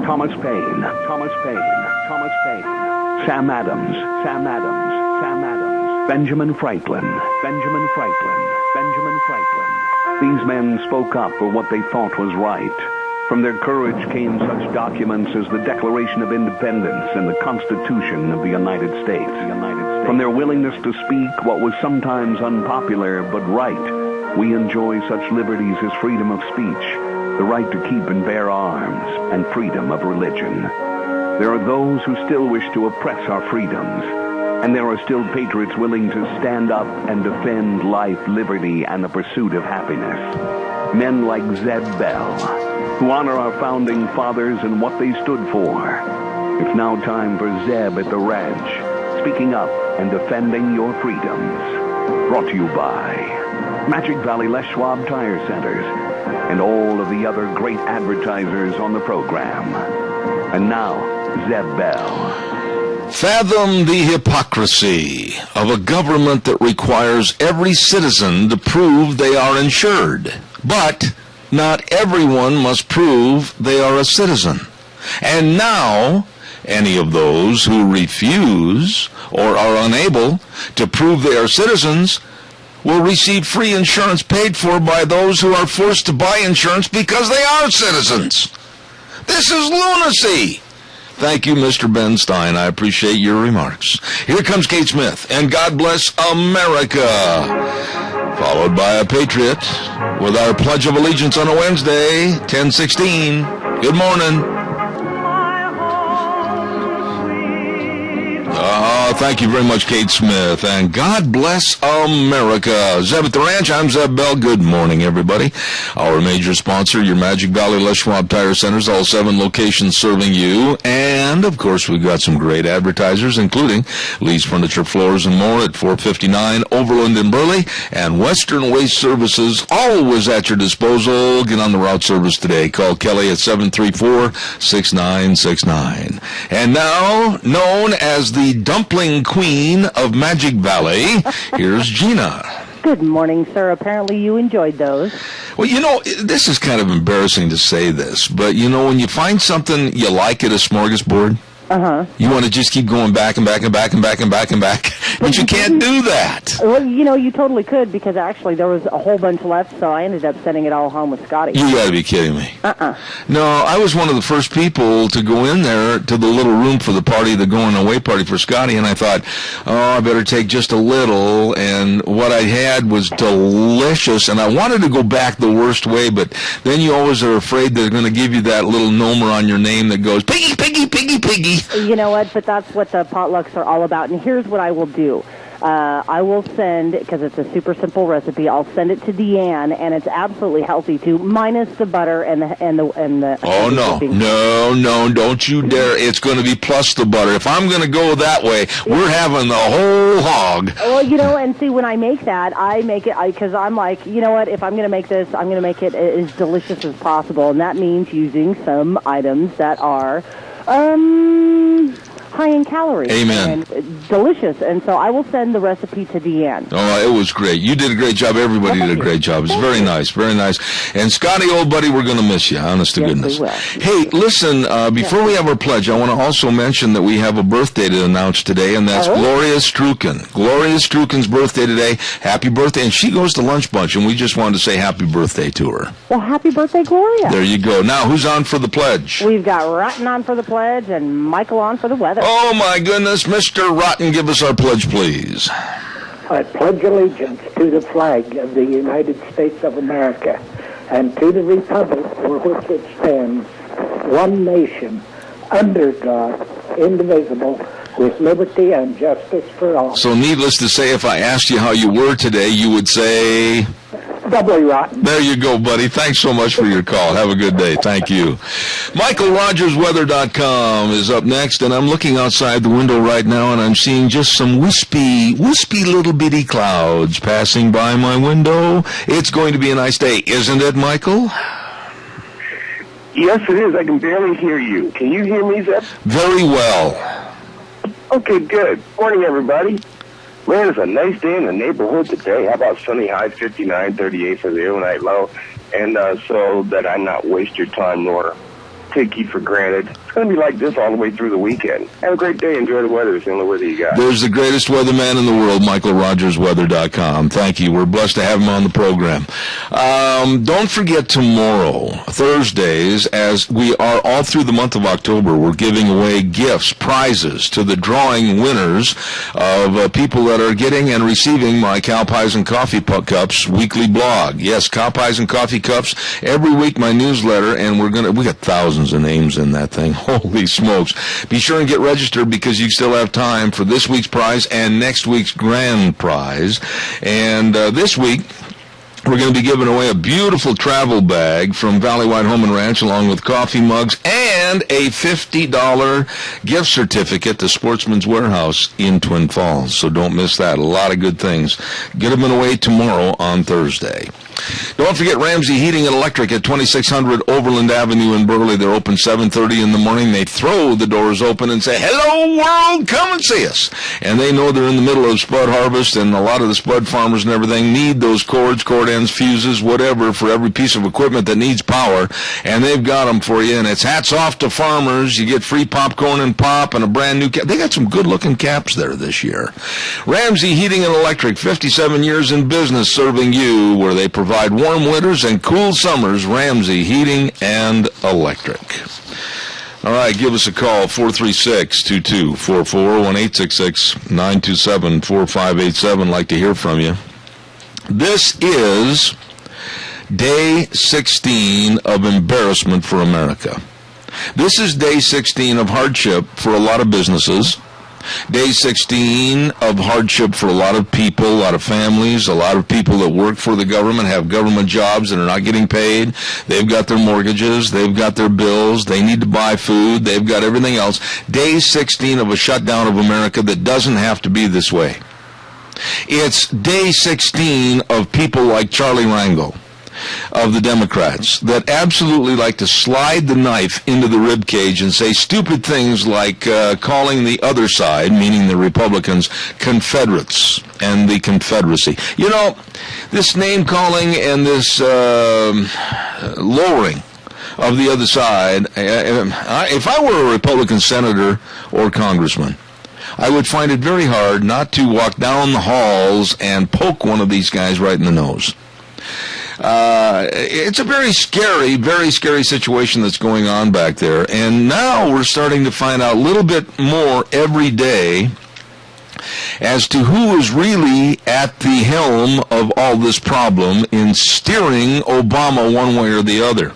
Thomas Paine, Thomas Paine, Thomas Paine, Sam Adams, Sam Adams, Sam Adams, Benjamin Franklin, Benjamin Franklin, Benjamin Franklin. These men spoke up for what they thought was right. From their courage came such documents as the Declaration of Independence and the Constitution of the United States. From their willingness to speak what was sometimes unpopular but right, we enjoy such liberties as freedom of speech, the right to keep and bear arms, and freedom of religion. There are those who still wish to oppress our freedoms, and there are still patriots willing to stand up and defend life, liberty, and the pursuit of happiness. Men like Zeb Bell, who honor our founding fathers and what they stood for. It's now time for Zeb at the ranch, speaking up and defending your freedoms. Brought to you by Magic Valley Les Schwab Tire Centers and all of the other great advertisers on the program. And now, Zeb Bell. Fathom the hypocrisy of a government that requires every citizen to prove they are insured. But not everyone must prove they are a citizen. And now, any of those who refuse or are unable to prove they are citizens will receive free insurance paid for by those who are forced to buy insurance because they are citizens. This is lunacy. Thank you, Mr. Ben Stein. I appreciate your remarks. Here comes Kate Smith, and God bless America. Followed by a Patriot with our Pledge of Allegiance on a Wednesday, 10:16. Good morning. Thank you very much, Kate Smith, and God bless America. Zeb at the Ranch, I'm Zeb Bell. Good morning, everybody. Our major sponsor, your Magic Valley Les Schwab Tire Centers, all 7 locations serving you. And, of course, we've got some great advertisers, including Lee's Furniture, Floors, and More at 459 Overland in Burley, and Western Waste Services, always at your disposal. Get on the route service today. Call Kelly at 734-6969. And now, known as the Dumpling Queen of Magic Valley, here's Gina. Good morning, sir. Apparently you enjoyed those. Well, you know, this is kind of embarrassing to say this, but, you know, when you find something you like at a smorgasbord, you want to just keep going back and back and back and back and back and back, but you can't do that. Well, you know, you totally could, because actually there was a whole bunch left, so I ended up sending it all home with Scotty. You got to be kidding me. No, I was one of the first people to go in there to the little room for the party, the going-away party for Scotty, and I thought, I better take just a little, and what I had was delicious, and I wanted to go back the worst way, but then you always are afraid they're going to give you that little number on your name that goes, Piggy, Piggy, Piggy, Piggy. You know what? But that's what the potlucks are all about. And here's what I will do. I will send, because it's a super simple recipe, I'll send it to Deanne, and it's absolutely healthy too, minus the butter and the. Oh no, don't you dare! It's going to be plus the butter. If I'm going to go that way, we're having the whole hog. Well, you know, and see, when I make that, I make it because I'm like, you know what? If I'm going to make this, I'm going to make it as delicious as possible, and that means using some items that are high in calories. Amen. And delicious. And so I will send the recipe to Deanne. Oh, it was great. You did a great job. Everybody did a great job. It's very nice, very nice. And Scotty, old buddy, we're going to miss you, honest to goodness. We will. Hey, listen, before we have our pledge, I want to also mention that we have a birthday to announce today, and that's Gloria Strukin. Gloria Strukin's birthday today. Happy birthday. And she goes to Lunch Bunch, and we just wanted to say happy birthday to her. Well, happy birthday, Gloria. There you go. Now, who's on for the pledge? We've got Rotten on for the pledge and Michael on for the weather. Oh, my goodness. Mr. Rotten, give us our pledge, please. I pledge allegiance to the flag of the United States of America and to the republic for which it stands, one nation, under God, indivisible, with liberty and justice for all. So needless to say, if I asked you how you were today, you would say... Doubly rotten. There you go, buddy. Thanks so much for your call. Have a good day. Thank you. MichaelRogersWeather.com is up next, and I'm looking outside the window right now, and I'm seeing just some wispy little bitty clouds passing by my window. It's going to be a nice day, isn't it, Michael? Yes, it is. I can barely hear you. Can you hear me, Zeb? Very well. Okay, good. Morning, everybody. Man, it's a nice day in the neighborhood today. How about sunny highs, 59, 38 for the overnight low? And so that I not waste your time nor take you for granted. It's going to be like this all the way through the weekend. Have a great day. Enjoy the weather. It's the only weather you got. There's the greatest weatherman in the world, MichaelRogersWeather.com. Thank you. We're blessed to have him on the program. Don't forget tomorrow, Thursdays, as we are all through the month of October, we're giving away gifts, prizes to the drawing winners of people that are getting and receiving my Cow Pies and Coffee Cups weekly blog. Yes, Cow Pies and Coffee Cups. Every week, my newsletter, and we got thousands of names in that thing. Holy smokes. Be sure and get registered because you still have time for this week's prize and next week's grand prize. And this week, we're going to be giving away a beautiful travel bag from Valley White Home and Ranch along with coffee mugs and a $50 gift certificate to Sportsman's Warehouse in Twin Falls. So don't miss that. A lot of good things. Get them away tomorrow on Thursday. Don't forget Ramsey Heating and Electric at 2600 Overland Avenue in Burley. They're open 7:30 in the morning. They throw the doors open and say, "Hello, world, come and see us." And they know they're in the middle of spud harvest, and a lot of the spud farmers and everything need those cords, cord ends, fuses, whatever, for every piece of equipment that needs power, and they've got them for you. And it's hats off to farmers. You get free popcorn and pop and a brand new cap. They got some good-looking caps there this year. Ramsey Heating and Electric, 57 years in business serving you, where they provide warm winters and cool summers. Ramsey Heating and Electric. All right, give us a call, 436-2244, 1-866-927-4587. Like to hear from you. This is day 16 of embarrassment for America. This is day 16 of hardship for a lot of businesses. Day 16 of hardship for a lot of people, a lot of families, a lot of people that work for the government, have government jobs and are not getting paid. They've got their mortgages, they've got their bills, they need to buy food, they've got everything else. Day 16 of a shutdown of America that doesn't have to be this way. It's day 16 of people like Charlie Rangel of the Democrats that absolutely like to slide the knife into the rib cage and say stupid things like calling the other side, meaning the Republicans, Confederates and the Confederacy. You know, this name-calling and this lowering of the other side, if I were a Republican senator or congressman, I would find it very hard not to walk down the halls and poke one of these guys right in the nose. It's a very scary situation that's going on back there. And now we're starting to find out a little bit more every day as to who is really at the helm of all this problem in steering Obama one way or the other.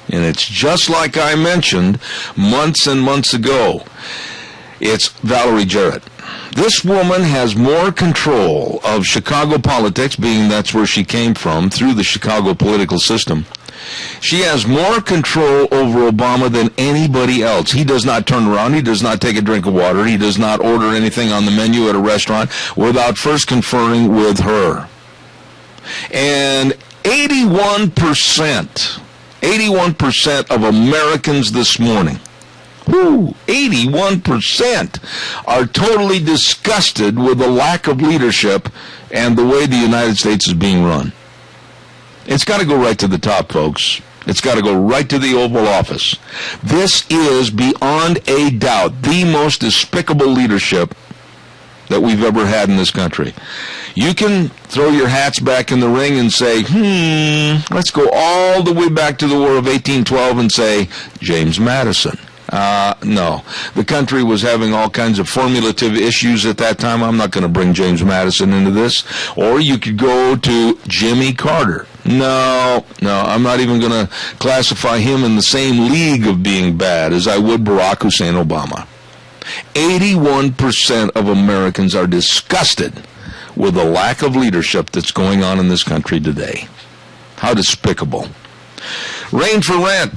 And it's just like I mentioned months and months ago. It's Valerie Jarrett. This woman has more control of Chicago politics, being that's where she came from, through the Chicago political system. She has more control over Obama than anybody else. He does not turn around. He does not take a drink of water. He does not order anything on the menu at a restaurant without first conferring with her. And 81% of Americans this morning, 81% are totally disgusted with the lack of leadership and the way the United States is being run. It's got to go right to the top, folks. It's got to go right to the Oval Office. This is, beyond a doubt, the most despicable leadership that we've ever had in this country. You can throw your hats back in the ring and say, let's go all the way back to the War of 1812 and say, James Madison. No. The country was having all kinds of formulative issues at that time. I'm not going to bring James Madison into this. Or you could go to Jimmy Carter. No, I'm not even going to classify him in the same league of being bad as I would Barack Hussein Obama. 81% of Americans are disgusted with the lack of leadership that's going on in this country today. How despicable. Rain for Rent.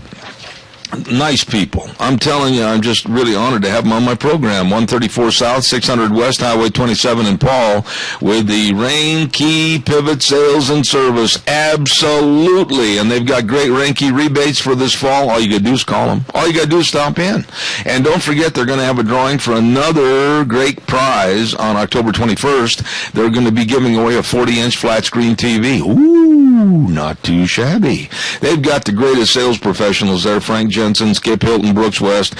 Nice people. I'm telling you, I'm just really honored to have them on my program. 134 South, 600 West, Highway 27 in Paul, with the Rain Key Pivot Sales and Service. Absolutely. And they've got great Rain Key rebates for this fall. All you got to do is call them. All you got to do is stop in. And don't forget, they're going to have a drawing for another great prize on October 21st. They're going to be giving away a 40-inch flat screen TV. Ooh. Ooh, not too shabby. They've got the greatest sales professionals there, Frank Jensen, Skip Hilton, Brooks West.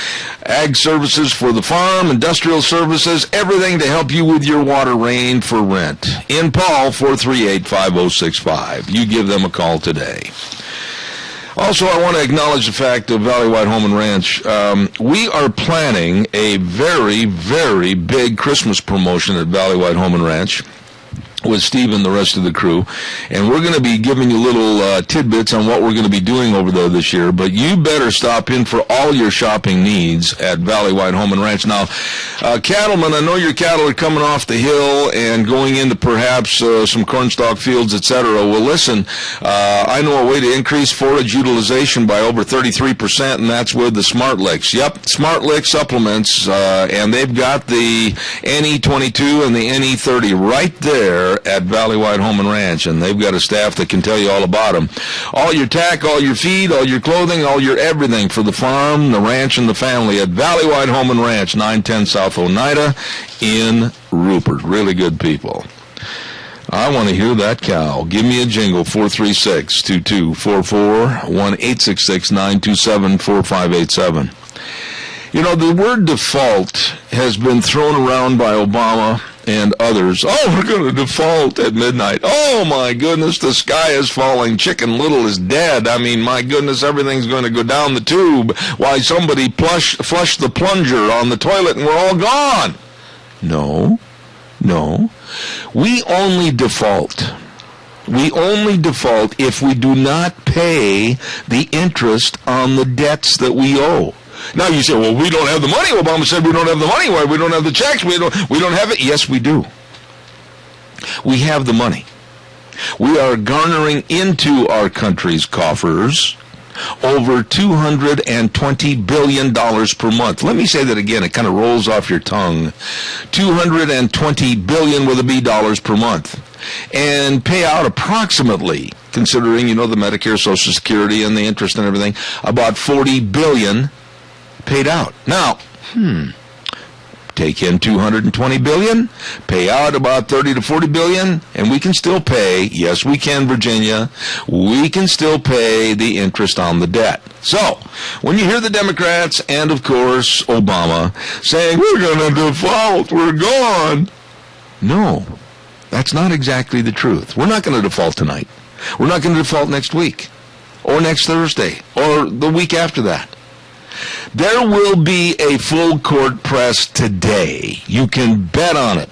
Ag services for the farm, industrial services, everything to help you with your water rain for rent. In Paul, 438-5065. You give them a call today. Also, I want to acknowledge the fact of Valley White Home and Ranch. We are planning a very, very big Christmas promotion at Valley White Home and Ranch with Steve and the rest of the crew, and we're going to be giving you little tidbits on what we're going to be doing over there this year, but you better stop in for all your shopping needs at Valley White Home and Ranch. Now, cattlemen, I know your cattle are coming off the hill and going into perhaps some cornstalk fields, etc. Well, listen, I know a way to increase forage utilization by over 33%, and that's with the Smart Licks. Yep, Smart Lick supplements, and they've got the NE22 and the NE30 right there at Valley White Home and Ranch, and they've got a staff that can tell you all about them. All your tack, all your feed, all your clothing, all your everything for the farm, the ranch, and the family at Valley White Home and Ranch, 910 South Oneida in Rupert. Really good people. I want to hear that cow. Give me a jingle, 436-2244, 1-866-927-4587. You know, the word default has been thrown around by Obama and others. Oh, we're going to default at midnight. Oh, my goodness, the sky is falling. Chicken Little is dead. I mean, my goodness, everything's going to go down the tube. Why, somebody flushed the plunger on the toilet and we're all gone. No. We only default. We only default if we do not pay the interest on the debts that we owe. Now you say, well, we don't have the money. Obama said we don't have the money. Why? We don't have the checks. We don't have it. Yes, we do. We have the money. We are garnering into our country's coffers over $220 billion per month. Let me say that again. It kind of rolls off your tongue. $220 billion with a B dollars per month. And pay out approximately, considering, the Medicare, Social Security, and the interest and everything, about $40 billion paid out. Now, take in $220 billion, pay out about $30 to $40 billion, and we can still pay, yes we can, Virginia, we can still pay the interest on the debt. So, when you hear the Democrats and, of course, Obama saying, we're going to default, we're gone. No, that's not exactly the truth. We're not going to default tonight. We're not going to default next week, or next Thursday, or the week after that. There will be a full court press today. You can bet on it.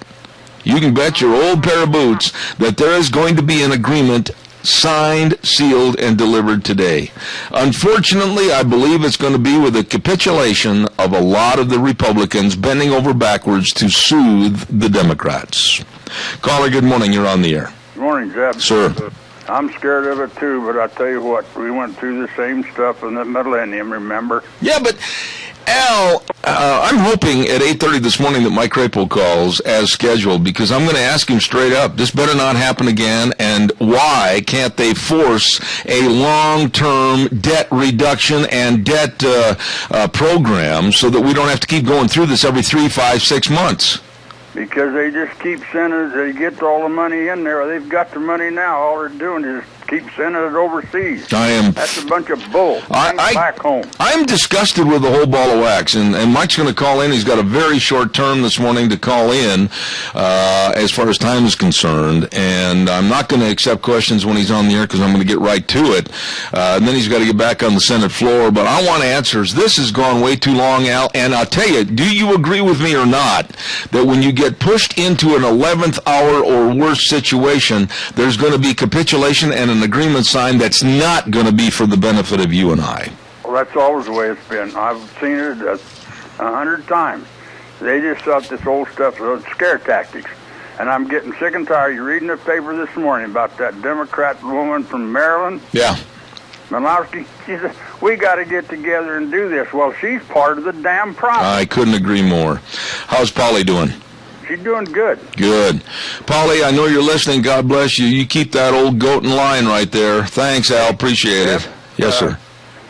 You can bet your old pair of boots that there is going to be an agreement signed, sealed, and delivered today. Unfortunately, I believe it's going to be with a capitulation of a lot of the Republicans bending over backwards to soothe the Democrats. Caller, good morning. You're on the air. Good morning, Jeb. Sir. I'm scared of it too, but I tell you what, we went through the same stuff in the millennium, remember? Yeah, but Al, I'm hoping at 8:30 this morning that Mike Crapo calls as scheduled, because I'm going to ask him straight up, this better not happen again, and why can't they force a long-term debt reduction and debt program so that we don't have to keep going through this every 3, 5, 6 months? Because they just keep sending, they get all the money in there. They've got the money now. All they're doing is keep sending it overseas. That's a bunch of bull. Back home. I'm disgusted with the whole ball of wax, and Mike's going to call in. He's got a very short term this morning to call in as far as time is concerned, and I'm not going to accept questions when he's on the air because I'm going to get right to it. And then he's got to get back on the Senate floor, but I want answers. This has gone way too long, Al, and I'll tell you, do you agree with me or not that when you get pushed into an 11th hour or worse situation, there's going to be capitulation and an agreement signed that's not going to be for the benefit of you and I? Well, that's always the way it's been. I've seen it 100 times. They just thought this old stuff was scare tactics. And I'm getting sick and tired. You're reading the paper this morning about that Democrat woman from Maryland. Yeah. Malowski, she said, we got to get together and do this. Well, she's part of the damn problem. I couldn't agree more. How's Polly doing? She's doing good. Good. Polly, I know you're listening. God bless you. You keep that old goat in line right there. Thanks, Al. Appreciate it. Yes, sir.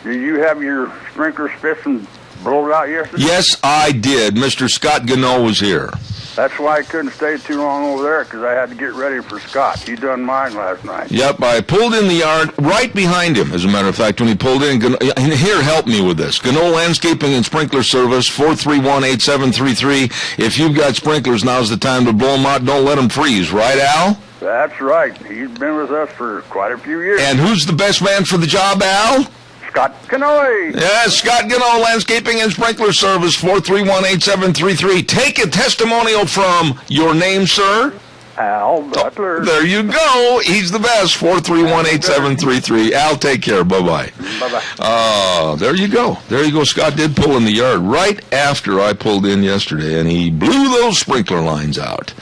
Did you have your sprinkler spiffed and blowed out yesterday? Yes, I did. Mr. Scott Gano was here. That's why I couldn't stay too long over there, because I had to get ready for Scott. He done mine last night. Yep, I pulled in the yard right behind him, as a matter of fact, when he pulled in. And here, help me with this. Gano Landscaping and Sprinkler Service, 431-8733. If you've got sprinklers, now's the time to blow them out. Don't let them freeze. Right, Al? That's right. He's been with us for quite a few years. And who's the best man for the job, Al? Scott Canoy. Yes, Scott Gano Landscaping and Sprinkler Service, 431-8733. Take a testimonial from your name, sir. Al Butler. There you go. He's the best. 431-8733. Al, take care. Bye-bye. Bye-bye. There you go. There you go. Scott did pull in the yard right after I pulled in yesterday, and he blew those sprinkler lines out.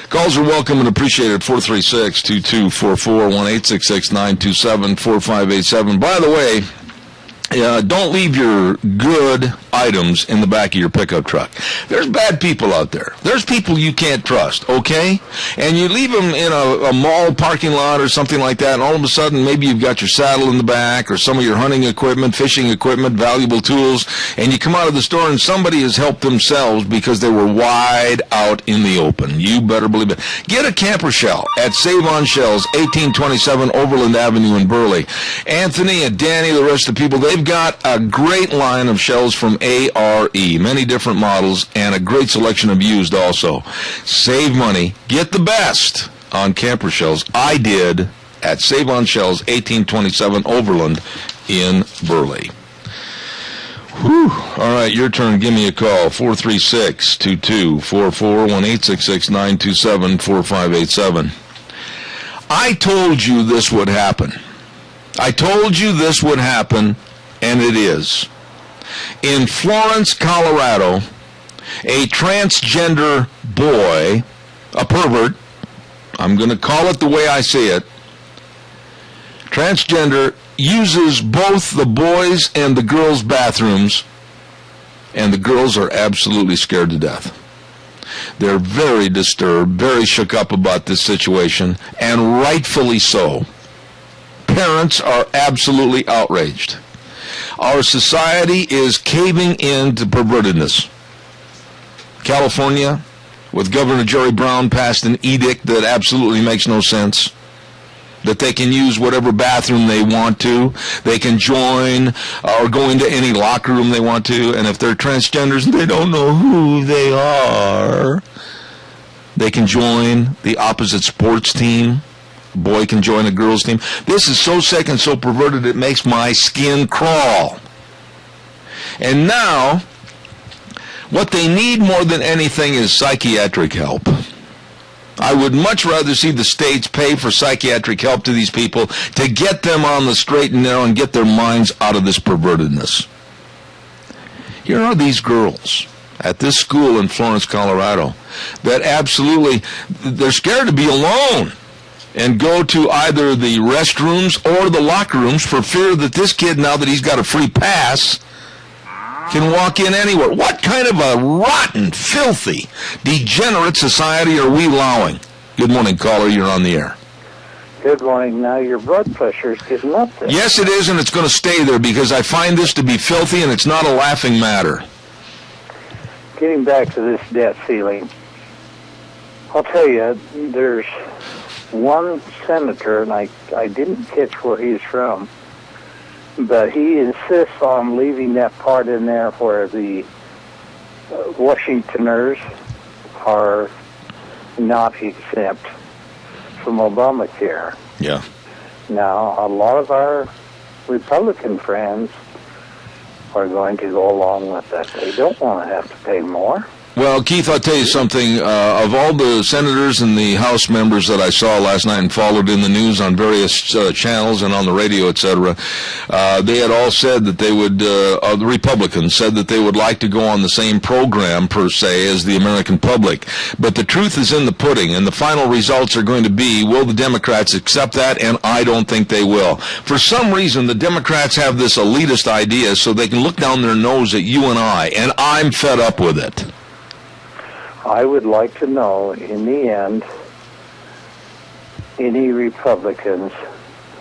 Calls are welcome and appreciated. 436-2244, 1-866-927-4587. By the way, don't leave your good items in the back of your pickup truck. There's bad people out there. There's people you can't trust, okay? And you leave them in a mall parking lot or something like that, and all of a sudden maybe you've got your saddle in the back or some of your hunting equipment, fishing equipment, valuable tools, and you come out of the store and somebody has helped themselves because they were wide out in the open. You better believe it. Get a camper shell at Save on Shells, 1827 Overland Avenue in Burley. Anthony and Danny, the rest of the people, they've got a great line of shells from ARE, many different models, and a great selection of used also. Save money, get the best on camper shells. I did at Save on Shells, 1827 Overland in Burley. Whew. All right, your turn. Give me a call, 436-2244, 1-866-927-4587. I told you this would happen. I told you this would happen, and it is. In Florence, Colorado, a transgender boy, a pervert, I'm going to call it the way I say it, transgender, uses both the boys' and the girls' bathrooms, and the girls are absolutely scared to death. They're very disturbed, very shook up about this situation, and rightfully so. Parents are absolutely outraged. Our society is caving in to pervertedness. California, with Governor Jerry Brown, passed an edict that absolutely makes no sense. That they can use whatever bathroom they want to. They can join or go into any locker room they want to. And if they're transgenders and they don't know who they are, they can join the opposite sports team. A boy can join a girl's team. This is so sick and so perverted it makes my skin crawl. And now, what they need more than anything is psychiatric help. I would much rather see the states pay for psychiatric help to these people to get them on the straight and narrow and get their minds out of this pervertedness. Here are these girls at this school in Florence, Colorado, that absolutely, they're scared to be alone and go to either the restrooms or the locker rooms for fear that this kid, now that he's got a free pass, can walk in anywhere. What kind of a rotten, filthy, degenerate society are we allowing? Good morning, caller. You're on the air. Good morning. Now your blood pressure is getting up there. Yes, it is, and it's going to stay there because I find this to be filthy, and it's not a laughing matter. Getting back to this debt ceiling, I'll tell you, there's one senator, and I didn't catch where he's from, but he insists on leaving that part in there where the Washingtoners are not exempt from Obamacare. Yeah. Now, a lot of our Republican friends are going to go along with that. They don't want to have to pay more. Well, Keith, I'll tell you something. Of all the senators and the House members that I saw last night and followed in the news on various channels and on the radio, etc., they had all said that they would, the Republicans said that they would like to go on the same program, per se, as the American public. But the truth is in the pudding, and the final results are going to be, will the Democrats accept that? And I don't think they will. For some reason, the Democrats have this elitist idea so they can look down their nose at you and I'm fed up with it. I would like to know, in the end, any Republicans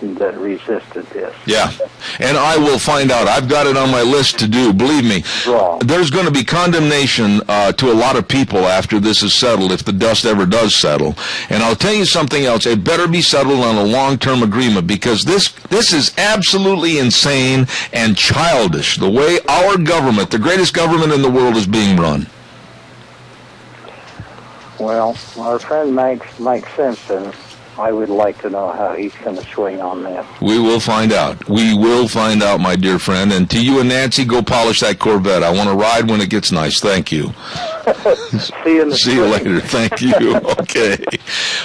that resisted this. Yeah, and I will find out. I've got it on my list to do. Believe me, Wrong. there's going to be condemnation to a lot of people after this is settled, if the dust ever does settle. And I'll tell you something else. It better be settled on a long-term agreement, because this is absolutely insane and childish, the way our government, the greatest government in the world, is being run. Well, our friend Mike Simpson, I would like to know how he's going to swing on this. We will find out. We will find out, my dear friend. And to you and Nancy, go polish that Corvette. I want to ride when it gets nice. Thank you. See you later. Thank you. Okay.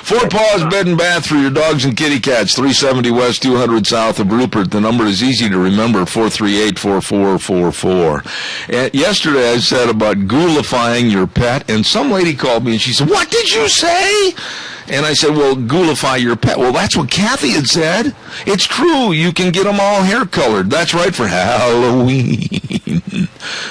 Four Paws Bed and Bath for your dogs and kitty cats. 370 West, 200 South of Rupert. The number is easy to remember, 438-4444. And yesterday I said about ghoulifying your pet, and some lady called me and she said, "What did you say?" And I said, well, ghoulify your pet. Well, that's what Kathy had said. It's true. You can get them all hair colored. That's right, for Halloween.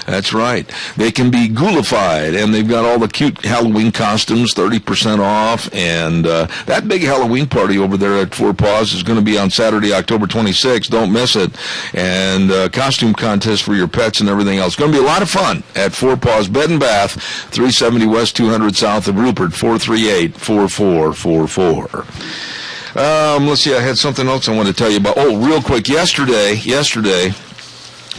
That's right. They can be ghoulified, and they've got all the cute Halloween costumes, 30% off. And that big Halloween party over there at Four Paws is going to be on Saturday, October 26th. Don't miss it. And costume contest for your pets and everything else. It's going to be a lot of fun at Four Paws Bed and Bath, 370 West, 200 South of Rupert, 438-4444. Let's see, I had something else I wanted to tell you about. Oh, real quick, yesterday,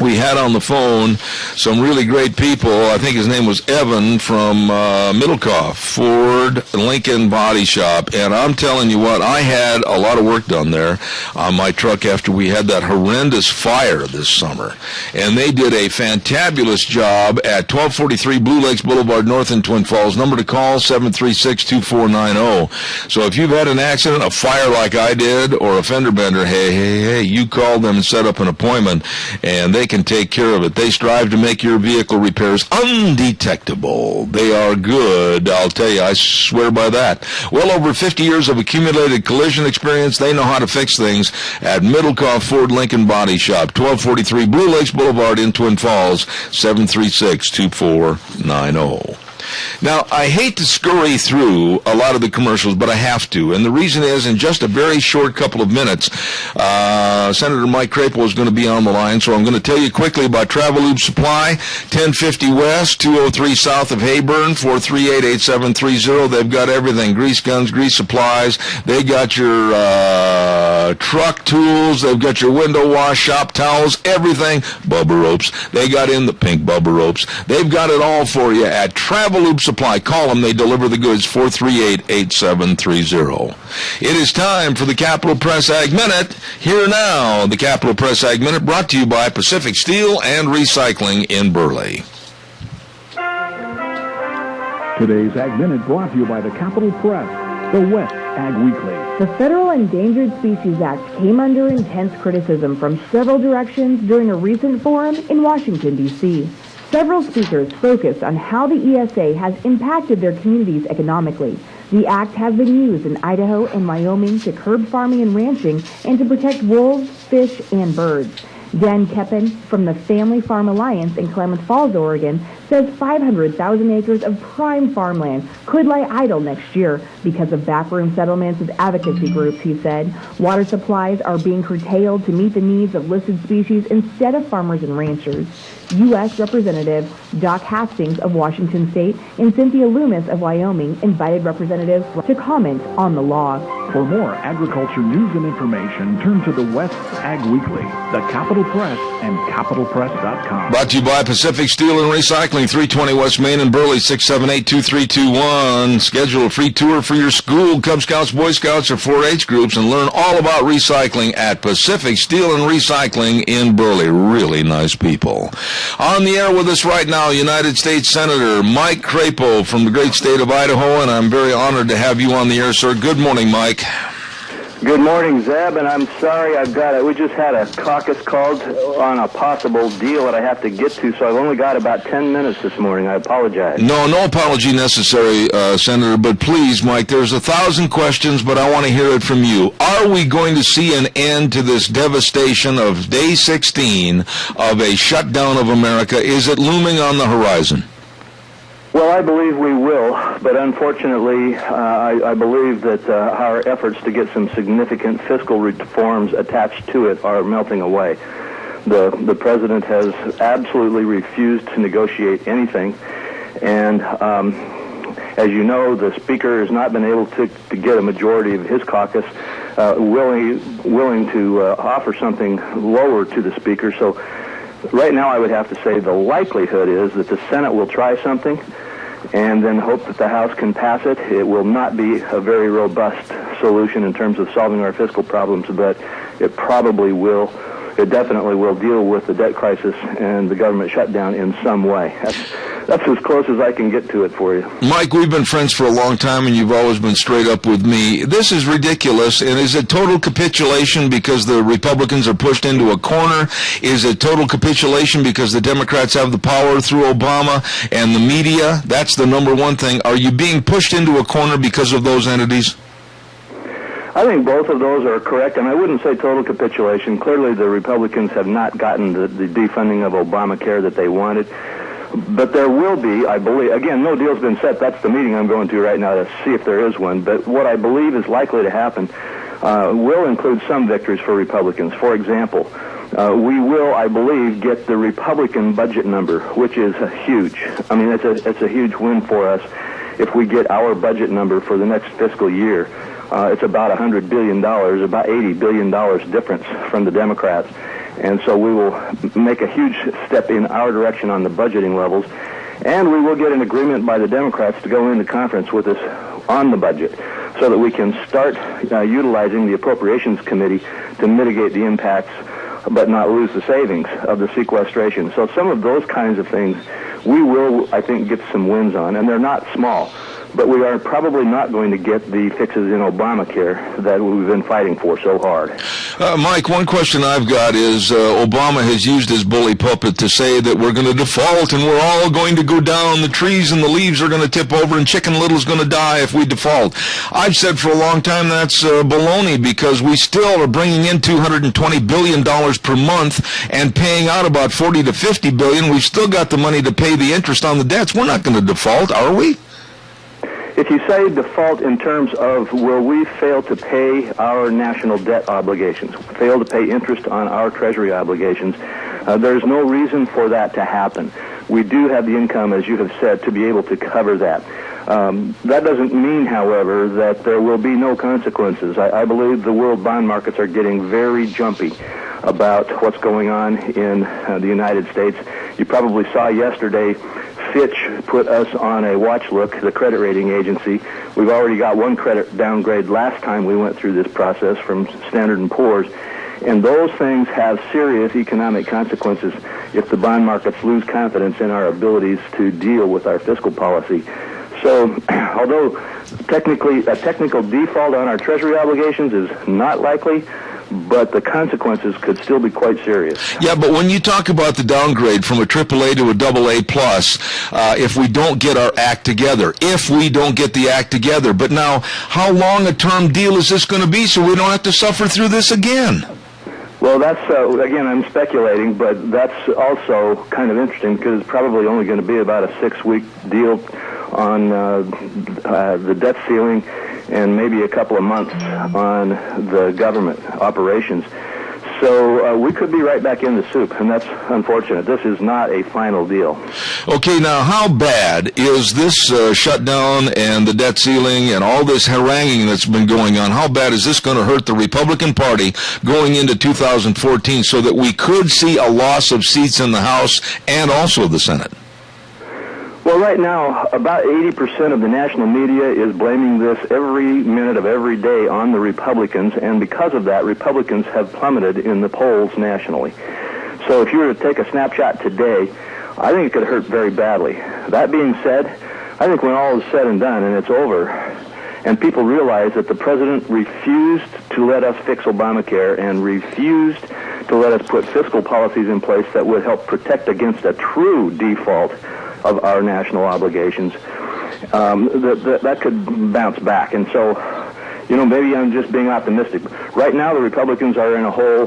we had on the phone some really great people. I think his name was Evan from Middlecoff, Ford Lincoln Body Shop. And I'm telling you what, I had a lot of work done there on my truck after we had that horrendous fire this summer. And they did a fantabulous job at 1243 Blue Lakes Boulevard North in Twin Falls. Number to call, 736-2490. So if you've had an accident, a fire like I did, or a fender bender, hey, you call them and set up an appointment, and they can take care of it. They strive to make your vehicle repairs undetectable. They are good, I'll tell you. I swear by that. Well over 50 years of accumulated collision experience. They know how to fix things at Middlecoff Ford Lincoln Body Shop, 1243 Blue Lakes Boulevard in Twin Falls, 736-2490. Now, I hate to scurry through a lot of the commercials, but I have to. And the reason is, in just a very short couple of minutes, Senator Mike Crapo is going to be on the line, so I'm going to tell you quickly about Travelube Supply, 1050 West, 203 South of Hayburn, 438-8730. They've got everything, grease guns, grease supplies. They got your truck tools. They've got your window wash, shop towels, everything. Bubba ropes. They got in the pink Bubba ropes. They've got it all for you at Travelube Supply. Call them. They deliver the goods, 438-8730. It is time for the Capital Press Ag Minute. Here now, the Capital Press Ag Minute, brought to you by Pacific Steel and Recycling in Burley. Today's Ag Minute brought to you by the Capital Press, the West Ag Weekly. The Federal Endangered Species Act came under intense criticism from several directions during a recent forum in Washington, D.C. Several speakers focused on how the ESA has impacted their communities economically. The act has been used in Idaho and Wyoming to curb farming and ranching and to protect wolves, fish, and birds. Dan Keppen from the Family Farm Alliance in Klamath Falls, Oregon, says 500,000 acres of prime farmland could lie idle next year because of backroom settlements with advocacy groups, he said. Water supplies are being curtailed to meet the needs of listed species instead of farmers and ranchers. U.S. Representative Doc Hastings of Washington State and Cynthia Loomis of Wyoming invited representatives to comment on the law. For more agriculture news and information, turn to the West Ag Weekly, the Capital Press, and CapitalPress.com. Brought to you by Pacific Steel and Recycling, 320 West Main in Burley, 678-2321. Schedule a free tour for your school, Cub Scouts, Boy Scouts, or 4-H groups, and learn all about recycling at Pacific Steel and Recycling in Burley. Really nice people. On the air with us right now, United States Senator Mike Crapo from the great state of Idaho, and I'm very honored to have you on the air, sir. Good morning, Mike. Good morning, Zeb, and I'm sorry we just had a caucus called on a possible deal that I have to get to, so I've only got about 10 minutes this morning. I apologize. No apology necessary, Senator, but please, Mike, there's 1,000 questions, but I want to hear it from you. Are we going to see an end to this devastation of day 16 of a shutdown of America? Is it looming on the horizon? Well, I believe we will, but unfortunately, I believe that our efforts to get some significant fiscal reforms attached to it are melting away. The president has absolutely refused to negotiate anything, and as you know, the speaker has not been able to get a majority of his caucus willing to offer something lower to the speaker. So right now I would have to say the likelihood is that the Senate will try something and then hope that the House can pass it. It will not be a very robust solution in terms of solving our fiscal problems, but it probably will. It definitely will deal with the debt crisis and the government shutdown in some way. That's as close as I can get to it for you. Mike, we've been friends for a long time, and you've always been straight up with me. This is ridiculous, and is it total capitulation because the Republicans are pushed into a corner? Is it total capitulation because the Democrats have the power through Obama and the media? That's the number one thing. Are you being pushed into a corner because of those entities? I think both of those are correct, and I wouldn't say total capitulation. Clearly, the Republicans have not gotten the defunding of Obamacare that they wanted. But there will be, I believe, again, no deal's been set. That's the meeting I'm going to right now to see if there is one. But what I believe is likely to happen will include some victories for Republicans. For example, we will, I believe, get the Republican budget number, which is huge. I mean, it's a huge win for us if we get our budget number for the next fiscal year. It's about $100 billion, about $80 billion difference from the Democrats. And so we will make a huge step in our direction on the budgeting levels. And we will get an agreement by the Democrats to go into conference with us on the budget so that we can start utilizing the Appropriations Committee to mitigate the impacts but not lose the savings of the sequestration. So some of those kinds of things we will, I think, get some wins on, and they're not small. But we are probably not going to get the fixes in Obamacare that we've been fighting for so hard. Mike, one question I've got is Obama has used his bully pulpit to say that we're going to default and we're all going to go down, the trees and the leaves are going to tip over and Chicken Little's going to die if we default. I've said for a long time that's baloney because we still are bringing in $220 billion per month and paying out about $40 to $50 billion. We've still got the money to pay the interest on the debts. We're not going to default, are we? If you say default in terms of will we fail to pay our national debt obligations, fail to pay interest on our Treasury obligations, there's no reason for that to happen. We do have the income, as you have said, to be able to cover that. That doesn't mean, however, that there will be no consequences. I believe the world bond markets are getting very jumpy about what's going on in the United States. You probably saw yesterday Fitch put us on a watch look, the credit rating agency. We've already got one credit downgrade last time we went through this process from Standard & Poor's. And those things have serious economic consequences if the bond markets lose confidence in our abilities to deal with our fiscal policy. So, although technically a technical default on our Treasury obligations is not likely, but the consequences could still be quite serious. Yeah, but when you talk about the downgrade from a AAA to a AA+, if we don't get our act together, But now, how long a term deal is this going to be so we don't have to suffer through this again? Well, that's, again, I'm speculating, but that's also kind of interesting because it's probably only going to be about a 6-week deal on the debt ceiling and maybe a couple of months on the government operations. So we could be right back in the soup, and that's unfortunate. This is not a final deal. Okay, now how bad is this shutdown and the debt ceiling and all this haranguing that's been going on? How bad is this going to hurt the Republican Party going into 2014 so that we could see a loss of seats in the House and also the Senate? Well, right now, about 80% of the national media is blaming this every minute of every day on the Republicans, and because of that, Republicans have plummeted in the polls nationally. So if you were to take a snapshot today, I think it could hurt very badly. That being said, I think when all is said and done and it's over, and people realize that the president refused to let us fix Obamacare and refused to let us put fiscal policies in place that would help protect against a true default of our national obligations, that could bounce back. And so maybe I'm just being optimistic. Right now, the Republicans are in a hole,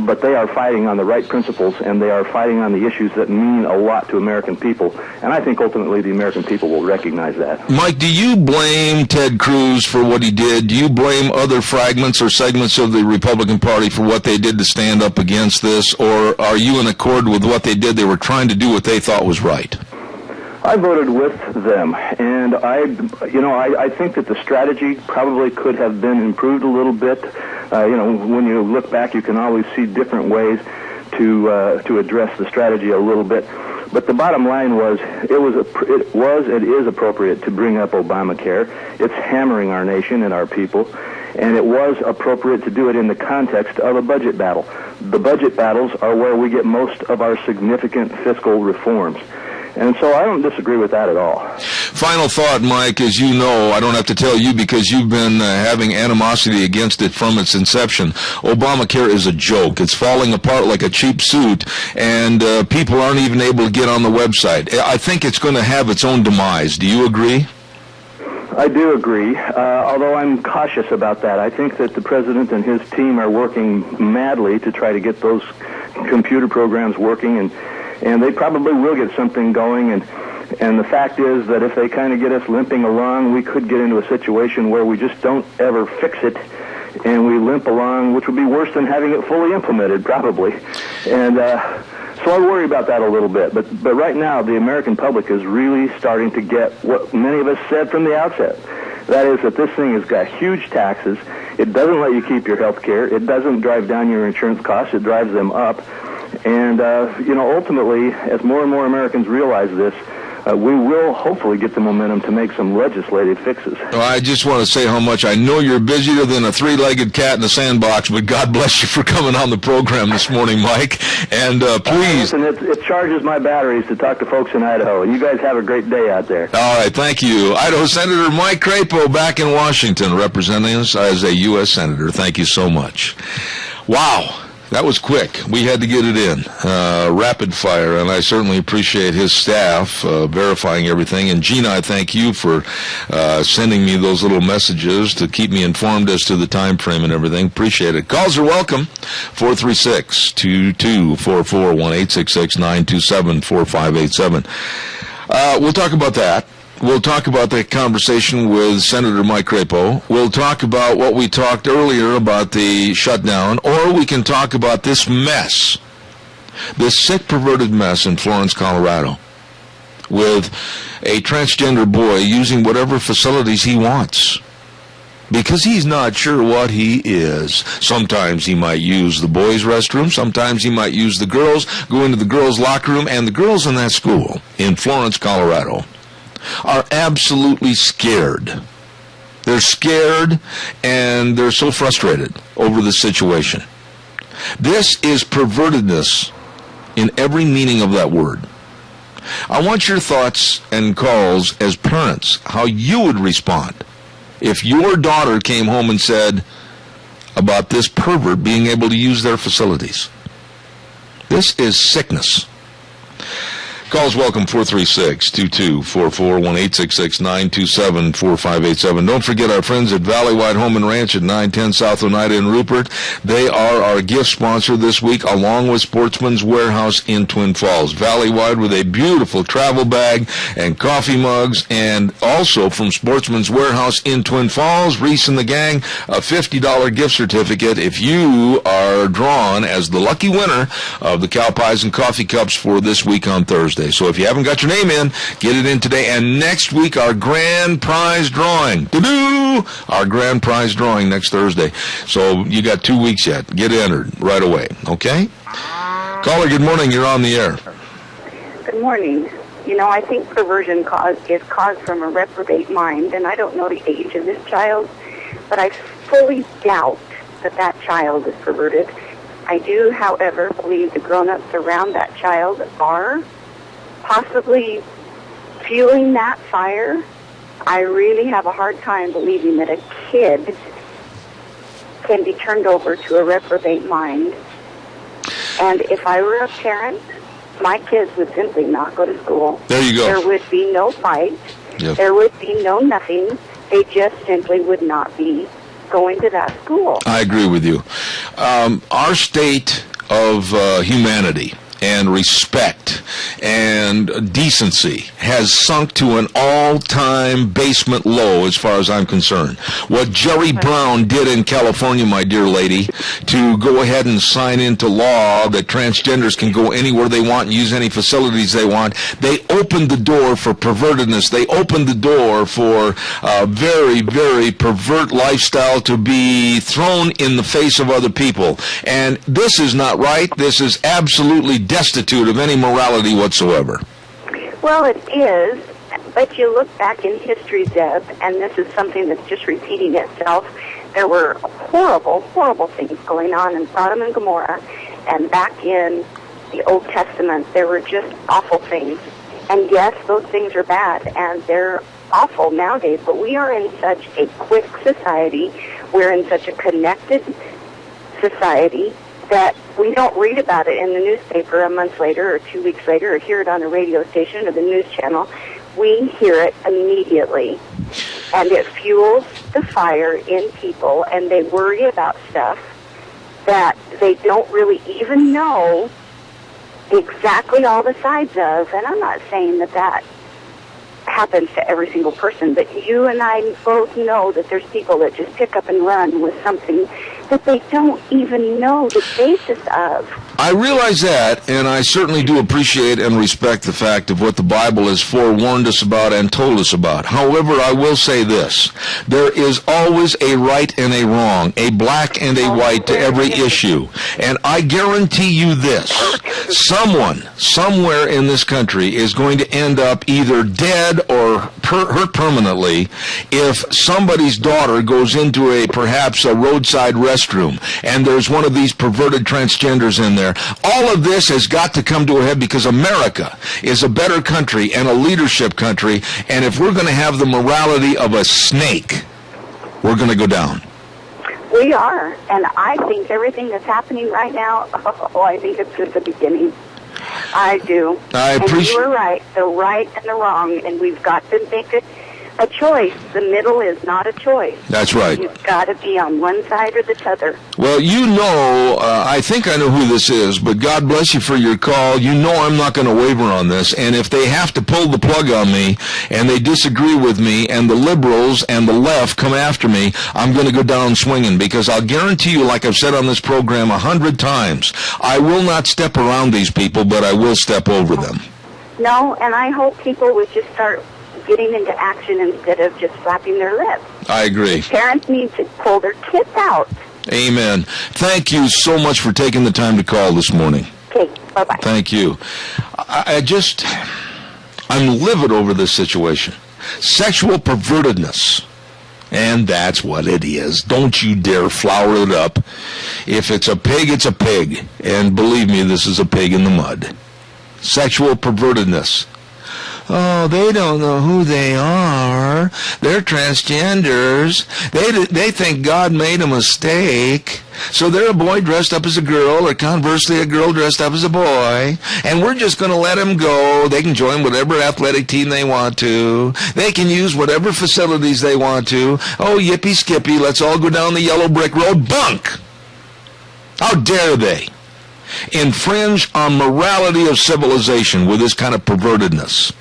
but they are fighting on the right principles, and they are fighting on the issues that mean a lot to American people. And I think ultimately the American people will recognize that. Mike, do you blame Ted Cruz for what he did? Do you blame other fragments or segments of the Republican Party for what they did to stand up against this? Or are you in accord with what they did? They were trying to do what they thought was right. I voted with them, and I think that the strategy probably could have been improved a little bit. When you look back, you can always see different ways to address the strategy a little bit. But the bottom line was, it is appropriate to bring up Obamacare. It's hammering our nation and our people, and it was appropriate to do it in the context of a budget battle. The budget battles are where we get most of our significant fiscal reforms. And so I don't disagree with that at all. Final thought, Mike, as you know, I don't have to tell you because you've been having animosity against it from its inception. Obamacare is a joke. It's falling apart like a cheap suit, and people aren't even able to get on the website. I think it's going to have its own demise. Do you agree? I do agree, although I'm cautious about that. I think that the president and his team are working madly to try to get those computer programs working, and they probably will get something going, and the fact is that if they kind of get us limping along, we could get into a situation where we just don't ever fix it, and we limp along, which would be worse than having it fully implemented, probably. And so I worry about that a little bit. But right now, the American public is really starting to get what many of us said from the outset. That is that this thing has got huge taxes. It doesn't let you keep your health care. It doesn't drive down your insurance costs. It drives them up. And, ultimately, as more and more Americans realize this, we will hopefully get the momentum to make some legislative fixes. Well, I just want to say how much I know you're busier than a three-legged cat in a sandbox, but God bless you for coming on the program this morning, Mike. And please... Listen, it charges my batteries to talk to folks in Idaho. You guys have a great day out there. All right, thank you. Idaho Senator Mike Crapo back in Washington representing us as a U.S. Senator. Thank you so much. Wow. That was quick. We had to get it in. Rapid fire, and I certainly appreciate his staff verifying everything. And Gina, I thank you for sending me those little messages to keep me informed as to the time frame and everything. Appreciate it. Calls are welcome. 436-2244, 1-866-927-4587. We'll talk about that. We'll talk about that conversation with Senator Mike Crapo. We'll talk about what we talked earlier about the shutdown, or we can talk about this mess, this sick, perverted mess in Florence, Colorado, with a transgender boy using whatever facilities he wants, because he's not sure what he is. Sometimes he might use the boys' restroom. Sometimes he might use the girls', go into the girls' locker room, and the girls in that school in Florence, Colorado, are absolutely scared. They're scared, and they're so frustrated over the situation. This is pervertedness in every meaning of that word. I want your thoughts and calls as parents, how you would respond if your daughter came home and said about this pervert being able to use their facilities. This is sickness. Calls welcome, 436-2244, 1-866-927-4587. Don't forget our friends at Valleywide Home and Ranch at 910 South Oneida in Rupert. They are our gift sponsor this week, along with Sportsman's Warehouse in Twin Falls. Valleywide with a beautiful travel bag and coffee mugs, and also from Sportsman's Warehouse in Twin Falls, Reese and the gang, a $50 gift certificate if you are drawn as the lucky winner of the cow pies and coffee cups for this week on Thursday. So if you haven't got your name in, get it in today. And next week, our grand prize drawing. Our grand prize drawing next Thursday. So you got 2 weeks yet. Get entered right away. Okay? Caller, good morning. You're on the air. Good morning. I think perversion is caused from a reprobate mind, and I don't know the age of this child, but I fully doubt that child is perverted. I do, however, believe the grown-ups around that child are possibly fueling that fire. I really have a hard time believing that a kid can be turned over to a reprobate mind. And if I were a parent, my kids would simply not go to school. There you go. There would be no fight. Yep. There would be no nothing. they just simply would not be going to that school. I agree with you. Our state of humanity and respect and decency has sunk to an all-time basement low as far as I'm concerned. What Jerry Brown did in California, my dear lady, to go ahead and sign into law that transgenders can go anywhere they want and use any facilities they want, they opened the door for pervertedness. They opened the door for a very, very pervert lifestyle to be thrown in the face of other people. And this is not right. This is absolutely destitute of any morality whatsoever. Well, it is, but you look back in history, Zeb, and this is something that's just repeating itself. There were horrible, horrible things going on in Sodom and Gomorrah, and back in the Old Testament, there were just awful things. And yes, those things are bad, and they're awful nowadays, but we are in such a quick society, we're in such a connected society, that we don't read about it in the newspaper a month later or 2 weeks later or hear it on a radio station or the news channel. We hear it immediately. And it fuels the fire in people, and they worry about stuff that they don't really even know exactly all the sides of. And I'm not saying that that happens to every single person, but you and I both know that there's people that just pick up and run with something that they don't even know the basis of. I realize that, and I certainly do appreciate and respect the fact of what the Bible has forewarned us about and told us about. However, I will say this. There is always a right and a wrong, a black and a white to every issue. And I guarantee you this. Someone, somewhere in this country, is going to end up either dead or hurt permanently if somebody's daughter goes into perhaps a roadside restroom and there's one of these perverted transgenders in there. All of this has got to come to a head because America is a better country and a leadership country, and if we're going to have the morality of a snake, we're going to go down. We are, and I think everything that's happening right now, I think it's just the beginning. I do. I appreciate. And you are right, the right and the wrong, and we've got to make a choice. The middle is not a choice. That's right. You've got to be on one side or the other. Well, you know, I think I know who this is, but God bless you for your call. You know I'm not going to waver on this, and if they have to pull the plug on me, and they disagree with me, and the liberals and the left come after me, I'm going to go down swinging, because I'll guarantee you, like I've said on this program 100 times, I will not step around these people, but I will step over them. No, and I hope people would just start getting into action instead of just flapping their lips. I agree. Parents need to pull their kids out. Amen. Thank you so much for taking the time to call this morning. Okay, bye-bye. Thank you. I'm livid over this situation. Sexual pervertedness. And that's what it is. Don't you dare flower it up. If it's a pig, it's a pig. And believe me, this is a pig in the mud. Sexual pervertedness. Oh, they don't know who they are. They're transgenders. They think God made a mistake. So they're a boy dressed up as a girl, or conversely a girl dressed up as a boy. And we're just going to let them go. They can join whatever athletic team they want to. They can use whatever facilities they want to. Oh, yippee skippy, let's all go down the yellow brick road. Bunk! How dare they infringe on morality of civilization with this kind of pervertedness?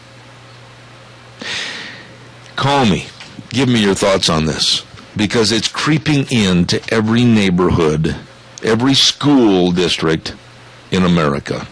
Call me. Give me your thoughts on this, because it's creeping into every neighborhood, every school district in America.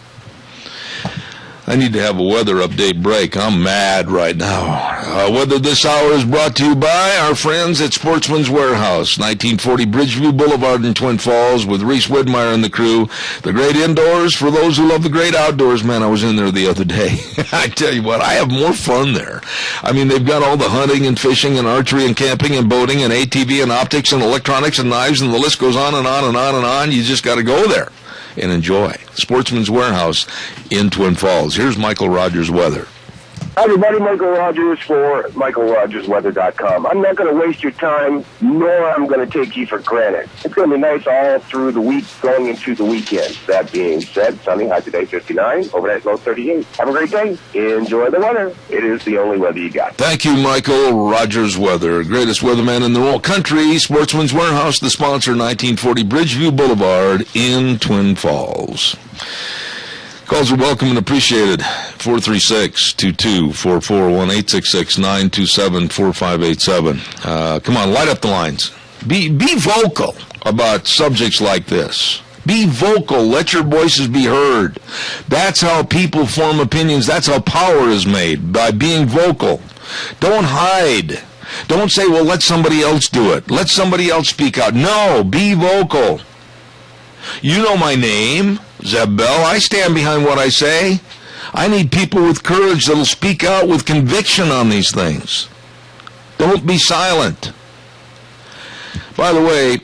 I need to have a weather update break. I'm mad right now. Weather this hour is brought to you by our friends at Sportsman's Warehouse, 1940 Bridgeview Boulevard in Twin Falls, with Reese Widmeyer and the crew. The great indoors for those who love the great outdoors. Man, I was in there the other day. I tell you what, I have more fun there. I mean, they've got all the hunting and fishing and archery and camping and boating and ATV and optics and electronics and knives, and the list goes on and on and on and on. You just got to go there and enjoy. Sportsman's Warehouse in Twin Falls. Here's Michael Rogers' weather. Hi, everybody. Michael Rogers for MichaelRogersWeather.com. I'm not going to waste your time, nor I'm going to take you for granted. It's going to be nice all through the week, going into the weekend. That being said, sunny, high today 59, overnight low 38. Have a great day. Enjoy the weather. It is the only weather you got. Thank you, Michael Rogers Weather, greatest weatherman in the whole country. Sportsman's Warehouse, the sponsor, 1940 Bridgeview Boulevard in Twin Falls. Calls are welcome and appreciated. 436-2244, 1-866-927-4587. Come on, light up the lines. Be vocal about subjects like this. Be vocal. Let your voices be heard. That's how people form opinions. That's how power is made, by being vocal. Don't hide. Don't say, well, let somebody else do it. Let somebody else speak out. No, be vocal. You know my name, Zeb Bell. I stand behind what I say. I need people with courage that'll speak out with conviction on these things. Don't be silent. By the way,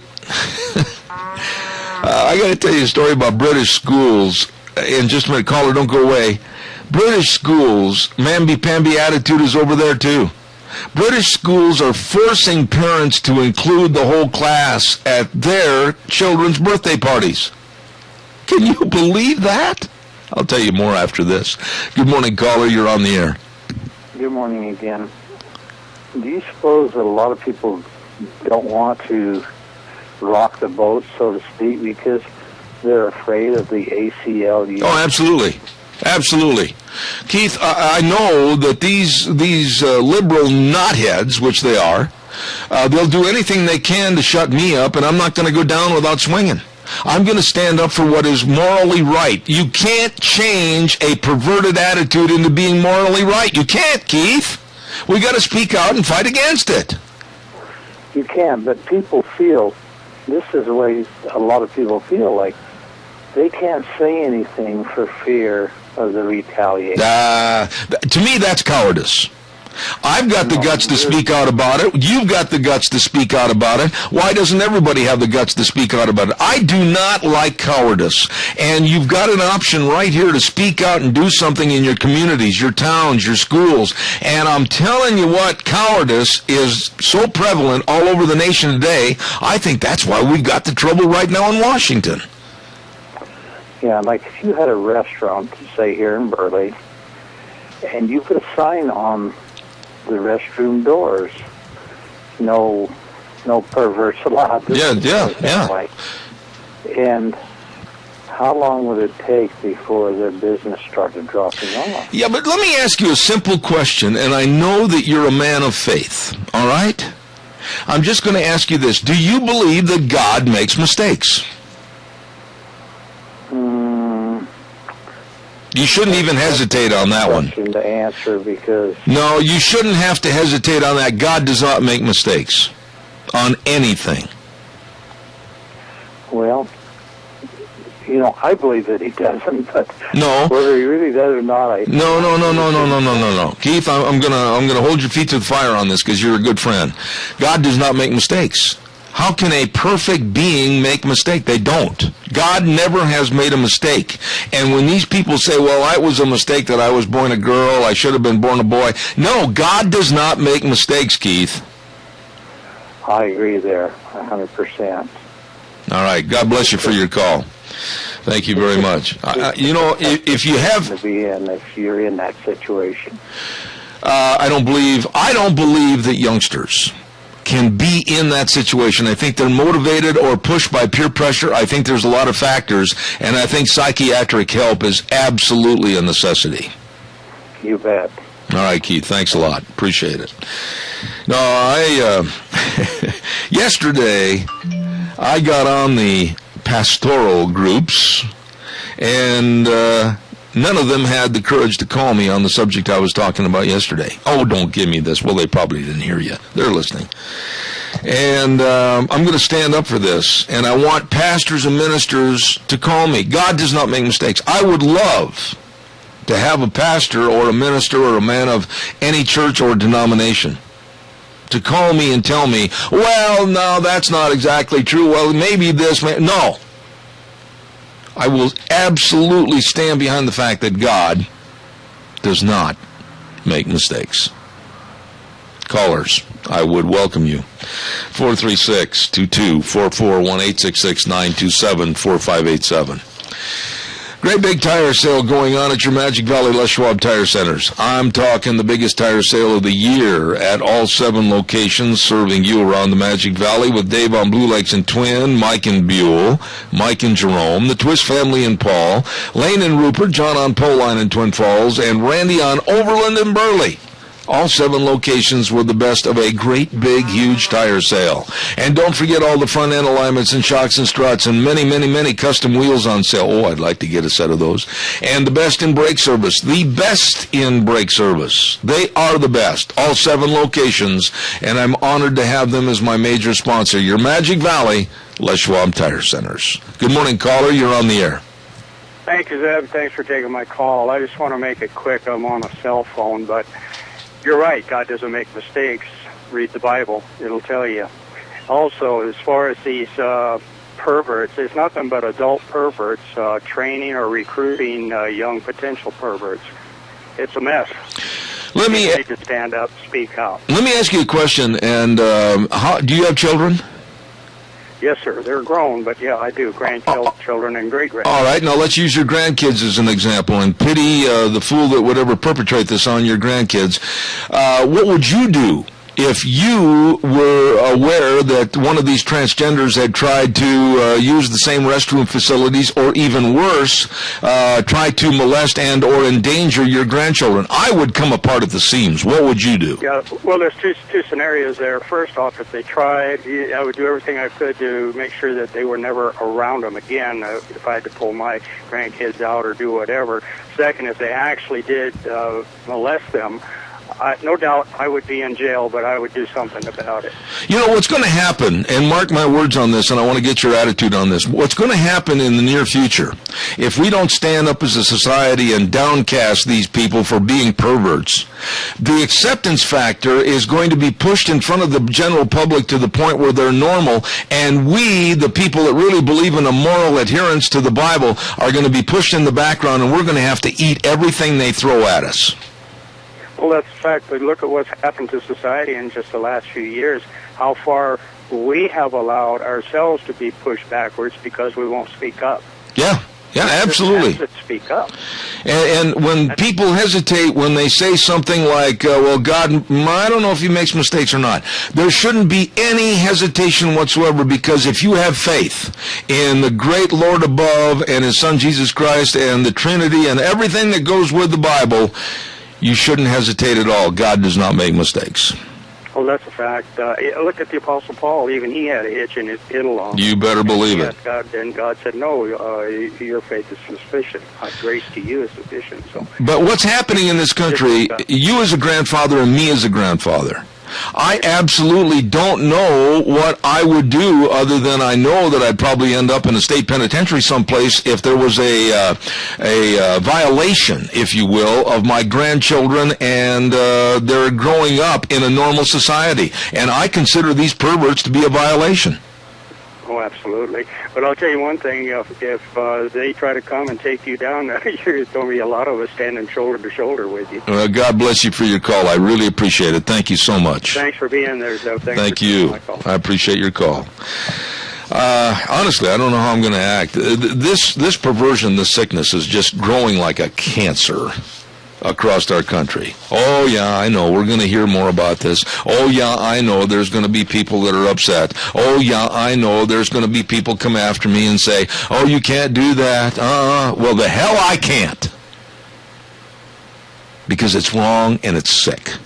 I got to tell you a story about British schools. In just a minute, caller, don't go away. British schools, mamby-pamby attitude is over there too. British schools are forcing parents to include the whole class at their children's birthday parties. Can you believe that? I'll tell you more after this. Good morning, caller. You're on the air. Good morning again. Do you suppose that a lot of people don't want to rock the boat, so to speak, because they're afraid of the ACLU? Oh, absolutely. Absolutely. Keith, I know that these liberal knotheads, which they are, they'll do anything they can to shut me up, and I'm not going to go down without swinging. I'm going to stand up for what is morally right. You can't change a perverted attitude into being morally right. You can't, Keith. We got to speak out and fight against it. You can, but people feel, this is the way a lot of people feel, like they can't say anything for fear of the retaliation. To me, that's cowardice. I've got the guts to speak out about it. You've got the guts to speak out about it. Why doesn't everybody have the guts to speak out about it? I do not like cowardice. And you've got an option right here to speak out and do something in your communities, your towns, your schools. And I'm telling you what, cowardice is so prevalent all over the nation today. I think that's why we've got the trouble right now in Washington. Yeah, like if you had a restaurant, say here in Burley, and you put a sign on the restroom doors, no perverts allowed. Yeah. And how long would it take before their business started dropping off? Yeah, but let me ask you a simple question, and I know that you're a man of faith, all right? I'm just going to ask you this. Do you believe that God makes mistakes? You shouldn't even hesitate on that one. To answer because no, you shouldn't have to hesitate on that. God does not make mistakes on anything. Well, I believe that he doesn't, but no, whether he really does or not, No. Keith, I'm gonna hold your feet to the fire on this because you're a good friend. God does not make mistakes. How can a perfect being make mistake? They don't. God never has made a mistake. And when these people say, well, it was a mistake that I was born a girl, I should have been born a boy. No, God does not make mistakes, Keith. I agree there, 100%. All right. God bless you for your call. Thank you very much. If you have to be in, if you're in that situation, I don't believe that youngsters can be in that situation. I think they're motivated or pushed by peer pressure. I think there's a lot of factors, and I think psychiatric help is absolutely a necessity. You bet. All right, Keith. Thanks a lot. Appreciate it. No, yesterday I got on the pastoral groups, and none of them had the courage to call me on the subject I was talking about yesterday. Oh, don't give me this. Well, they probably didn't hear you. They're listening. And I'm going to stand up for this, and I want pastors and ministers to call me. God does not make mistakes. I would love to have a pastor or a minister or a man of any church or denomination to call me and tell me, well, no, that's not exactly true. Well, maybe this. No. I will absolutely stand behind the fact that God does not make mistakes. Callers, I would welcome you. 436-2244-1-866-927-4587. Great big tire sale going on at your Magic Valley Les Schwab Tire Centers. I'm talking the biggest tire sale of the year at all 7 locations serving you around the Magic Valley with Dave on Blue Lakes and Twin, Mike and Buell, Mike and Jerome, the Twist family and Paul, Lane and Rupert, John on Poline and Twin Falls, and Randy on Overland and Burley. All 7 locations were the best of a great, big, huge tire sale. And don't forget all the front end alignments and shocks and struts and many, many, many custom wheels on sale. Oh, I'd like to get a set of those. And the best in brake service. The best in brake service. They are the best. All 7 locations. And I'm honored to have them as my major sponsor. Your Magic Valley Les Schwab Tire Centers. Good morning, caller. You're on the air. Thank you, Zeb. Thanks for taking my call. I just want to make it quick. I'm on a cell phone, but you're right. God doesn't make mistakes. Read the Bible. It'll tell you. Also, as far as these perverts, it's nothing but adult perverts training or recruiting young potential perverts. It's a mess. Let me need to stand up, speak out. Let me ask you a question. And do you have children? Yes, sir. They're grown, but yeah, I do. Grandchildren and great-grandchildren. All right, now let's use your grandkids as an example, and pity the fool that would ever perpetrate this on your grandkids. What would you do if you were aware that one of these transgenders had tried to use the same restroom facilities, or even worse, try to molest and or endanger your grandchildren? I would come apart at the seams. What would you do? Yeah, well, there's two scenarios there. First off, if they tried, I would do everything I could to make sure that they were never around them again if I had to pull my grandkids out or do whatever. Second, if they actually did molest them, no doubt I would be in jail, but I would do something about it. You know, what's going to happen, and mark my words on this, and I want to get your attitude on this, what's going to happen in the near future, if we don't stand up as a society and downcast these people for being perverts, the acceptance factor is going to be pushed in front of the general public to the point where they're normal, and we, the people that really believe in a moral adherence to the Bible, are going to be pushed in the background, and we're going to have to eat everything they throw at us. Well, that's a fact. But look at what's happened to society in just the last few years, how far we have allowed ourselves to be pushed backwards because we won't speak up. Yeah, absolutely. Just speak up. And when people hesitate when they say something like, well, God, I don't know if he makes mistakes or not, there shouldn't be any hesitation whatsoever, because if you have faith in the great Lord above and his Son Jesus Christ and the Trinity and everything that goes with the Bible, you shouldn't hesitate at all. God does not make mistakes. Well, that's a fact. Look at the Apostle Paul. Even he had a hitch in his along. You better believe it. And God said, no, your faith is sufficient. My grace to you is sufficient. So. But what's happening in this country, you as a grandfather and me as a grandfather, I absolutely don't know what I would do, other than I know that I'd probably end up in a state penitentiary someplace if there was a violation, if you will, of my grandchildren and they're growing up in a normal society. And I consider these perverts to be a violation. Oh, absolutely. But I'll tell you one thing, if they try to come and take you down, there's going to be a lot of us standing shoulder to shoulder with you. God bless you for your call. I really appreciate it. Thank you so much. Thanks for being there, Zoe. Thank you. I appreciate your call. Honestly, I don't know how I'm going to act. This perversion, this sickness is just growing like a cancer across our country. Oh, yeah, I know. We're going to hear more about this. Oh, yeah, I know. There's going to be people that are upset. Oh, yeah, I know. There's going to be people come after me and say, oh, you can't do that. Well, the hell I can't. Because it's wrong and it's sick.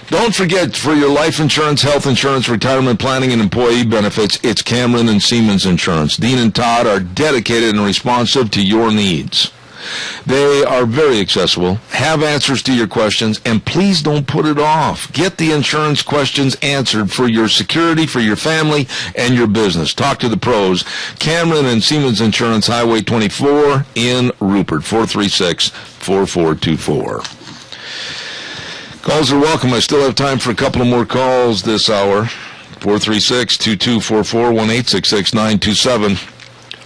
Don't forget, for your life insurance, health insurance, retirement planning, and employee benefits, it's Cameron and Siemens Insurance. Dean and Todd are dedicated and responsive to your needs. They are very accessible, have answers to your questions, and please don't put it off. Get the insurance questions answered for your security, for your family, and your business. Talk to the pros. Cameron and Siemens Insurance, Highway 24 in Rupert, 436-4424. Calls are welcome. I still have time for a couple of more calls this hour. 436-2244,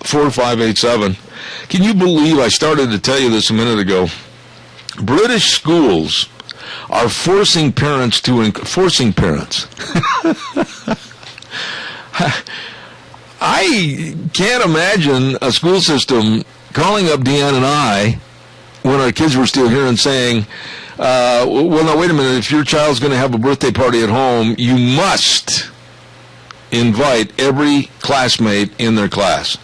1-866-927-4587. Can you believe I started to tell you this a minute ago? British schools are forcing parents. I can't imagine a school system calling up Deanne and I when our kids were still here and saying, well, now, wait a minute, if your child's going to have a birthday party at home, you must invite every classmate in their class.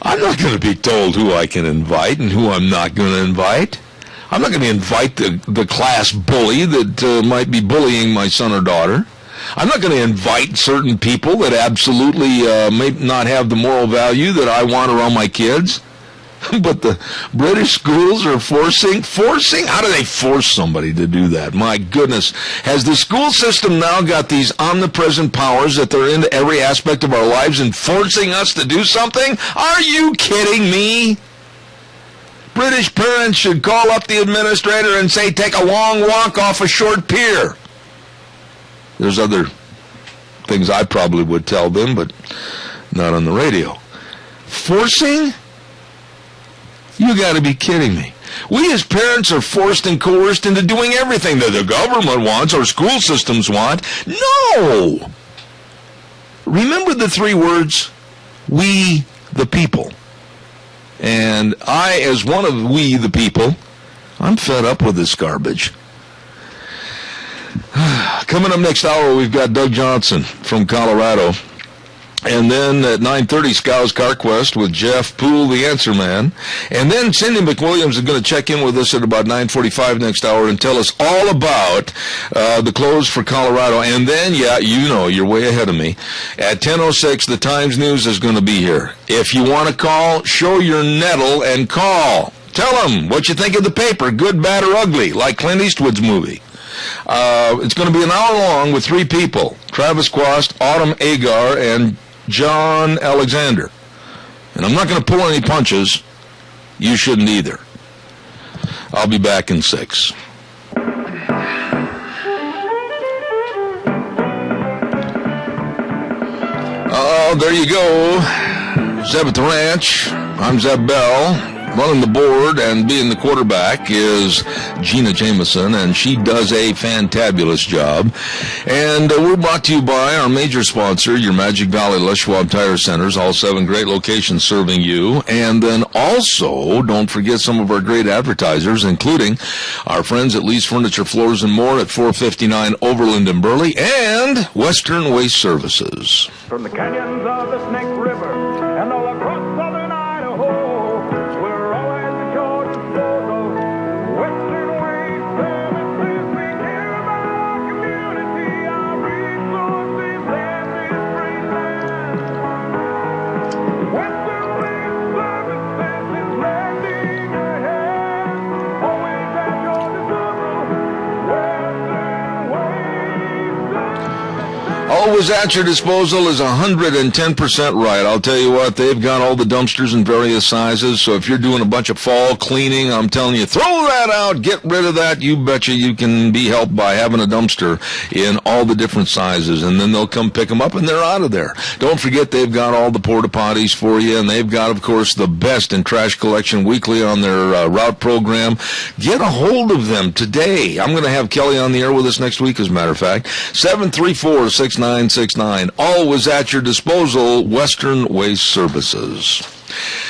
I'm not going to be told who I can invite and who I'm not going to invite. I'm not going to invite the class bully that might be bullying my son or daughter. I'm not going to invite certain people that absolutely may not have the moral value that I want around my kids. But the British schools are forcing? How do they force somebody to do that? My goodness. Has the school system now got these omnipresent powers that they're into every aspect of our lives and forcing us to do something? Are you kidding me? British parents should call up the administrator and say, take a long walk off a short pier. There's other things I probably would tell them, but not on the radio. Forcing? You got to be kidding me. We as parents are forced and coerced into doing everything that the government wants or school systems want. No! Remember the 3 words, we the people. And I, as one of we the people, I'm fed up with this garbage. Coming up next hour, we've got Doug Johnson from Colorado. And then at 9:30, Scows CarQuest with Jeff Poole, the Answer Man. And then Cindy McWilliams is going to check in with us at about 9:45 next hour and tell us all about the close for Colorado. And then, yeah, you know, you're way ahead of me. At 10:06, the Times News is going to be here. If you want to call, show your nettle and call. Tell them what you think of the paper, good, bad, or ugly, like Clint Eastwood's movie. It's going to be an hour long with 3 people, Travis Quast, Autumn Agar, and John Alexander. And I'm not going to pull any punches. You shouldn't either. I'll be back in 6. Oh, there you go. Zeb at the Ranch. I'm Zeb Bell. Running the board and being the quarterback is Gina Jameson, and she does a fantabulous job. And we're brought to you by our major sponsor, your Magic Valley Les Schwab Tire Centers, all 7 great locations serving you. And then also, don't forget some of our great advertisers, including our friends at Lee's Furniture, Floors, and More at 459 Overland and Burley, and Western Waste Services. From the canyons of the Snake River and all across southern Idaho, Always at your disposal is 110% right. I'll tell you what, they've got all the dumpsters in various sizes, so if you're doing a bunch of fall cleaning, I'm telling you, throw that out, get rid of that. You betcha you can be helped by having a dumpster in all the different sizes, and then they'll come pick them up, and they're out of there. Don't forget they've got all the porta potties for you, and they've got, of course, the best in trash collection weekly on their route program. Get a hold of them today. I'm going to have Kelly on the air with us next week, as a matter of fact. 734-6969. Always at your disposal, Western Waste Services.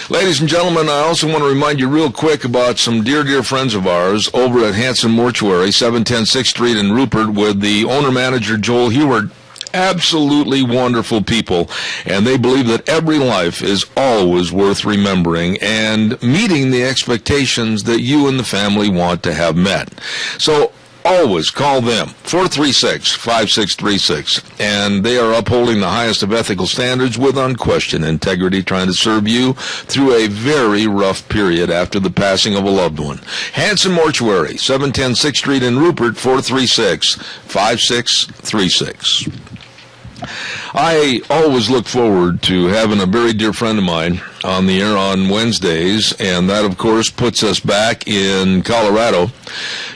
Ladies and gentlemen, I also want to remind you real quick about some dear friends of ours over at Hanson Mortuary, 710 6th Street in Rupert, with the owner-manager Joel Heward. Absolutely wonderful people, and they believe that every life is always worth remembering and meeting the expectations that you and the family want to have met. So always call them, 436-5636, and they are upholding the highest of ethical standards with unquestioned integrity, trying to serve you through a very rough period after the passing of a loved one. Hanson Mortuary, 710 6th Street in Rupert, 436-5636. I always look forward to having a very dear friend of mine on the air on Wednesdays, and that, of course, puts us back in Colorado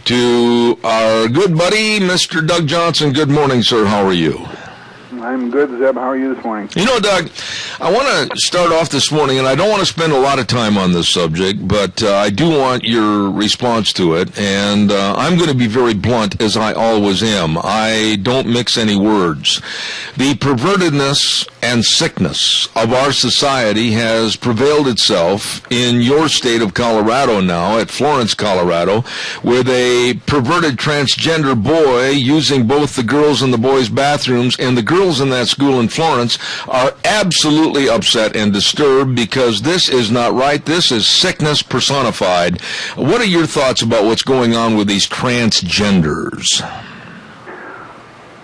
to our good buddy, Mr. Doug Johnson. Good morning, sir. How are you? I'm good, Zeb. How are you this morning? You know, Doug, I want to start off this morning, and I don't want to spend a lot of time on this subject, but I do want your response to it, and I'm going to be very blunt, as I always am. I don't mix any words. The pervertedness and sickness of our society has prevailed itself in your state of Colorado now, at Florence, Colorado, with a perverted transgender boy using both the girls and the boys' bathrooms, and the girls in that school in Florence are absolutely upset and disturbed because this is not right. This is sickness personified. What are your thoughts about what's going on with these transgenders?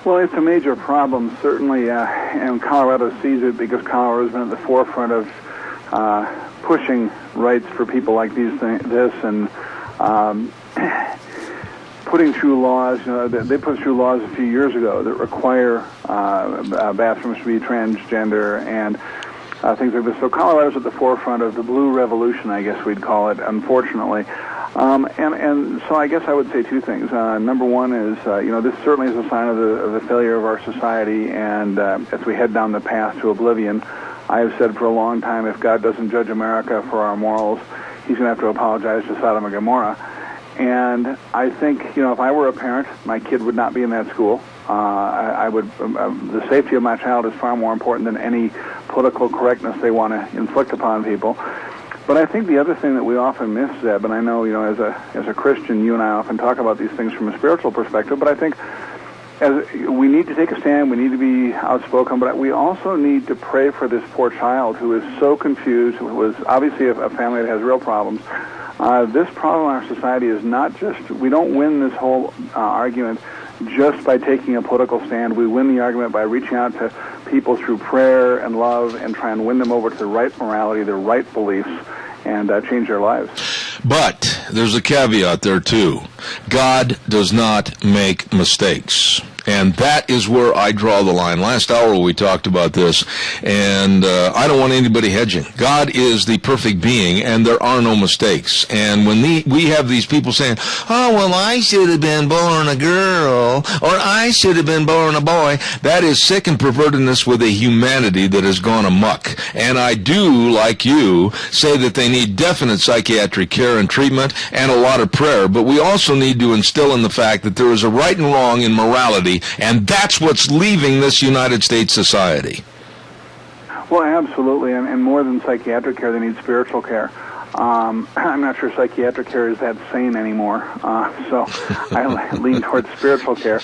Well, it's a major problem, certainly, and Colorado sees it because Colorado's been at the forefront of pushing rights for people like this, and putting through laws. You know, they put through laws a few years ago that require bathrooms to be transgender and things like this. So Colorado's at the forefront of the blue revolution, I guess we'd call it, unfortunately. And so I guess I would say two things. Number one is, this certainly is a sign of the failure of our society, and as we head down the path to oblivion, I have said for a long time, if God doesn't judge America for our morals, he's going to have to apologize to Sodom and Gomorrah. And I think, if I were a parent, my kid would not be in that school. I would. The safety of my child is far more important than any political correctness they want to inflict upon people. But I think the other thing that we often miss, Zeb, and I know, as a Christian, you and I often talk about these things from a spiritual perspective, but I think as we need to take a stand, we need to be outspoken, but we also need to pray for this poor child who is so confused, who was obviously a family that has real problems. This problem in our society is not just, we don't win this whole argument just by taking a political stand. We win the argument by reaching out to people through prayer and love and try and win them over to the right morality, the right beliefs, and change their lives. But there's a caveat there, too. God does not make mistakes. And that is where I draw the line. Last hour we talked about this, and I don't want anybody hedging. God is the perfect being, and there are no mistakes. And when we have these people saying, oh, well, I should have been born a girl, or I should have been born a boy, that is sick and pervertedness with a humanity that has gone amok. And I do, like you, say that they need definite psychiatric care and treatment and a lot of prayer, but we also need to instill in the fact that there is a right and wrong in morality, and that's what's leaving this United States society. Well, absolutely, and more than psychiatric care, they need spiritual care. I'm not sure psychiatric care is that sane anymore, so I lean towards spiritual care.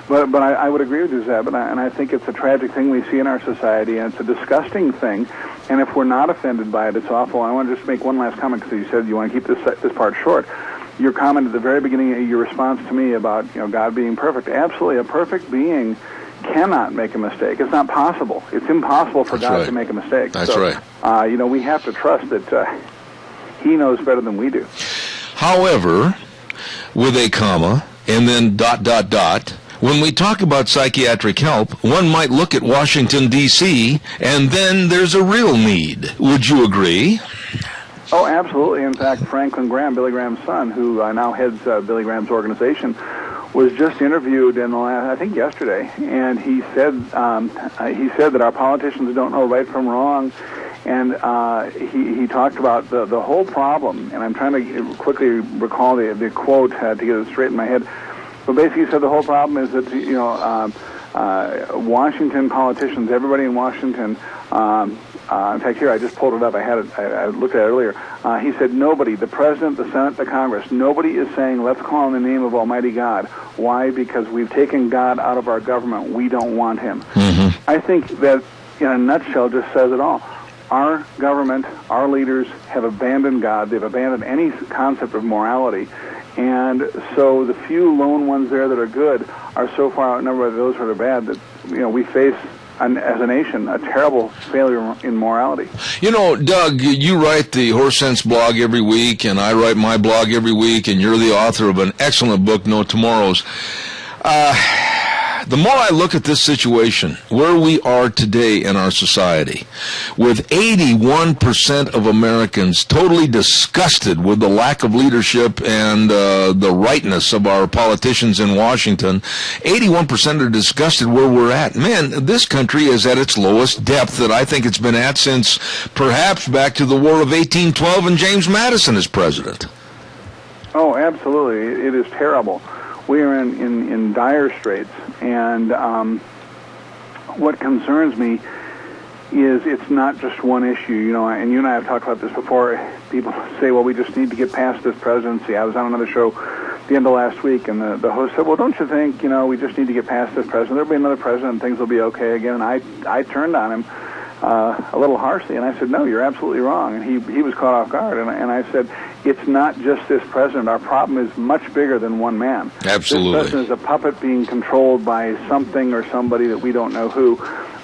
But I would agree with you, Zeb, and I think it's a tragic thing we see in our society, and it's a disgusting thing, and if we're not offended by it, it's awful. I want to just make one last comment, because you said you want to keep this part short. Your comment at the very beginning of your response to me about God being perfect. Absolutely, a perfect being cannot make a mistake. It's not possible. It's impossible for God to make a mistake. That's right. We have to trust that He knows better than we do. However, with a comma and then ... when we talk about psychiatric help, one might look at Washington, D.C., and then there's a real need. Would you agree? Oh, absolutely. In fact, Franklin Graham, Billy Graham's son, who now heads Billy Graham's organization, was just interviewed in the last, I think yesterday, and he said that our politicians don't know right from wrong, and he talked about the whole problem, and I'm trying to quickly recall the quote to get it straight in my head, but basically he said the whole problem is that, Washington politicians, everybody in Washington, in fact, here, I just pulled it up. I looked at it earlier. He said, nobody, the President, the Senate, the Congress, nobody is saying, let's call on the name of Almighty God. Why? Because we've taken God out of our government. We don't want Him. Mm-hmm. I think that, in a nutshell, just says it all. Our government, our leaders have abandoned God. They've abandoned any concept of morality. And so the few lone ones there that are good are so far outnumbered by those that are bad that, we face, as a nation, a terrible failure in morality. Doug, you write the Horse Sense blog every week, and I write my blog every week, and you're the author of an excellent book, No Tomorrows. the more I look at this situation, where we are today in our society, with 81% of Americans totally disgusted with the lack of leadership and the rightness of our politicians in Washington, 81% are disgusted where we're at. Man, this country is at its lowest depth that I think it's been at since perhaps back to the War of 1812 and James Madison as president. Oh, absolutely. It is terrible. We are in dire straits, and what concerns me is it's not just one issue, you know, and you and I have talked about this before. People say, well, we just need to get past this presidency. I was on another show the end of last week, and the host said, well, don't you think, you know, we just need to get past this president. There'll be another president and things will be okay again. And I turned on him a little harshly, and I said, no, you're absolutely wrong. And he was caught off guard, and I said, it's not just this president. Our problem is much bigger than one man. Absolutely. This president is a puppet being controlled by something or somebody that we don't know who.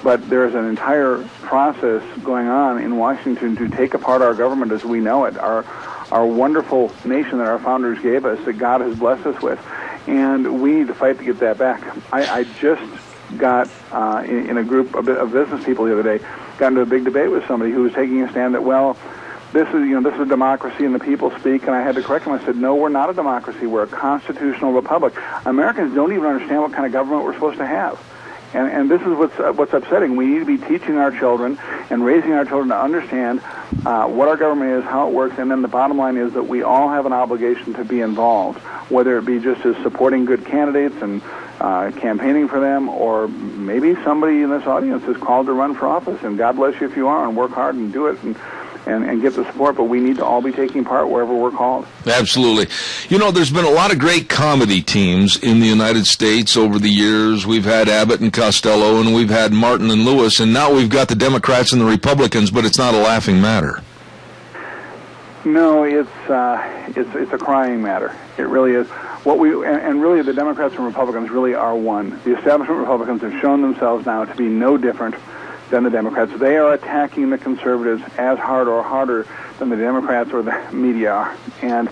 But there's an entire process going on in Washington to take apart our government as we know it, our wonderful nation that our founders gave us, that God has blessed us with. And we need to fight to get that back. I just got in a group of business people the other day, got into a big debate with somebody who was taking a stand that, well, this is a democracy and the people speak, and I had to correct him. I said, no, we're not a democracy. We're a constitutional republic. Americans don't even understand what kind of government we're supposed to have. And this is what's upsetting. We need to be teaching our children and raising our children to understand what our government is, how it works, and then the bottom line is that we all have an obligation to be involved, whether it be just as supporting good candidates and campaigning for them, or maybe somebody in this audience is called to run for office, and God bless you if you are, and work hard and do it and get the support, but we need to all be taking part wherever we're called. Absolutely. You know, there's been a lot of great comedy teams in the United States over the years. We've had Abbott and Costello, and we've had Martin and Lewis, and now we've got the Democrats and the Republicans, but it's not a laughing matter. No, it's a crying matter. It really is. And really the Democrats and Republicans really are one. The establishment Republicans have shown themselves now to be no different than the Democrats. They are attacking the conservatives as hard or harder than the Democrats or the media are. And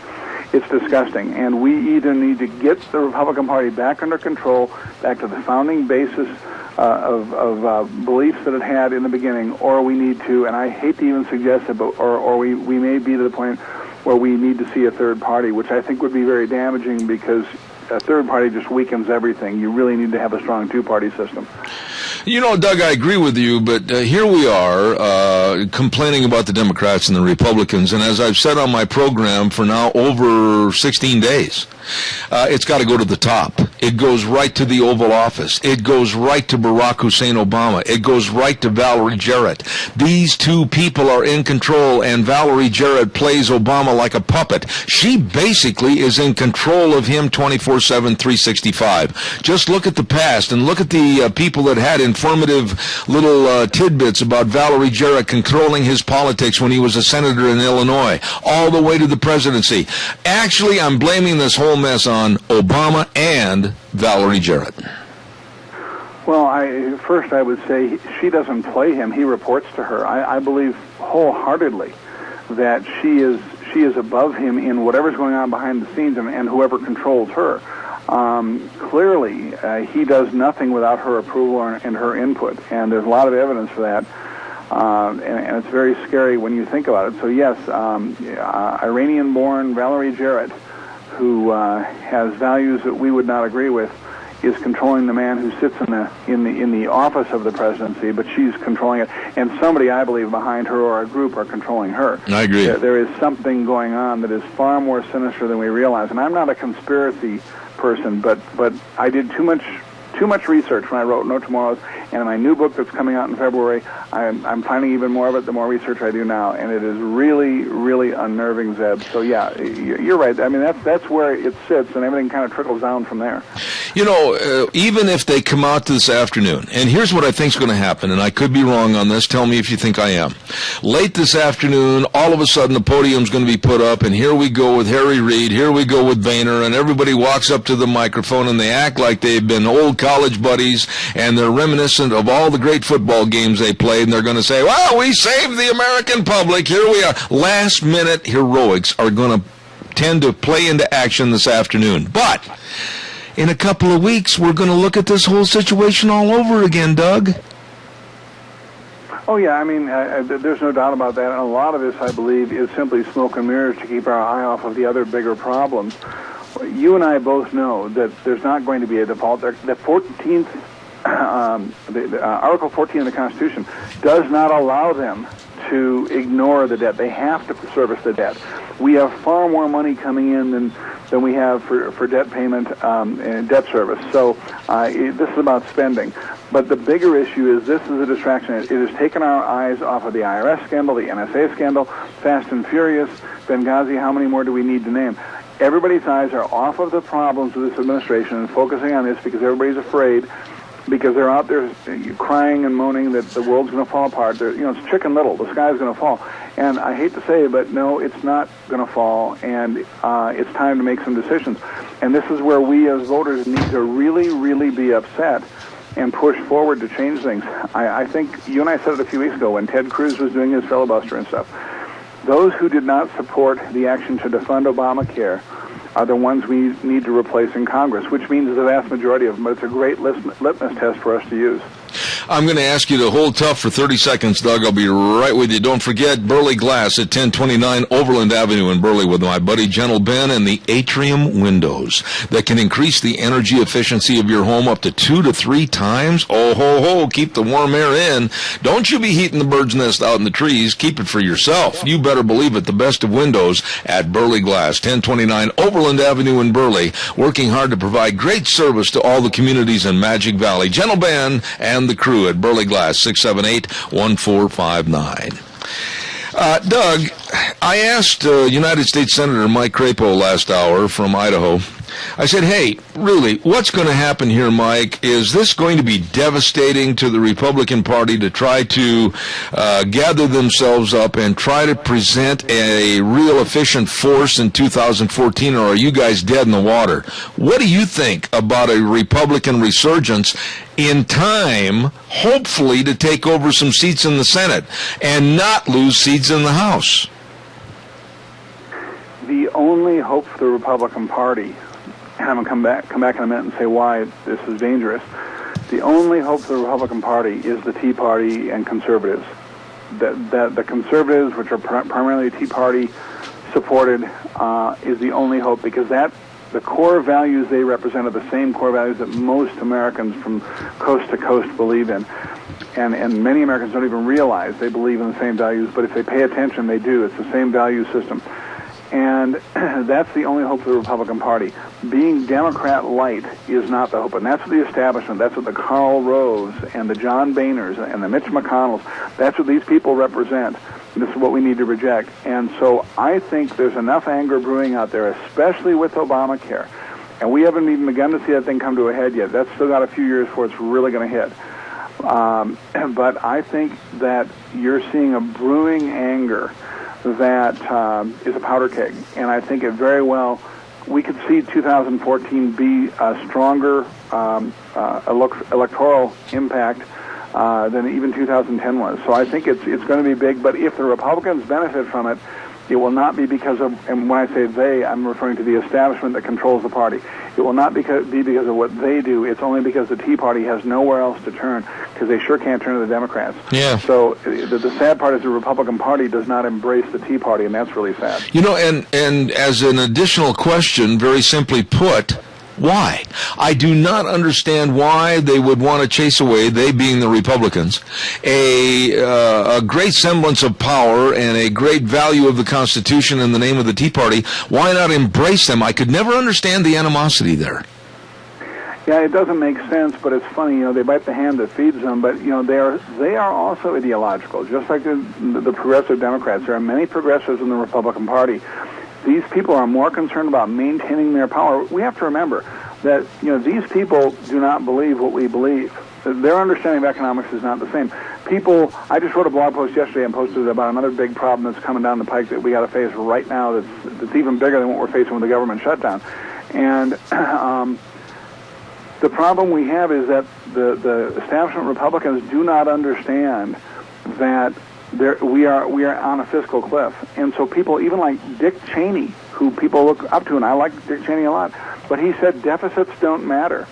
it's disgusting. And we either need to get the Republican Party back under control, back to the founding basis of beliefs that it had in the beginning, or we need to, and I hate to even suggest it, but or we may be to the point where we need to see a third party, which I think would be very damaging because a third party just weakens everything. You really need to have a strong two-party system. You know, Doug, I agree with you, but here we are complaining about the Democrats and the Republicans, and as I've said on my program for now over 16 days, it's got to go to the top. It goes right to the Oval Office. It goes right to Barack Hussein Obama. It goes right to Valerie Jarrett. These two people are in control, and Valerie Jarrett plays Obama like a puppet. She basically is in control of him 24/7, 365. Just look at the past and look at the people that had informative little tidbits about Valerie Jarrett controlling his politics when he was a senator in Illinois, all the way to the presidency. Actually, I'm blaming this whole mess on Obama and Valerie Jarrett. Well, I would say she doesn't play him. He reports to her. I believe wholeheartedly that she is above him in whatever's going on behind the scenes and whoever controls her. Clearly, he does nothing without her approval and her input, and there's a lot of evidence for that. And it's very scary when you think about it. So yes, Iranian-born Valerie Jarrett, who has values that we would not agree with, is controlling the man who sits in the office of the presidency, but she's controlling it. And somebody, I believe, behind her or a group are controlling her. I agree. There is something going on that is far more sinister than we realize. And I'm not a conspiracy person, but I did too much research when I wrote No Tomorrows, and in my new book that's coming out in February, I'm finding even more of it the more research I do now, and it is really, really unnerving, Zeb. So yeah, you're right. I mean, that's where it sits, and everything kind of trickles down from there. You know, even if they come out this afternoon, and here's what I think is going to happen, and I could be wrong on this, tell me if you think I am. Late this afternoon, all of a sudden the podium's going to be put up, and here we go with Harry Reid, here we go with Boehner, and everybody walks up to the microphone, and they act like they've been old college buddies, and they're reminiscent of all the great football games they played, and they're going to say, well, we saved the American public, here we are. Last-minute heroics are going to tend to play into action this afternoon. But in a couple of weeks, we're going to look at this whole situation all over again, Doug. Oh, yeah, I mean, there's no doubt about that. And a lot of this, I believe, is simply smoke and mirrors to keep our eye off of the other bigger problems. You and I both know that there's not going to be a default. The 14th, Article 14 of the Constitution does not allow them to ignore the debt. They have to service the debt. We have far more money coming in than we have for debt payment and debt service. So this is about spending. But the bigger issue is this is a distraction. It has taken our eyes off of the IRS scandal, the NSA scandal, Fast and Furious, Benghazi. How many more do we need to name? Everybody's eyes are off of the problems with this administration and focusing on this because everybody's afraid, because they're out there crying and moaning that the world's going to fall apart. It's Chicken Little. The sky's going to fall. And I hate to say it, but no, it's not going to fall, and it's time to make some decisions. And this is where we as voters need to really, really be upset and push forward to change things. I think you and I said it a few weeks ago when Ted Cruz was doing his filibuster and stuff. Those who did not support the action to defund Obamacare are the ones we need to replace in Congress, which means the vast majority of them. But it's a great litmus test for us to use. I'm going to ask you to hold tough for 30 seconds, Doug. I'll be right with you. Don't forget Burley Glass at 1029 Overland Avenue in Burley with my buddy Gentle Ben and the Atrium windows that can increase the energy efficiency of your home up to 2 to 3 times. Oh, ho, ho, keep the warm air in. Don't you be heating the bird's nest out in the trees. Keep it for yourself. You better believe it. The best of windows at Burley Glass, 1029 Overland Avenue in Burley, working hard to provide great service to all the communities in Magic Valley. Gentle Ben and the crew at Burley Glass, 678-1459. Doug, I asked United States Senator Mike Crapo last hour from Idaho. I said, hey, really, what's going to happen here, Mike? Is this going to be devastating to the Republican Party to try to gather themselves up and try to present a real efficient force in 2014, or are you guys dead in the water? What do you think about a Republican resurgence in time, hopefully, to take over some seats in the Senate and not lose seats in the House? The only hope for the Republican Party, and I'm going to come back in a minute and say why this is dangerous. The only hope for the Republican Party is the Tea Party and conservatives. The conservatives, which are primarily Tea Party supported, is the only hope, because the core values they represent are the same core values that most Americans from coast to coast believe in. And many Americans don't even realize they believe in the same values, but if they pay attention, they do. It's the same value system. And that's the only hope for the Republican Party. Being Democrat-light is not the hope. And that's what the establishment, that's what the Karl Roves and the John Boehners and the Mitch McConnells, that's what these people represent. This is what we need to reject. And so I think there's enough anger brewing out there, especially with Obamacare. And we haven't even begun to see that thing come to a head yet. That's still got a few years before it's really going to hit. But I think that you're seeing a brewing anger that is a powder keg. And I think it very well, we could see 2014 be a stronger electoral impact than even 2010 was. So I think it's going to be big. But if the Republicans benefit from it, it will not be because of, and when I say they, I'm referring to the establishment that controls the party. It will not be because of what they do. It's only because the Tea Party has nowhere else to turn, because they sure can't turn to the Democrats. Yeah. So the sad part is the Republican Party does not embrace the Tea Party, and that's really sad. You know, and as an additional question, very simply put, why? I do not understand why they would want to chase away, they being the Republicans, a great semblance of power and a great value of the Constitution in the name of the Tea Party. Why not embrace them? I could never understand the animosity there. Yeah, it doesn't make sense, but it's funny. You know, they bite the hand that feeds them. But you know, they are also ideological, just like the progressive Democrats. There are many progressives in the Republican Party. These people are more concerned about maintaining their power. We have to remember that, you know, these people do not believe what we believe. Their understanding of economics is not the same. People, I just wrote a blog post yesterday and posted about another big problem that's coming down the pike that we got to face right now that's even bigger than what we're facing with the government shutdown. And the problem we have is that the establishment Republicans do not understand that we are on a fiscal cliff. And so people, even like Dick Cheney, who people look up to, and I like Dick Cheney a lot, But he said deficits don't matter.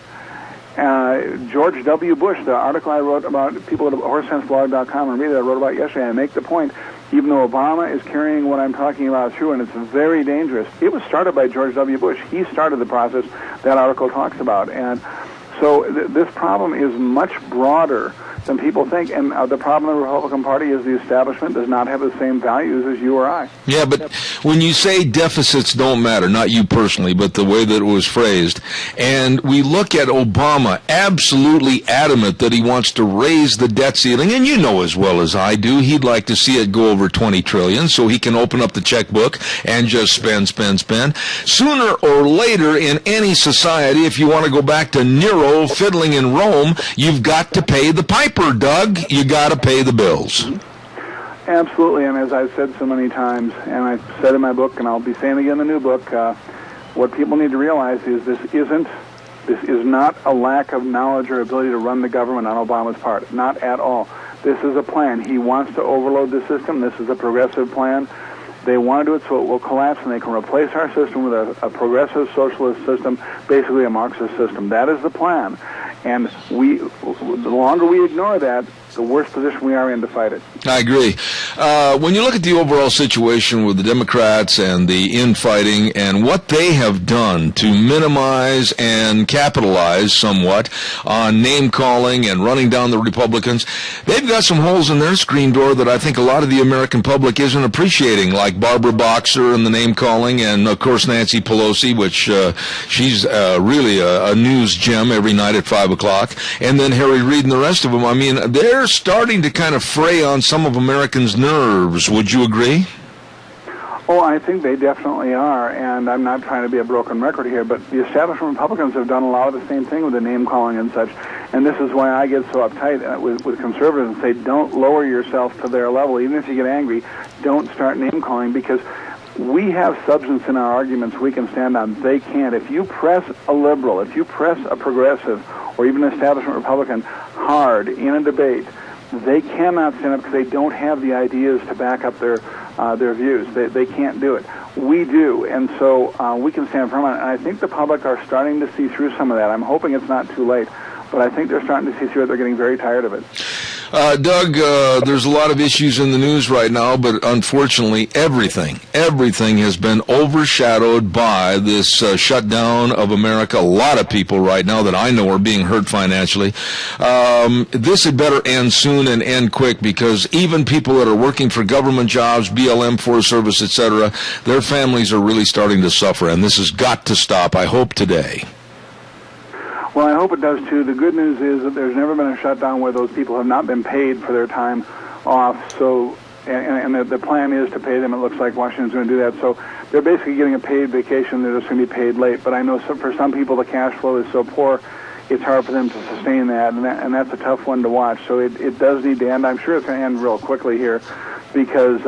George W. Bush, the article I wrote about, people at horsesenseblog.com and read it, I wrote about yesterday, I make the point, even though Obama is carrying what I'm talking about through, and it's very dangerous, it was started by George W. Bush. He started the process that article talks about. And so this problem is much broader than people think, and the problem in the Republican Party is the establishment does not have the same values as you or I. Yeah, but when you say deficits don't matter, not you personally, but the way that it was phrased, and we look at Obama absolutely adamant that he wants to raise the debt ceiling, and you know as well as I do, he'd like to see it go over $20 trillion so he can open up the checkbook and just spend. Sooner or later in any society, if you want to go back to Nero fiddling in Rome, you've got to pay the piper, Doug. You got to pay the bills. Absolutely, and as I've said so many times, and I've said in my book, and I'll be saying again in the new book, what people need to realize is this is not a lack of knowledge or ability to run the government on Obama's part. Not at all. This is a plan. He wants to overload the system. This is a progressive plan. They want to do it so it will collapse, and they can replace our system with a progressive socialist system, basically a Marxist system. That is the plan. And the longer we ignore that, the worse position we are in to fight it. I agree. When you look at the overall situation with the Democrats and the infighting and what they have done to minimize and capitalize somewhat on name-calling and running down the Republicans, they've got some holes in their screen door that I think a lot of the American public isn't appreciating, like Barbara Boxer and the name-calling, and, of course, Nancy Pelosi, which she's really a news gem every night at 5 o'clock, and then Harry Reid and the rest of them. I mean, they're starting to kind of fray on some of Americans' nerves. Would you agree? Oh, I think they definitely are, and I'm not trying to be a broken record here, but the establishment Republicans have done a lot of the same thing with the name-calling and such, and this is why I get so uptight with conservatives and say, don't lower yourself to their level. Even if you get angry, don't start name-calling, because we have substance in our arguments we can stand on. They can't. If you press a liberal, if you press a progressive, or even an establishment Republican hard in a debate, they cannot stand up because they don't have the ideas to back up their views. They can't do it. We do, and so we can stand firm on it. And I think the public are starting to see through some of that. I'm hoping it's not too late, but I think they're starting to see through it. They're getting very tired of it. Doug, there's a lot of issues in the news right now, but unfortunately everything has been overshadowed by this shutdown of America. A lot of people right now that I know are being hurt financially. This had better end soon and end quick, because even people that are working for government jobs, BLM, Forest Service, etc., their families are really starting to suffer, and this has got to stop, I hope, today. Well, I hope it does, too. The good news is that there's never been a shutdown where those people have not been paid for their time off. So, and the plan is to pay them. It looks like Washington's going to do that. So they're basically getting a paid vacation. They're just going to be paid late. But I know for some people the cash flow is so poor, it's hard for them to sustain that. And that's a tough one to watch. So it does need to end. I'm sure it's going to end real quickly here, because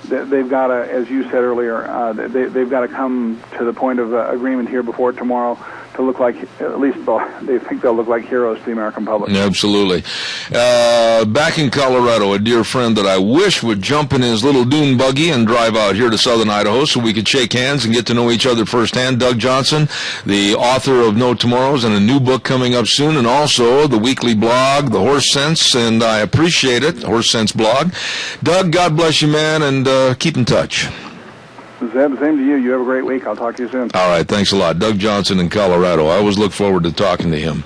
they've got to, as you said earlier, they've got to come to the point of agreement here before tomorrow to look like, at least they think they'll look like heroes to the American public. Absolutely. Back in Colorado, a dear friend that I wish would jump in his little dune buggy and drive out here to southern Idaho so we could shake hands and get to know each other firsthand. Doug Johnson, the author of No Tomorrows and a new book coming up soon, and also the weekly blog, The Horse Sense, and I appreciate it, Horse Sense blog. Doug, God bless you, man, and keep in touch. Zeb, same to you. You have a great week. I'll talk to you soon. All right, thanks a lot. Doug Johnson in Colorado. I always look forward to talking to him.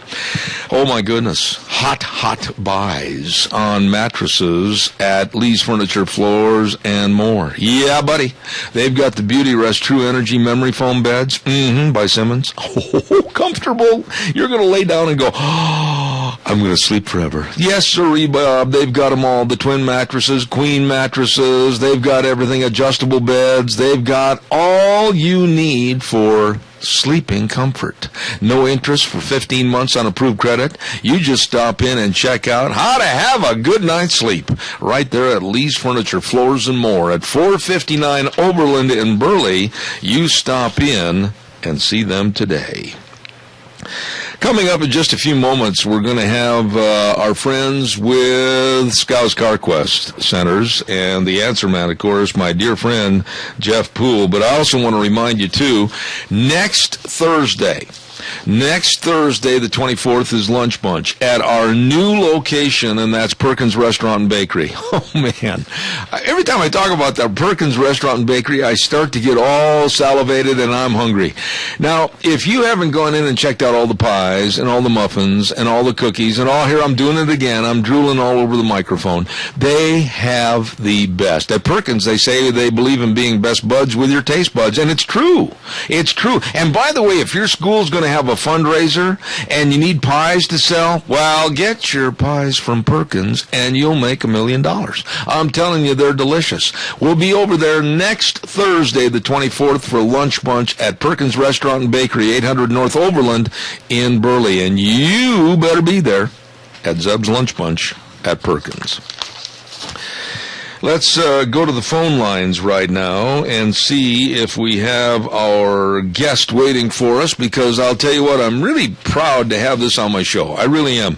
Oh, my goodness. Hot buys on mattresses at Lee's Furniture, Floors, and more. Yeah, buddy. They've got the Beauty Rest True Energy Memory Foam Beds by Simmons. Oh, comfortable. You're going to lay down and go, oh, I'm going to sleep forever. Yes, sirree, Bob. They've got them all. The twin mattresses, queen mattresses. They've got everything. Adjustable beds. They've got all you need for sleeping comfort. No interest for 15 months on approved credit. You just stop in and check out how to have a good night's sleep right there at Lee's Furniture, Floors, and More at 459 Overland in Burley. You stop in and see them today. Coming up in just a few moments, we're going to have our friends with Scows CarQuest Centers and the Answer Man, of course, my dear friend Jeff Poole. But I also want to remind you, too, next Thursday, the 24th, is Lunch Bunch at our new location, and that's Perkins Restaurant and Bakery. Oh, man. Every time I talk about that Perkins Restaurant and Bakery, I start to get all salivated, and I'm hungry. Now, if you haven't gone in and checked out all the pies and all the muffins and all the cookies and all, here, I'm doing it again. I'm drooling all over the microphone. They have the best. At Perkins, they say they believe in being best buds with your taste buds, and it's true. It's true. And by the way, if your school's going to have a fundraiser and you need pies to sell, well, get your pies from Perkins and you'll make $1 million. I'm telling you, they're delicious. We'll be over there next Thursday, the 24th, for Lunch Bunch at Perkins Restaurant and Bakery, 800 North Overland in Burley. And you better be there at Zeb's Lunch Bunch at Perkins. Let's go to the phone lines right now and see if we have our guest waiting for us, because I'll tell you what, I'm really proud to have this on my show. I really am.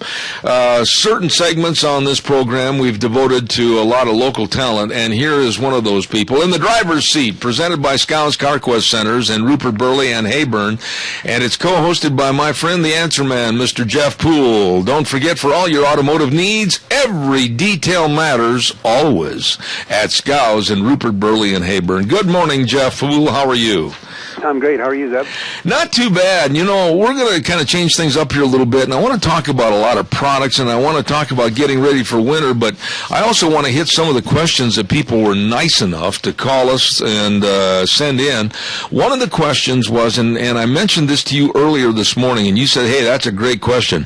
Certain segments on this program we've devoted to a lot of local talent, and here is one of those people in the driver's seat, presented by Scows CarQuest Centers in Rupert, Burley, and Heyburn, and it's co-hosted by my friend, the Answer Man, Mr. Jeff Poole. Don't forget, for all your automotive needs, every detail matters always at Scows in Rupert, Burley, and Heyburn. Good morning, Jeff Poole. How are you? I'm great. How are you, Zeb? Not too bad. You know, we're going to kind of change things up here a little bit, and I want to talk about a lot of products, and I want to talk about getting ready for winter, but I also want to hit some of the questions that people were nice enough to call us and send in. One of the questions was, and I mentioned this to you earlier this morning, and you said, hey, that's a great question.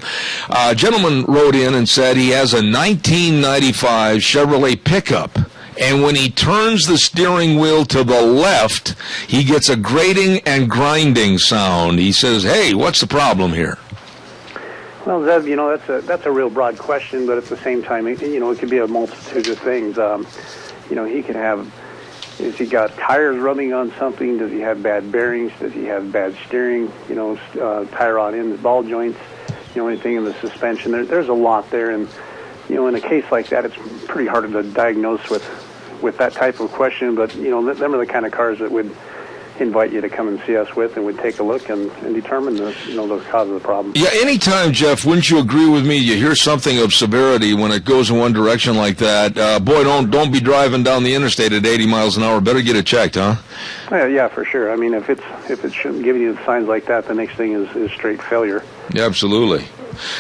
A gentleman wrote in and said he has a 1995 Chevrolet pickup, and when he turns the steering wheel to the left, he gets a grating and grinding sound. He says, hey, what's the problem here? Well, Zeb, you know, that's a real broad question, but at the same time, you know, it could be a multitude of things. You know, he could have, has he got tires rubbing on something? Does he have bad bearings? Does he have bad steering? You know, tire rod ends, ball joints, you know, anything in the suspension. There's a lot there, and, you know, in a case like that, it's pretty hard to diagnose with that type of question, but, you know, them are the kind of cars that would invite you to come and see us with, and we'd take a look and determine the cause of the problem. Yeah, anytime, Jeff, wouldn't you agree with me? You hear something of severity when it goes in one direction like that. Boy, don't be driving down the interstate at 80 miles an hour. Better get it checked, huh? Yeah, for sure. I mean, if it's giving you signs like that, the next thing is straight failure. Yeah, absolutely.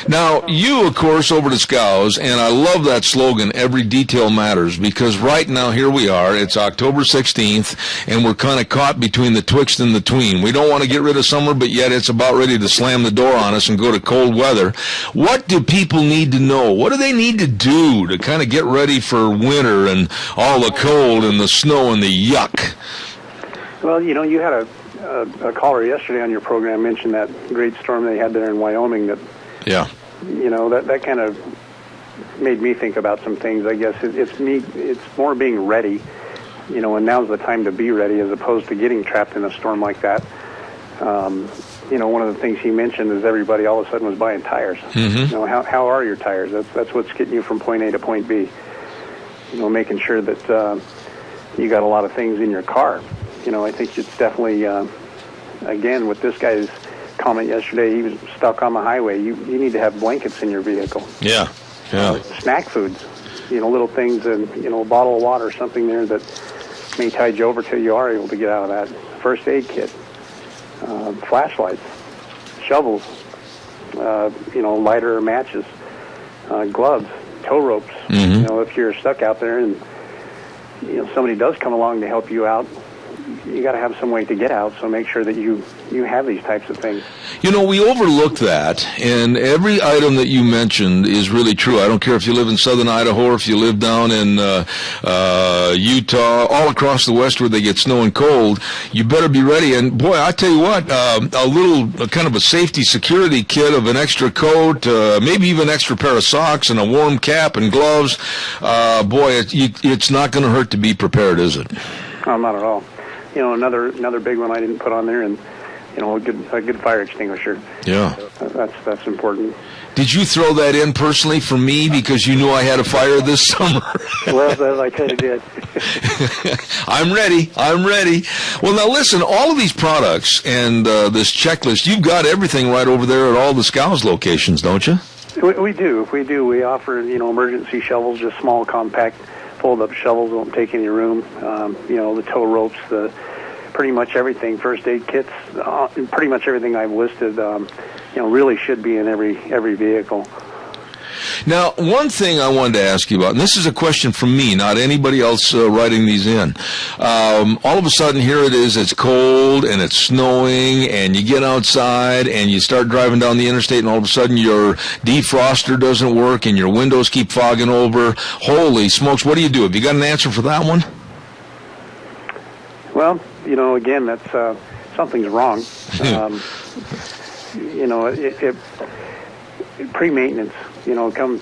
Now, you, of course, over to Scows, and I love that slogan, every detail matters, because right now, here we are, it's October 16th, and we're kind of caught between the twixt and the tween. We don't want to get rid of summer, but yet it's about ready to slam the door on us and go to cold weather. What do people need to know? What do they need to do to kind of get ready for winter and all the cold and the snow and the yuck? Well, you know, you had a caller yesterday on your program mention that great storm they had there in Wyoming that, yeah, you know, that kind of made me think about some things. I guess it's more being ready, you know, and now's the time to be ready as opposed to getting trapped in a storm like that. You know, one of the things he mentioned is everybody all of a sudden was buying tires. Mm-hmm. You know, how are your tires? That's what's getting you from point A to point B. You know, making sure that you got a lot of things in your car. You know, I think it's definitely, again, with this guy's comment yesterday, he was stuck on the highway. You need to have blankets in your vehicle. Yeah. Snack foods, you know, little things, and, you know, a bottle of water or something there that may tide you over till you are able to get out of that. First aid kit, flashlights, shovels, you know, lighter or matches, gloves, tow ropes. Mm-hmm. You know, if you're stuck out there and, you know, somebody does come along to help you out, you got to have some way to get out, so make sure that you have these types of things. You know, we overlook that, and every item that you mentioned is really true. I don't care if you live in southern Idaho or if you live down in Utah, all across the west where they get snow and cold. You better be ready. And, boy, I tell you what, a kind of a safety security kit of an extra coat, maybe even an extra pair of socks and a warm cap and gloves, boy, it's not going to hurt to be prepared, is it? Oh, not at all. You know, another big one I didn't put on there, and a good fire extinguisher. Yeah. That's important. Did you throw that in personally for me because you knew I had a fire this summer? Well, I kind of did. I'm ready. Well, now listen, all of these products and this checklist, you've got everything right over there at all the Scows locations, don't you? We do. We offer, emergency shovels, just small, compact, fold-up shovels, don't take any room. The tow ropes, pretty much everything, first aid kits, pretty much everything I've listed, really should be in every vehicle. Now, one thing I wanted to ask you about, and this is a question from me, not anybody else writing these in. All of a sudden, here it is, it's cold, and it's snowing, and you get outside, and you start driving down the interstate, and all of a sudden your defroster doesn't work, and your windows keep fogging over. Holy smokes, what do you do? Have you got an answer for that one? Well, again, that's something's wrong. Pre-maintenance, come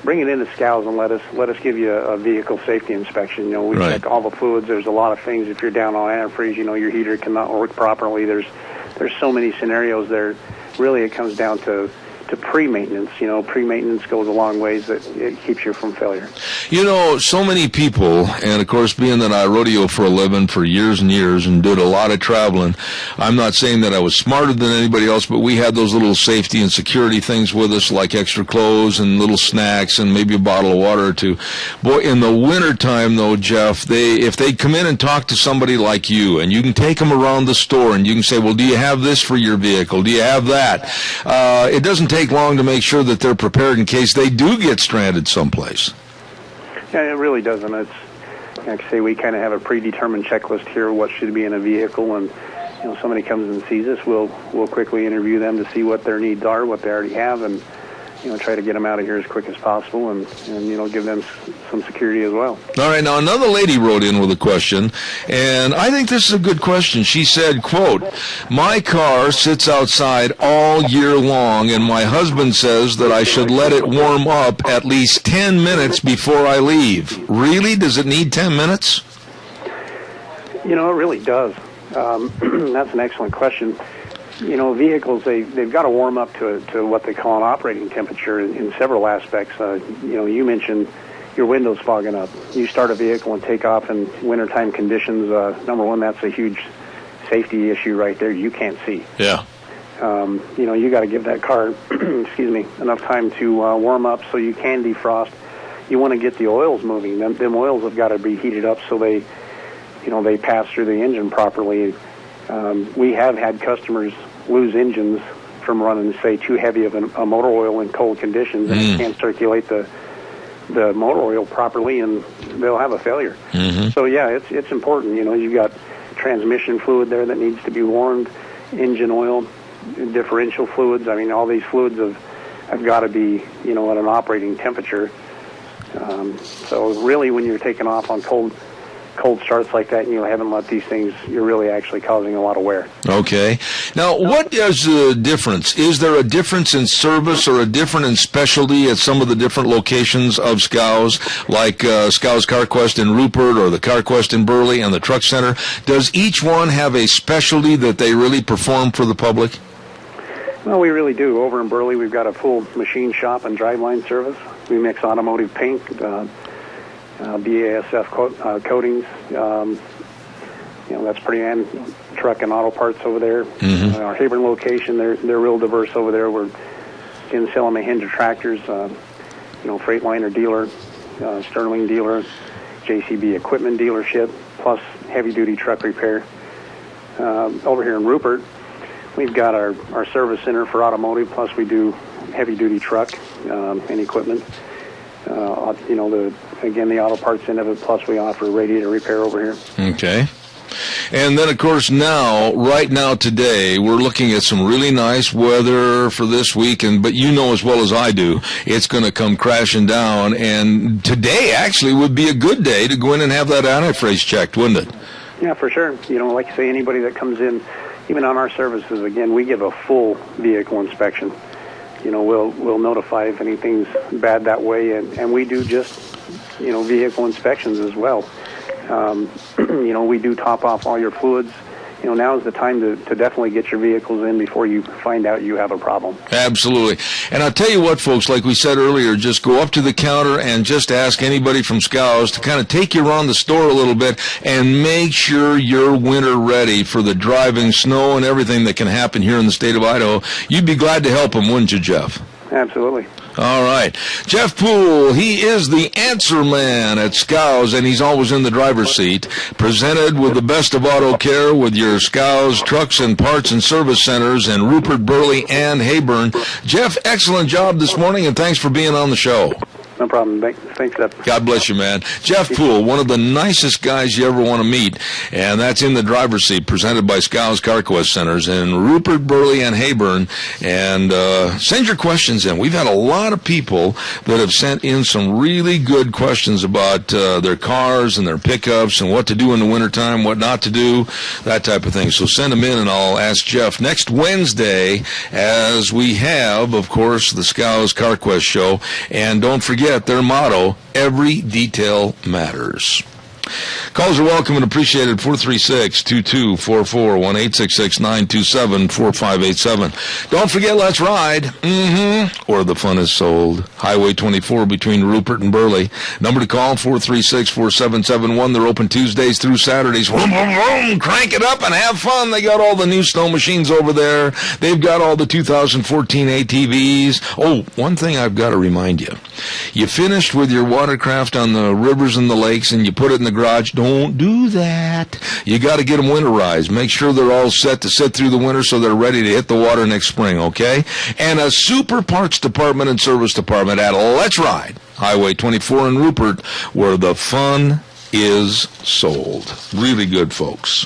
bring it into Scows and let us give you a vehicle safety inspection. We check all the fluids. There's a lot of things. If you're down on antifreeze, your heater cannot work properly. There's so many scenarios there. Really, it comes down to pre-maintenance. Pre-maintenance goes a long ways. That it keeps you from failure. So many people, and of course, being that I rodeo for a living for years and years and did a lot of traveling, I'm not saying that I was smarter than anybody else, but we had those little safety and security things with us, like extra clothes and little snacks and maybe a bottle of water or two. Boy, in the wintertime, though, Jeff, if they come in and talk to somebody like you, and you can take them around the store, and you can say, well, do you have this for your vehicle? Do you have that? It doesn't take long to make sure that they're prepared in case they do get stranded someplace. Yeah, it really doesn't. It's, like I say, we kind of have a predetermined checklist here, what should be in a vehicle, and somebody comes and sees us, we'll quickly interview them to see what their needs are, what they already have, and try to get them out of here as quick as possible, and give them some security as well. All right, now another lady wrote in with a question, and I think this is a good question. She said, quote, "My car sits outside all year long, and my husband says that I should let it warm up at least 10 minutes before I leave. Really? Does it need 10 minutes? It really does. That's an excellent question. Vehicles, they've got to warm up to what they call an operating temperature in several aspects. You mentioned your windows fogging up. You start a vehicle and take off in wintertime conditions. Number one, that's a huge safety issue right there. You can't see. Yeah. You got to give that car, enough time to warm up so you can defrost. You want to get the oils moving. Them oils have got to be heated up so they pass through the engine properly. We have had customers lose engines from running, say, too heavy of a motor oil in cold conditions, and it can't circulate the motor oil properly, and they'll have a failure. Mm-hmm. So, yeah, it's important. You've got transmission fluid there that needs to be warmed, engine oil, differential fluids. I mean, all these fluids have got to be, at an operating temperature. So, really, when you're taking off on cold starts like that and you haven't let these things, you're really actually causing a lot of wear. Okay. Now, what is the difference? Is there a difference in service or a difference in specialty at some of the different locations of Scows, like Scows CarQuest in Rupert or the CarQuest in Burley and the Truck Center? Does each one have a specialty that they really perform for the public? Well, we really do. Over in Burley, we've got a full machine shop and driveline service. We mix automotive paint, BASF coatings, that's pretty, and truck and auto parts over there. Mm-hmm. Our Hebron location, they're real diverse over there. We're in selling Mahindra tractors, Freightliner dealer, Sterling dealer, JCB equipment dealership, plus heavy-duty truck repair. Over here in Rupert, we've got our service center for automotive, plus we do heavy-duty truck and equipment. The auto parts end of it, plus we offer radiator repair over here. Okay. And then, of course, right now, today, we're looking at some really nice weather for this week, but as well as I do, it's going to come crashing down, and today actually would be a good day to go in and have that antifreeze checked, wouldn't it? Yeah, for sure. Like you say, anybody that comes in, even on our services, again, we give a full vehicle inspection. We'll notify if anything's bad that way, and we do just, vehicle inspections as well. We do top off all your fluids. now is the time to definitely get your vehicles in before you find out you have a problem. Absolutely. And I'll tell you what, folks, like we said earlier, just go up to the counter and just ask anybody from Scows to kind of take you around the store a little bit and make sure you're winter ready for the driving, snow, and everything that can happen here in the state of Idaho. You'd be glad to help them, wouldn't you, Jeff? Absolutely. All right. Jeff Poole, he is the answer man at Scows, and he's always in the driver's seat. Presented with the best of auto care with your Scows trucks and parts and service centers in Rupert, Burley, and Heyburn. Jeff, excellent job this morning, and thanks for being on the show. No problem. Thanks, Jeff. God bless you, man. Jeff Poole, one of the nicest guys you ever want to meet, and that's in the driver's seat, presented by Scows CarQuest Centers in Rupert, Burley, and Heyburn. And send your questions in. We've had a lot of people that have sent in some really good questions about their cars and their pickups and what to do in the wintertime, what not to do, that type of thing. So send them in, and I'll ask Jeff next Wednesday, as we have, of course, the Scows CarQuest show. And don't forget their motto, every detail matters. Calls are welcome and appreciated. 436-2244, 1-866-927-4587. Don't forget, let's ride. Or the fun is sold. Highway 24 between Rupert and Burley. Number to call, 436-4771. They're open Tuesdays through Saturdays. Vroom, vroom, vroom. Crank it up and have fun. They got all the new snow machines over there. They've got all the 2014 ATVs. Oh, one thing I've got to remind you. You finished with your watercraft on the rivers and the lakes, and you put it in the garage. Don't do that. You got to get them winterized. Make sure they're all set to sit through the winter so they're ready to hit the water next spring, okay? And a super parts department and service department at Let's Ride, Highway 24 in Rupert, where the fun is sold. Really good, folks.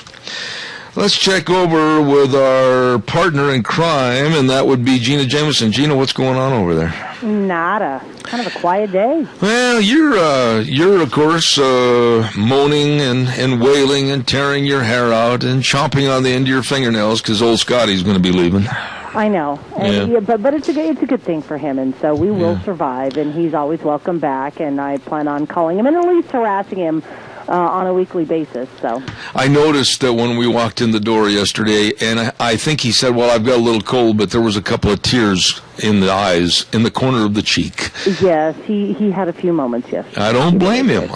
Let's check over with our partner in crime, and that would be Gina Jameson. Gina, what's going on over there? Nada. Kind of a quiet day. Well, you're of course moaning and wailing and tearing your hair out and chomping on the end of your fingernails because old Scotty's going to be leaving. I know, and but it's a good thing for him, and so we will survive. And he's always welcome back, and I plan on calling him and at least harassing him on a weekly basis. So I noticed that when we walked in the door yesterday, and I think he said, "Well, I've got a little cold," but there was a couple of tears in the eyes, in the corner of the cheek. Yes, he had a few moments yesterday. I don't blame him.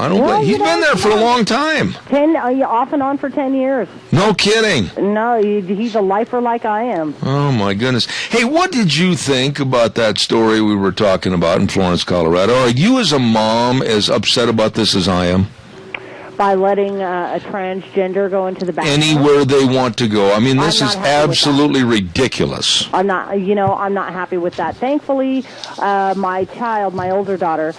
He's been there for a long time. Off and on for 10 years. No kidding. No, he's a lifer like I am. Oh, my goodness. Hey, what did you think about that story we were talking about in Florence, Colorado? Are you as a mom as upset about this as I am? By letting a transgender go into the bathroom? Anywhere they want to go. I mean, this is absolutely ridiculous. I'm not happy with that. Thankfully, my older daughter,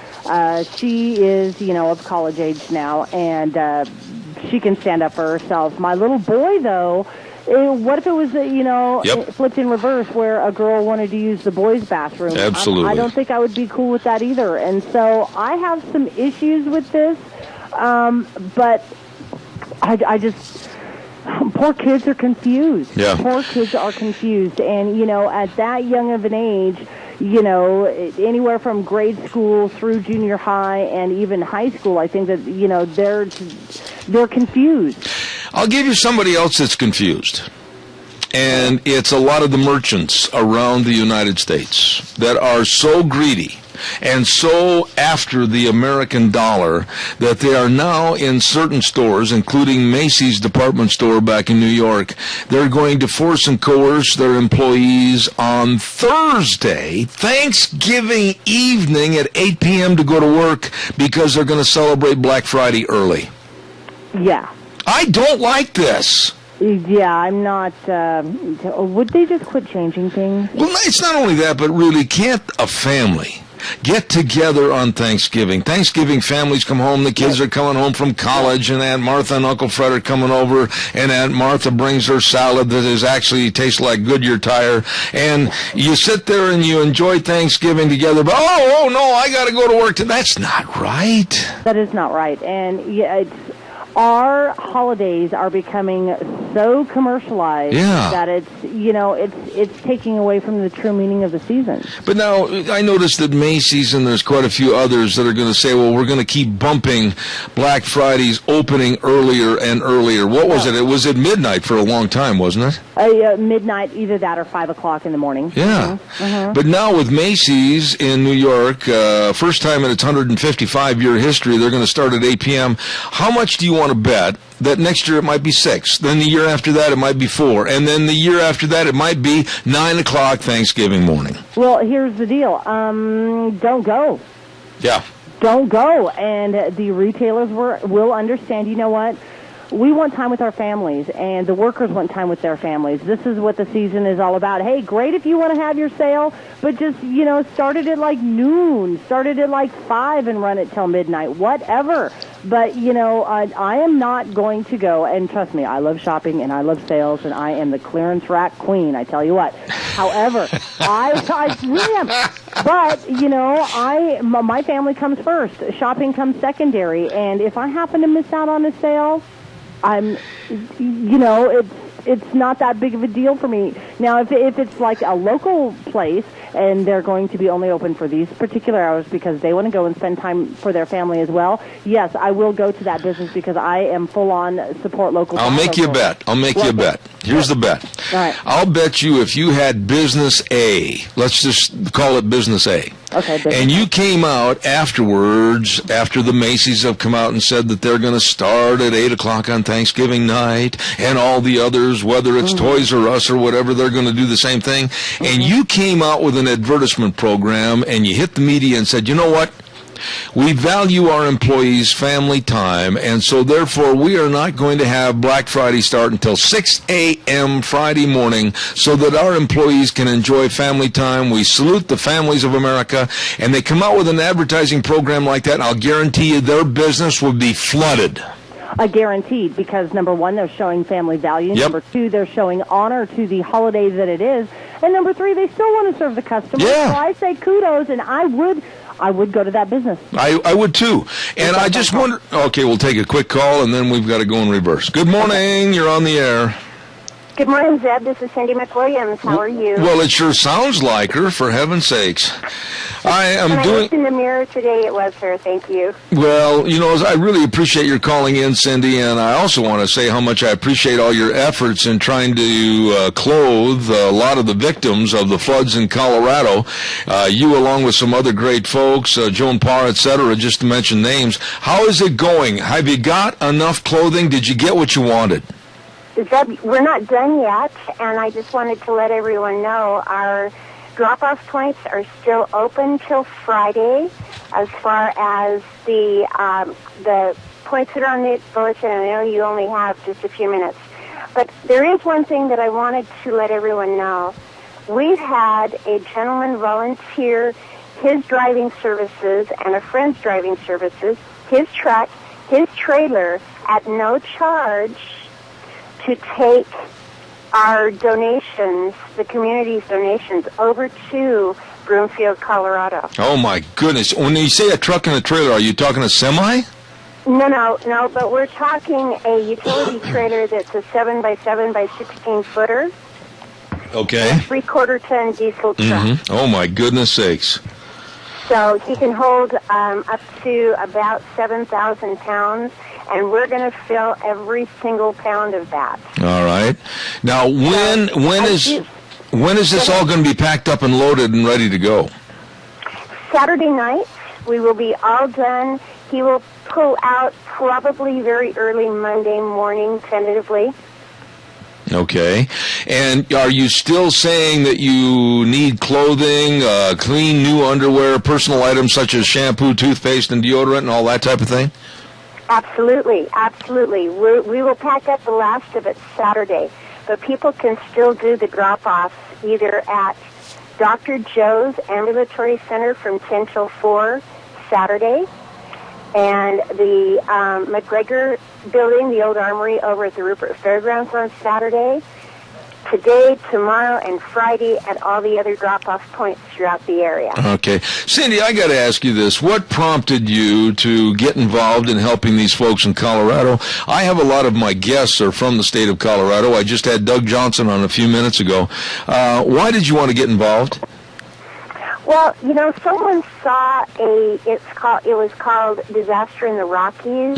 she is, of college age now, and she can stand up for herself. My little boy, though, what if it was, flipped in reverse where a girl wanted to use the boys' bathroom? Absolutely. I don't think I would be cool with that either. And so I have some issues with this. But I just, poor kids are confused. Yeah. Poor kids are confused. And, at that young of an age, anywhere from grade school through junior high and even high school, I think that, they're confused. I'll give you somebody else that's confused. And it's a lot of the merchants around the United States that are so greedy and so after the American dollar that they are now in certain stores, including Macy's department store back in New York, they're going to force and coerce their employees on Thursday, Thanksgiving evening at 8 p.m. to go to work because they're going to celebrate Black Friday early. Yeah. I don't like this. Yeah, I'm not. Would they just quit changing things? Well, it's not only that, but really, can't a family get together on Thanksgiving? Thanksgiving families come home, the kids are coming home from college, and Aunt Martha and Uncle Fred are coming over, and Aunt Martha brings her salad that tastes like Goodyear tire, and you sit there and you enjoy Thanksgiving together, but oh no, I got to go to work today. That's not right. That is not right, and our holidays are becoming so commercialized Yeah. that it's taking away from the true meaning of the season. But now, I noticed that Macy's and there's quite a few others that are going to say, well, we're going to keep bumping Black Friday's opening earlier and earlier. What was it? It was at midnight for a long time, wasn't it? Midnight, either that or 5 o'clock in the morning. Yeah. Mhm. But now with Macy's in New York, first time in its 155-year history, they're going to start at 8 p.m. How much do you want to bet that next year it might be 6, then the year after that it might be 4, and then the year after that it might be 9 o'clock Thanksgiving morning? Well, here's the deal. Don't go. Yeah. Don't go. And the retailers will understand, you know what? We want time with our families, and the workers want time with their families. This is what the season is all about. Hey, great if you want to have your sale, but just, start it at like noon, start it at like 5 and run it till midnight, whatever. But, I am not going to go, and trust me, I love shopping and I love sales, and I am the clearance rack queen, I tell you what. However, I really am. But, my family comes first. Shopping comes secondary, and if I happen to miss out on a sale, it's not that big of a deal for me. Now, if it's like a local place and they're going to be only open for these particular hours because they want to go and spend time for their family as well, yes, I will go to that business because I am full-on support local. I'll make you a bet. Here's the bet. All right. I'll bet you if you had Business A, let's just call it Business A, okay, and you came out afterwards, after the Macy's have come out and said that they're going to start at 8 o'clock on Thanksgiving night, and all the others, whether it's Toys R Us or whatever, they're going to do the same thing, and you came out with an advertisement program, and you hit the media and said, you know what? We value our employees' family time, and so therefore we are not going to have Black Friday start until 6 a.m. Friday morning so that our employees can enjoy family time. We salute the families of America, and they come out with an advertising program like that, and I'll guarantee you their business will be flooded. Guaranteed, because number one, they're showing family value. Yep. Number two, they're showing honor to the holiday that it is. And number three, they still want to serve the customer. Yeah. So I say kudos, and I would go to that business. I would too. And I just wonder, okay, we'll take a quick call, and then we've got to go in reverse. Good morning. You're on the air. Good morning, Zeb. This is Cindy McWilliams. How are you? Well, it sure sounds like her, for heaven's sakes. When I looked in the mirror today, it was her. Thank you. Well, I really appreciate your calling in, Cindy, and I also want to say how much I appreciate all your efforts in trying to clothe a lot of the victims of the floods in Colorado. You, along with some other great folks, Joan Parr, et cetera, just to mention names. How is it going? Have you got enough clothing? Did you get what you wanted? Zeb, we're not done yet, and I just wanted to let everyone know our drop-off points are still open till Friday. As far as the points that are on the bulletin, I know you only have just a few minutes. But there is one thing that I wanted to let everyone know. We've had a gentleman volunteer his driving services and a friend's driving services, his truck, his trailer, at no charge to take our donations, the community's donations, over to Broomfield, Colorado. Oh, my goodness. When you say a truck and a trailer, are you talking a semi? No, but we're talking a utility trailer that's a 7x7 by 16 footer. Okay. 3/4 ton diesel truck. Mm-hmm. Oh, my goodness sakes. So he can hold up to about 7,000 pounds, and we're going to fill every single pound of that. All right. Now, when is this all going to be packed up and loaded and ready to go? Saturday night, we will be all done. He will pull out probably very early Monday morning, tentatively. Okay. And are you still saying that you need clothing, clean new underwear, personal items such as shampoo, toothpaste, and deodorant and all that type of thing? Absolutely. We will pack up the last of it Saturday, but people can still do the drop-offs either at Dr. Joe's Ambulatory Center from 10 till 4 Saturday, and the McGregor Building, the old armory over at the Rupert Fairgrounds on Saturday, today, tomorrow, and Friday at all the other drop-off points throughout the area. Okay. Cindy, I got to ask you this. What prompted you to get involved in helping these folks in Colorado? I have a lot of my guests are from the state of Colorado. I just had Doug Johnson on a few minutes ago. Why did you want to get involved? Well, someone saw it was called Disaster in the Rockies,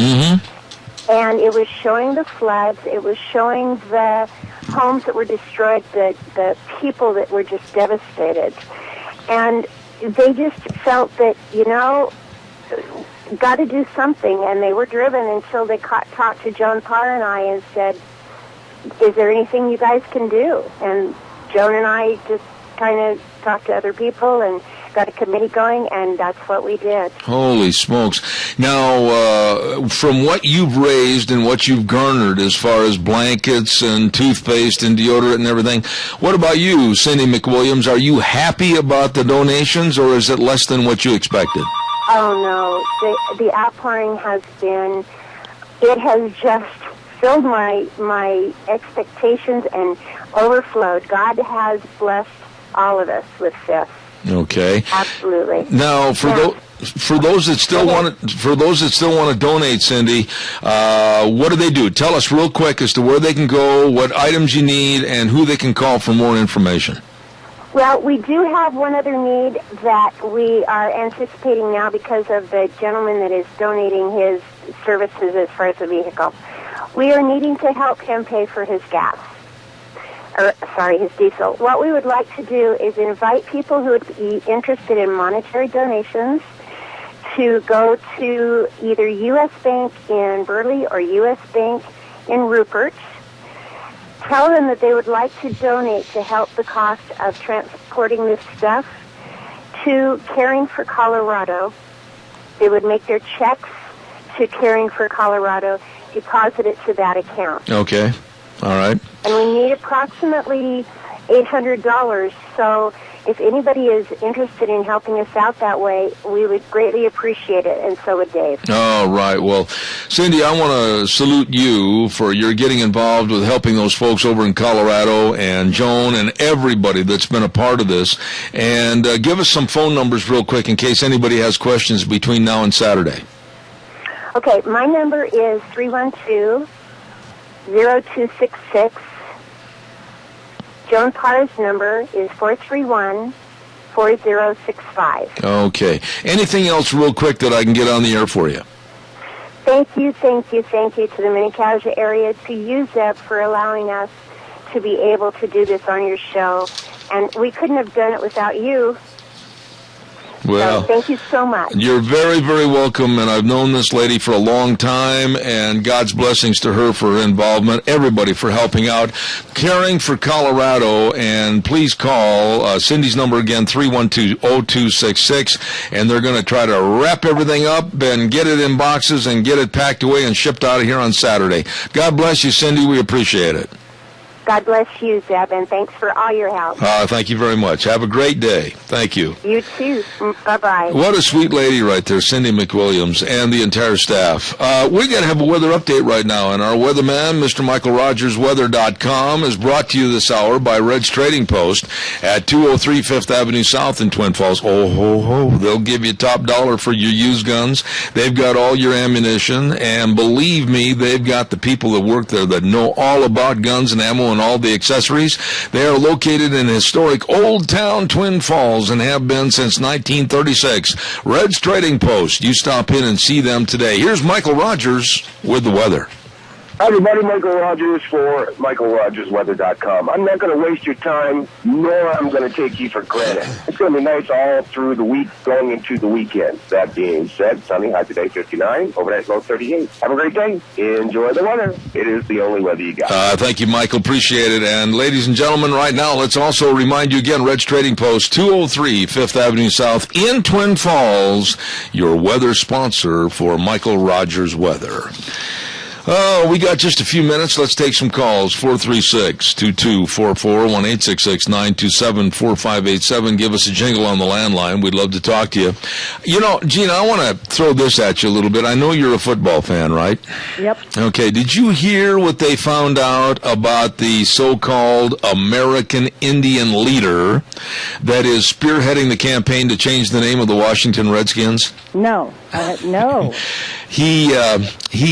and it was showing the floods, it was showing the homes that were destroyed, the people that were just devastated. And they just felt that, got to do something, and they were driven until they talked to Joan Parr and I and said, is there anything you guys can do? And Joan and I just kind of talked to other people and got a committee going, and that's what we did. Holy smokes. Now, from what you've raised and what you've garnered as far as blankets and toothpaste and deodorant and everything, what about you, Cindy McWilliams? Are you happy about the donations, or is it less than what you expected? Oh, no. The outpouring has been, it has just filled my expectations and overflowed. God has blessed all of us with this. Okay. Absolutely. Now, for those that still want to donate, Cindy, what do they do? Tell us real quick as to where they can go, what items you need, and who they can call for more information. Well, we do have one other need that we are anticipating now because of the gentleman that is donating his services as far as the vehicle. We are needing to help him pay for his gas. His diesel. What we would like to do is invite people who would be interested in monetary donations to go to either U.S. Bank in Burley or U.S. Bank in Rupert. Tell them that they would like to donate to help the cost of transporting this stuff to Caring for Colorado. They would make their checks to Caring for Colorado, deposit it to that account. Okay. All right. And we need approximately $800. So if anybody is interested in helping us out that way, we would greatly appreciate it, and so would Dave. All right. Well, Cindy, I want to salute you for your getting involved with helping those folks over in Colorado, and Joan and everybody that's been a part of this. And give us some phone numbers real quick in case anybody has questions between now and Saturday. Okay. My number is 312-0266. Joan Parr's number is 431-4065. Okay. Anything else real quick that I can get on the air for you? Thank you to the Mini-Cauga area, to UZEP for allowing us to be able to do this on your show. And we couldn't have done it without you. Well, so thank you so much. You're very, very welcome, and I've known this lady for a long time, and God's blessings to her for her involvement, everybody for helping out. Caring for Colorado, and please call Cindy's number again, 312-0266, and they're going to try to wrap everything up and get it in boxes and get it packed away and shipped out of here on Saturday. God bless you, Cindy. We appreciate it. God bless you, Zeb, and thanks for all your help. Thank you very much. Have a great day. Thank you. You too. Bye-bye. What a sweet lady right there, Cindy McWilliams, and the entire staff. We're going to have a weather update right now, and our weatherman, Mr. Michael Rogers, weather.com, is brought to you this hour by Red's Trading Post at 203 5th Avenue South in Twin Falls. Oh, ho, ho. They'll give you top dollar for your used guns. They've got all your ammunition, and believe me, they've got the people that work there that know all about guns and ammo and all the accessories. They are located in historic Old Town Twin Falls and have been since 1936. Red's Trading Post. You stop in and see them today. Here's Michael Rogers with the weather. Hi, everybody. Michael Rogers for MichaelRogersWeather.com. I'm not going to waste your time, nor I'm going to take you for granted. It's going to be nice all through the week, going into the weekend. That being said, sunny, high today 59, overnight low 38. Have a great day. Enjoy the weather. It is the only weather you got. Thank you, Michael. Appreciate it. And ladies and gentlemen, right now, let's also remind you again, Red's Trading Post, 203 5th Avenue South in Twin Falls, your weather sponsor for Michael Rogers Weather. Oh, we got just a few minutes. Let's take some calls. 436-2244, 1-866-927-4587. Give us a jingle on the landline. We'd love to talk to you. You know, Gina, I want to throw this at you a little bit. I know you're a football fan, right? Yep. Okay, did you hear what they found out about the so-called American Indian leader that is spearheading the campaign to change the name of the Washington Redskins? No. No. He,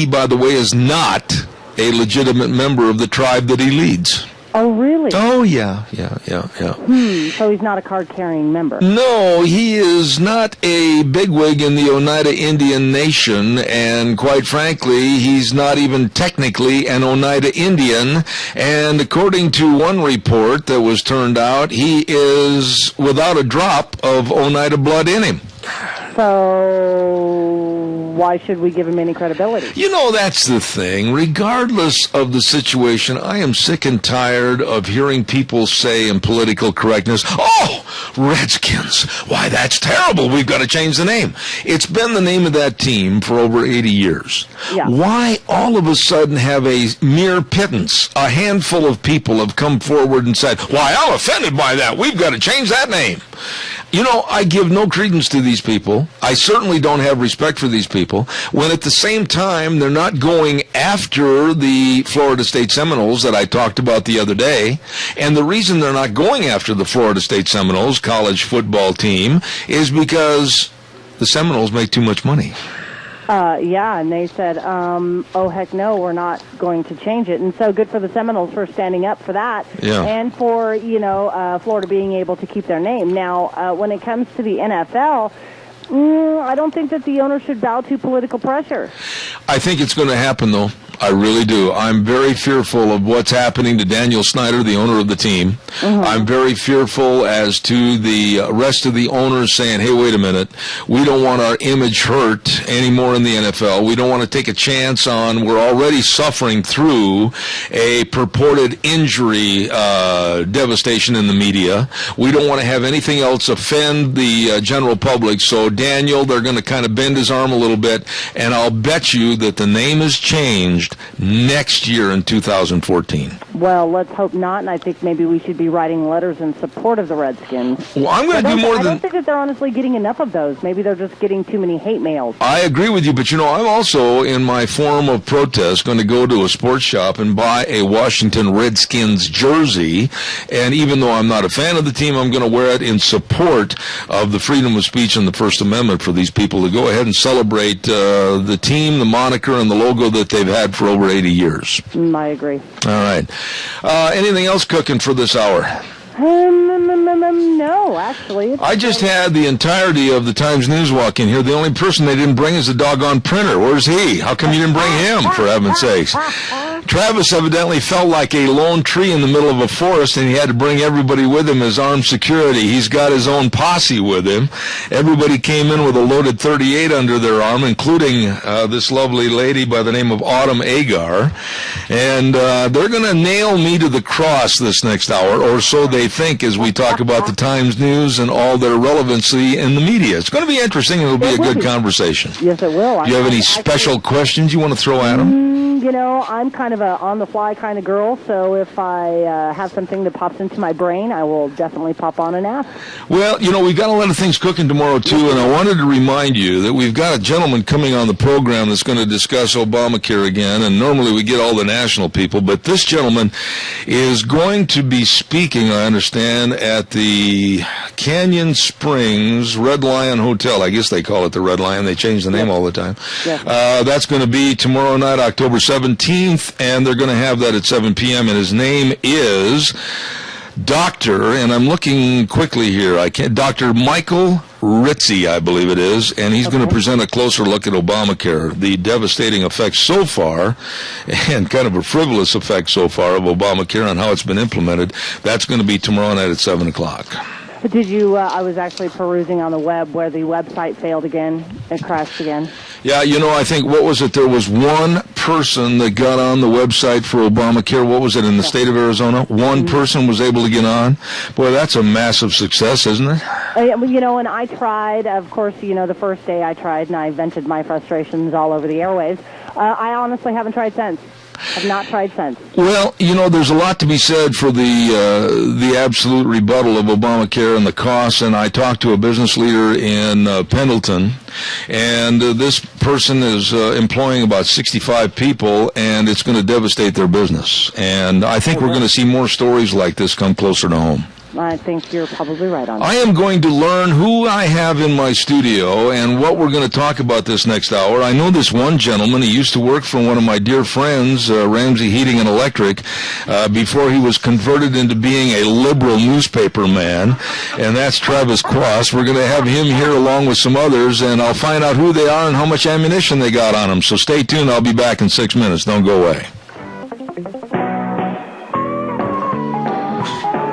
by the way, is not a legitimate member of the tribe that he leads. Oh, really? Oh, yeah. So he's not a card-carrying member? No, he is not a bigwig in the Oneida Indian Nation, and quite frankly, he's not even technically an Oneida Indian, and according to one report that was turned out, he is without a drop of Oneida blood in him. So why should we give him any credibility? You know, that's the thing. Regardless of the situation, I am sick and tired of hearing people say in political correctness, oh, Redskins, why, that's terrible. We've got to change the name. It's been the name of that team for over 80 years. Yeah. Why all of a sudden have a mere pittance? A handful of people have come forward and said, why, I'm offended by that. We've got to change that name. You know, I give no credence to these people. I certainly don't have respect for these people, when at the same time they're not going after the Florida State Seminoles that I talked about the other day. And the reason they're not going after the Florida State Seminoles college football team is because the Seminoles make too much money. Yeah, and they said, oh, heck no, we're not going to change it. And so good for the Seminoles for standing up for that. Yeah. And for, Florida being able to keep their name. Now, when it comes to the NFL, I don't think that the owner should bow to political pressure. I think it's going to happen, though. I really do. I'm very fearful of what's happening to Daniel Snyder, the owner of the team. Mm-hmm. I'm very fearful as to the rest of the owners saying, hey, wait a minute, we don't want our image hurt anymore in the NFL. We don't want to take a chance on, we're already suffering through a purported injury devastation in the media. We don't want to have anything else offend the general public. So, Daniel, they're going to kind of bend his arm a little bit, and I'll bet you that the name is changed next year in 2014. Well, let's hope not, and I think maybe we should be writing letters in support of the Redskins. Well, I'm going to do more than... I don't think that they're honestly getting enough of those. Maybe they're just getting too many hate mails. I agree with you, but I'm also, in my form of protest, going to go to a sports shop and buy a Washington Redskins jersey, and even though I'm not a fan of the team, I'm going to wear it in support of the freedom of speech and the First Amendment for these people to go ahead and celebrate the team, the moniker, and the logo that they've had for over 80 years. I agree. All right. Anything else cooking for this hour? No, actually. I just had the entirety of the Times News walk in here. The only person they didn't bring is the doggone printer. Where's he? How come you didn't bring him, for heaven's sakes? Travis evidently felt like a lone tree in the middle of a forest, and he had to bring everybody with him as armed security. He's got his own posse with him. Everybody came in with a loaded .38 under their arm, including this lovely lady by the name of Autumn Agar. And they're going to nail me to the cross this next hour, or so they think, as we talk about the Times News and all their relevancy in the media. It's going to be interesting. It'll be a good conversation. Yes, it will. Do you have any special questions you want to throw at them? I'm kind of a on-the-fly kind of girl, so if I have something that pops into my brain, I will definitely pop on and ask. Well, we've got a lot of things cooking tomorrow, too, and I wanted to remind you that we've got a gentleman coming on the program that's going to discuss Obamacare again, and normally we get all the national people, but this gentleman is going to be speaking, I understand, at the Canyon Springs Red Lion Hotel. I guess they call it the Red Lion. They change the name all the time. Yes. That's going to be tomorrow night, October 17th, and they're going to have that at 7 p.m., and his name is Dr., and I'm looking quickly here, Dr. Michael Ritzy, I believe it is, and he's going to present a closer look at Obamacare, the devastating effects so far, and kind of a frivolous effect so far of Obamacare and how it's been implemented. That's going to be tomorrow night at 7 o'clock. Did you, I was actually perusing on the web where the website failed again. It crashed again. Yeah, I think, what was it? There was one person that got on the website for Obamacare. What was it, in the state of Arizona? One person was able to get on. Boy, that's a massive success, isn't it? And I tried, of course, the first day I tried, and I vented my frustrations all over the airwaves. I honestly haven't tried since. I've not tried since. Well, there's a lot to be said for the absolute rebuttal of Obamacare and the costs, and I talked to a business leader in Pendleton, and this person is employing about 65 people, and it's going to devastate their business. And I think we're going to see more stories like this come closer to home. I think you're probably right on that. I am going to learn who I have in my studio and what we're going to talk about this next hour. I know this one gentleman. He used to work for one of my dear friends, Ramsey Heating and Electric, before he was converted into being a liberal newspaper man, and that's Travis Quast. We're going to have him here along with some others, and I'll find out who they are and how much ammunition they got on them. So stay tuned. I'll be back in 6 minutes. Don't go away.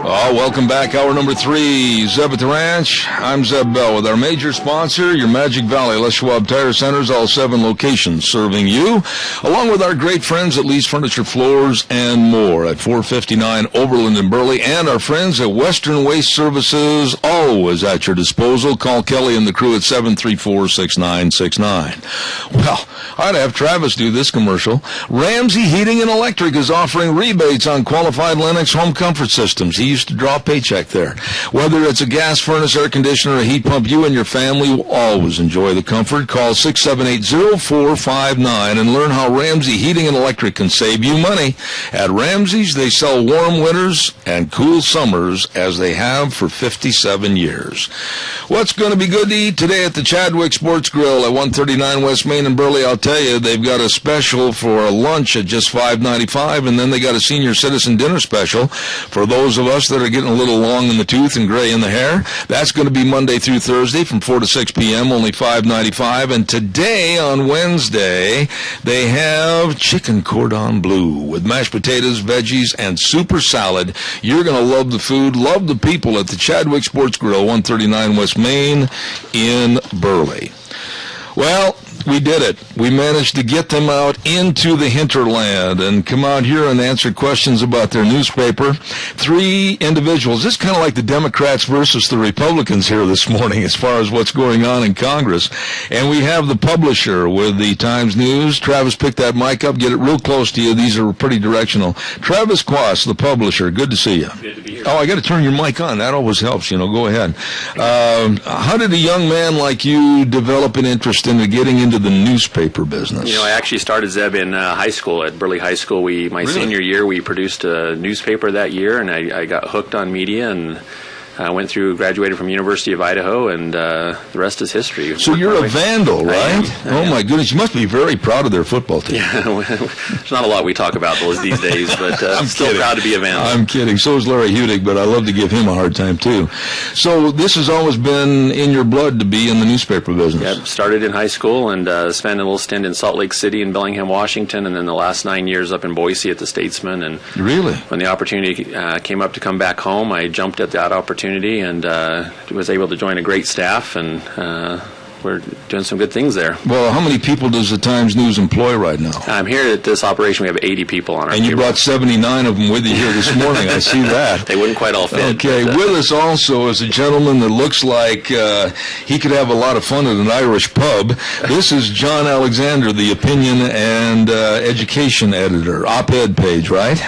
Oh, welcome back. Hour number 3, Zeb at the Ranch. I'm Zeb Bell with our major sponsor, your Magic Valley Les Schwab Tire Centers, all 7 locations serving you, along with our great friends at Lee's Furniture, Floors, and More at 459 Overland in Burley, and our friends at Western Waste Services, always at your disposal. Call Kelly and the crew at 734-6969. Well, I'd have Travis do this commercial. Ramsey Heating and Electric is offering rebates on qualified Lennox home comfort systems. He used to draw a paycheck there. Whether it's a gas furnace, air conditioner, or a heat pump, you and your family will always enjoy the comfort. Call 678-0459 and learn how Ramsey Heating and Electric can save you money. At Ramsey's, they sell warm winters and cool summers, as they have for 57 years. What's going to be good to eat today at the Chadwick Sports Grill at 139 West Main in Burley? I'll tell you, they've got a special for a lunch at just $5.95, and then they got a senior citizen dinner special for those of us that are getting a little long in the tooth and gray in the hair. That's going to be Monday through Thursday from 4 to 6 p.m., only $5.95. And today, on Wednesday, they have chicken cordon bleu with mashed potatoes, veggies, and super salad. You're going to love the food, love the people at the Chadwick Sports Grill, 139 West Main in Burley. Well, we did it. We managed to get them out into the hinterland and come out here and answer questions about their newspaper. 3 individuals. This is kind of like the Democrats versus the Republicans here this morning as far as what's going on in Congress. And we have the publisher with the Times News. Travis, pick that mic up. Get it real close to you. These are pretty directional. Travis Quast, the publisher. Good to see you. Good to be here. Oh, I got to turn your mic on. That always helps. Go ahead. How did a young man like you develop an interest into getting into the newspaper business? I actually started, Zeb, in high school at Burley High School. Senior year, we produced a newspaper that year, and I got hooked on media and graduated from University of Idaho, and the rest is history. So you're a Vandal, right? I am. My goodness, you must be very proud of their football team. Yeah, there's not a lot we talk about these days, but I'm still kidding. proud to be a Vandal. I'm kidding. So is Larry Hudig, but I love to give him a hard time, too. So this has always been in your blood to be in the newspaper business. Yeah, started in high school and spent a little stint in Salt Lake City and Bellingham, Washington, and then the last 9 years up in Boise at the Statesman. And really, when the opportunity came up to come back home, I jumped at that opportunity and was able to join a great staff, and we're doing some good things there. Well, how many people does the Times News employ right now? I'm here at this operation. We have 80 people on our And you payroll. brought 79 of them with you here this morning. I see that. They wouldn't quite all fit. Okay, but, with us also is a gentleman that looks like he could have a lot of fun at an Irish pub. This is John Alexander, the opinion and education editor. Op-ed page, right?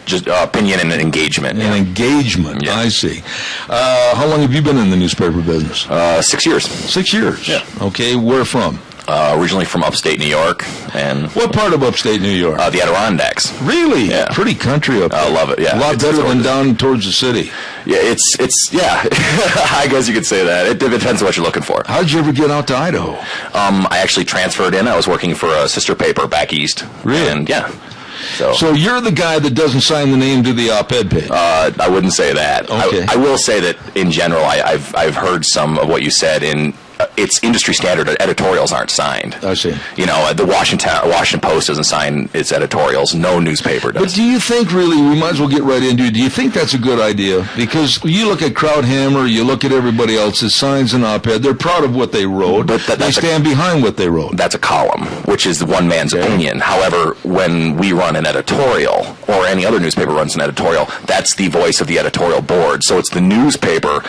Just opinion and engagement. And engagement, yeah. I see. How long have you been in the newspaper business? 6 years. 6 years? Yeah. Okay, where from? Originally from upstate New York. And what part of upstate New York? The Adirondacks. Really? Yeah. Pretty country up there. I love it, yeah. A lot better than down towards the city. Yeah, it's I guess you could say that. It depends on what you're looking for. How did you ever get out to Idaho? I actually transferred in. I was working for a sister paper back east. Really? And, yeah. So you're the guy that doesn't sign the name to the op-ed page? I wouldn't say that. Okay. I will say that in general, I've heard some of what you said in. It's industry standard. Editorials aren't signed. I see. The Washington Post doesn't sign its editorials. No newspaper does. But do you think, really, we might as well get right into it, do you think that's a good idea? Because you look at Krauthammer, you look at everybody else that signs an op-ed, they're proud of what they wrote, but they stand behind what they wrote. That's a column, which is one man's opinion. However, when we run an editorial, or any other newspaper runs an editorial, that's the voice of the editorial board. So it's the newspaper,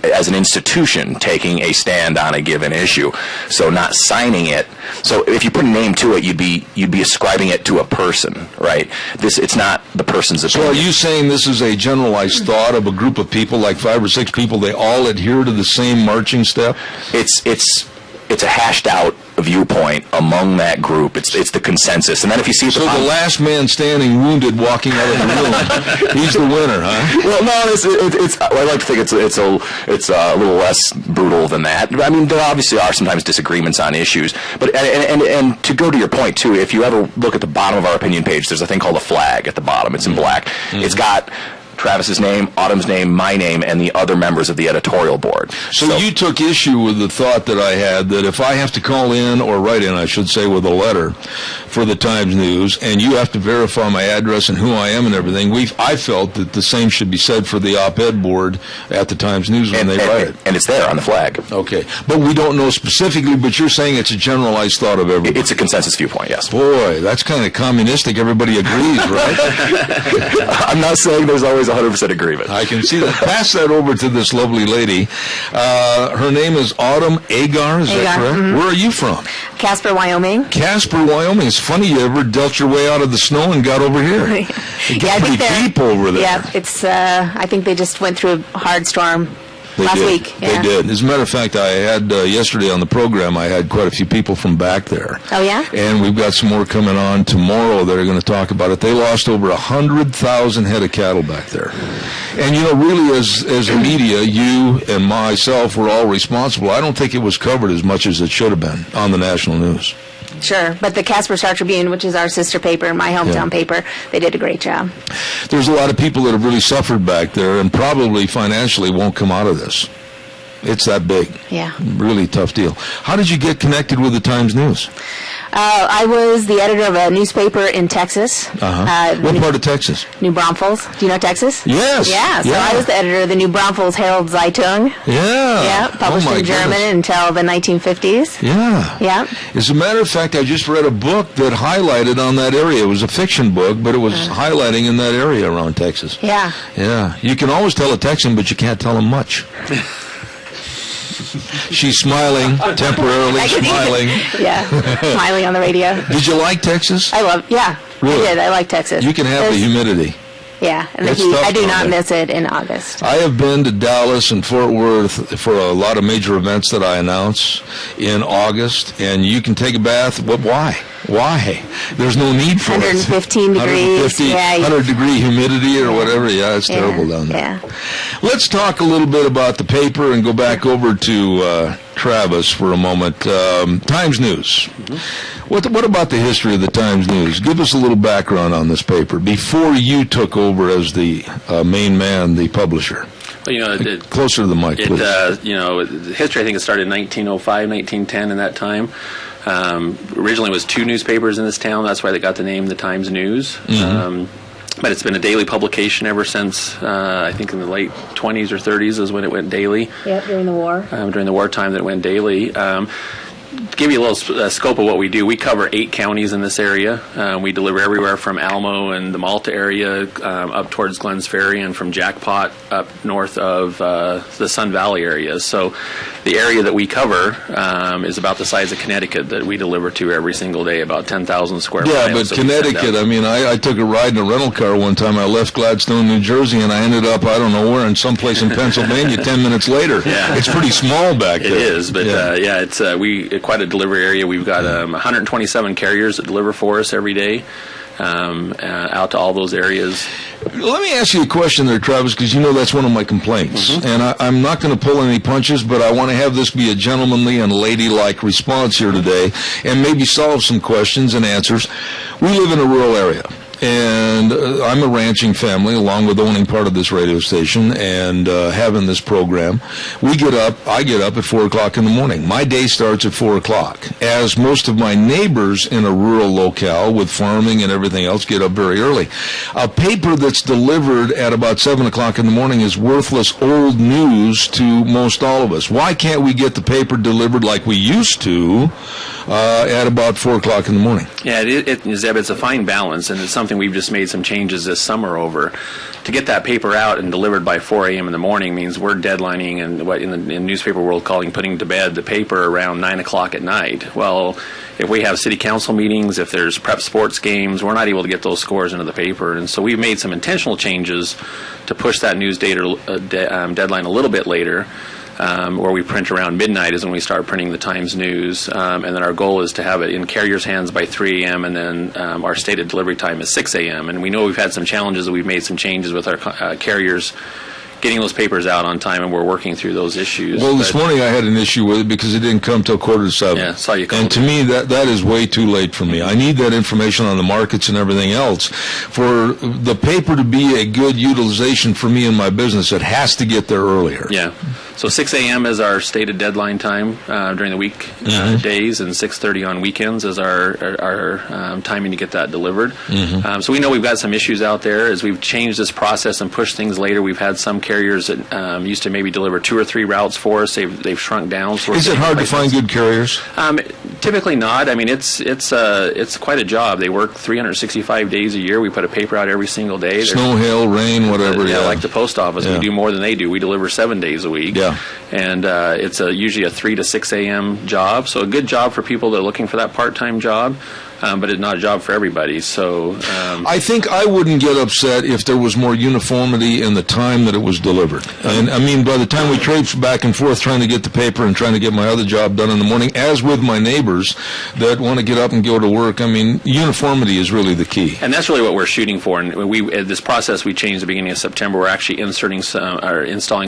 as an institution, taking a stand on a given issue. So not signing it. So if you put a name to it, you'd be ascribing it to a person, right? It's not the person's opinion. So are you saying this is a generalized thought of a group of people, like 5 or 6 people, they all adhere to the same marching step? It's a hashed out viewpoint among that group. It's the consensus. And then if you see the last man standing wounded walking out of the room, he's the winner, huh? Well, no, it's I like to think it's a little less brutal than that. I mean, there obviously are sometimes disagreements on issues, but and to go to your point too, if you ever look at the bottom of our opinion page, there's a thing called a flag at the bottom. It's in black. Mm-hmm. It's got Travis's name, Autumn's name, my name, and the other members of the editorial board. So you took issue with the thought that I had that if I have to call in, or write in, I should say, with a letter for the Times News, and you have to verify my address and who I am and everything, I felt that the same should be said for the op-ed board at the Times News when they write it. And it's there on the flag. Okay. But we don't know specifically, but you're saying it's a generalized thought of everybody. It's a consensus viewpoint, yes. Boy, that's kind of communistic. Everybody agrees, right? I'm not saying there's always 100% agreement. I can see that. Pass that over to this lovely lady. Her name is Autumn Agar, is that correct? Mm-hmm. Where are you from? Casper, Wyoming. Casper, Wyoming. It's funny you ever dealt your way out of the snow and got over here. It gets pretty deep over there. Yeah, it's. I think they just went through a hard storm last week. Yeah. They did. As a matter of fact, I had yesterday on the program, I had quite a few people from back there. Oh, yeah? And we've got some more coming on tomorrow that are going to talk about it. They lost over 100,000 head of cattle back there. And, really, as a media, you and myself were all responsible. I don't think it was covered as much as it should have been on the national news. Sure, but the Casper Star Tribune, which is our sister paper, my hometown paper, they did a great job. There's a lot of people that have really suffered back there and probably financially won't come out of this. It's that big. Yeah. Really tough deal. How did you get connected with the Times News? I was the editor of a newspaper in Texas. What part of Texas? New Braunfels. Do you know Texas? Yes. Yeah, so I was the editor of the New Braunfels Herald Zeitung. Yeah. Yeah, published in German until the 1950s. Yeah. Yeah. As a matter of fact, I just read a book that highlighted on that area. It was a fiction book, but it was highlighting in that area around Texas. Yeah. Yeah. You can always tell a Texan, but you can't tell them much. She's smiling, temporarily smiling. Yeah, smiling on the radio. Did you like Texas? Really? I did. I like Texas. You can have the humidity. Yeah, and the heat. I do not miss it in August. I have been to Dallas and Fort Worth for a lot of major events that I announce in August, and you can take a bath. But why? Why? There's no need for 115 it. 150 degrees. 100-degree humidity or whatever. Yeah, it's terrible down there. Yeah. Let's talk a little bit about the paper and go back over to Travis for a moment. Times News. What about the history of the Times News? Give us a little background on this paper before you took over as the main man, the publisher. Well, closer to the mic, please. The history, I think it started in 1905, 1910, in that time. Originally it was 2 newspapers in this town. That's why they got the name the Times News. But it's been a daily publication ever since, I think in the late 20s or 30s is when it went daily. Yep, during the war. During the wartime that it went daily. To give you a little scope of what we do, we cover 8 counties in this area. We deliver everywhere from Alamo and the Malta area up towards Glens Ferry, and from Jackpot up north of the Sun Valley area. So the area that we cover is about the size of Connecticut that we deliver to every single day, about 10,000 square miles. Yeah, but Connecticut, I took a ride in a rental car one time. I left Gladstone, New Jersey, and I ended up, I don't know where, in someplace in Pennsylvania 10 minutes later. Yeah. It's pretty small back there. It is, but it's quite a delivery area. We've got 127 carriers that deliver for us every day out to all those areas. Let me ask you a question there, Travis, because that's one of my complaints. And I'm not going to pull any punches, but I want to have this be a gentlemanly and ladylike response here today and maybe solve some questions and answers. We live in a rural area. And I'm a ranching family, along with owning part of this radio station and having this program. I get up at 4 o'clock in the morning. My day starts at 4 o'clock. As most of my neighbors in a rural locale with farming and everything else get up very early. A paper that's delivered at about 7 o'clock in the morning is worthless old news to most all of us. Why can't we get the paper delivered like we used to at about 4 o'clock in the morning? Yeah, Zeb, it's a fine balance, and it's something something we've just made some changes this summer over. To get that paper out and delivered by 4 a.m. in the morning means we're deadlining and what in the newspaper world calling putting to bed the paper around 9 o'clock at night. Well, if we have city council meetings, if there's prep sports games, we're not able to get those scores into the paper. And so we've made some intentional changes to push that news deadline a little bit later. Where we print around midnight is when we start printing the Times News, and then our goal is to have it in carriers' hands by 3 a.m., and then our stated delivery time is 6 a.m. And we know we've had some challenges, and we've made some changes with our carriers getting those papers out on time, and we're working through those issues. Well, this morning I had an issue with it because it didn't come till 6:45. Yeah, saw you called. And to me, that is way too late for me. I need that information on the markets and everything else. For the paper to be a good utilization for me in my business, it has to get there earlier. Yeah. So 6 a.m. is our stated deadline time during the week days, and 6:30 on weekends is our timing to get that delivered. So we know we've got some issues out there. As we've changed this process and pushed things later, we've had some carriers that used to maybe deliver 2 or 3 routes for us. They've shrunk down. So is it hard to find good carriers? Typically not. I mean, it's quite a job. They work 365 days a year. We put a paper out every single day. Snow, hail, rain, whatever. Yeah, like the post office. We do more than they do. We deliver 7 days a week. Yeah. And it's usually a 3 to 6 a.m. job. So a good job for people that are looking for that part-time job. But it's not a job for everybody. So I think I wouldn't get upset if there was more uniformity in the time that it was delivered. And I mean, by the time we traipse back and forth trying to get the paper and trying to get my other job done in the morning, as with my neighbors that want to get up and go to work, I mean, uniformity is really the key. And that's really what we're shooting for. And this process we changed at the beginning of September. We're actually installing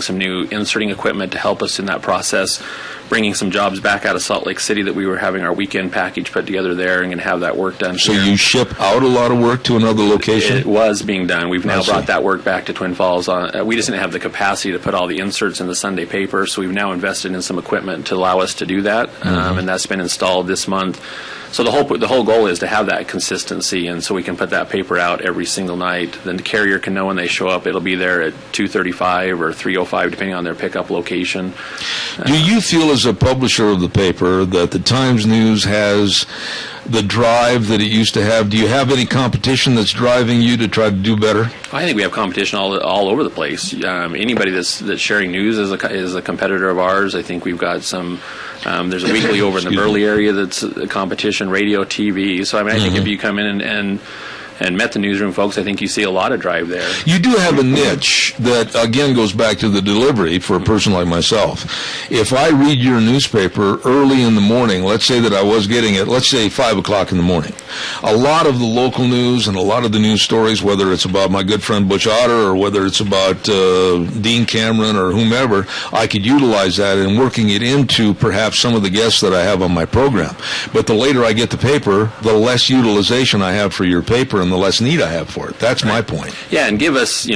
some new inserting equipment to help us in that process, bringing some jobs back out of Salt Lake City that we were having our weekend package put together there and going to have that work done. So you ship out a lot of work to another location? It was being done. We've now brought that work back to Twin Falls. We just didn't have the capacity to put all the inserts in the Sunday paper, so we've now invested in some equipment to allow us to do that, and that's been installed this month. So the whole goal is to have that consistency, and so we can put that paper out every single night. Then the carrier can know when they show up. It'll be there at 2:35 or 3:05, depending on their pickup location. Do you feel, as a publisher of the paper, that the Times News has the drive that it used to have? Do you have any competition that's driving you to try to do better? I think we have competition all over the place. Anybody that's sharing news is a competitor of ours. I think we've got some. There's a weekly over in the Burley area that's a competition, radio, TV. So I mean, I think if you come in and met the newsroom folks, I think you see a lot of drive there. You do have a niche that, again, goes back to the delivery for a person like myself. If I read your newspaper early in the morning, let's say that I was getting it, let's say 5 o'clock in the morning, a lot of the local news and a lot of the news stories, whether it's about my good friend Butch Otter or whether it's about Dean Cameron or whomever, I could utilize that in working it into perhaps some of the guests that I have on my program. But the later I get the paper, the less utilization I have for your paper and the less need I have for it. That's my point. Yeah, and give us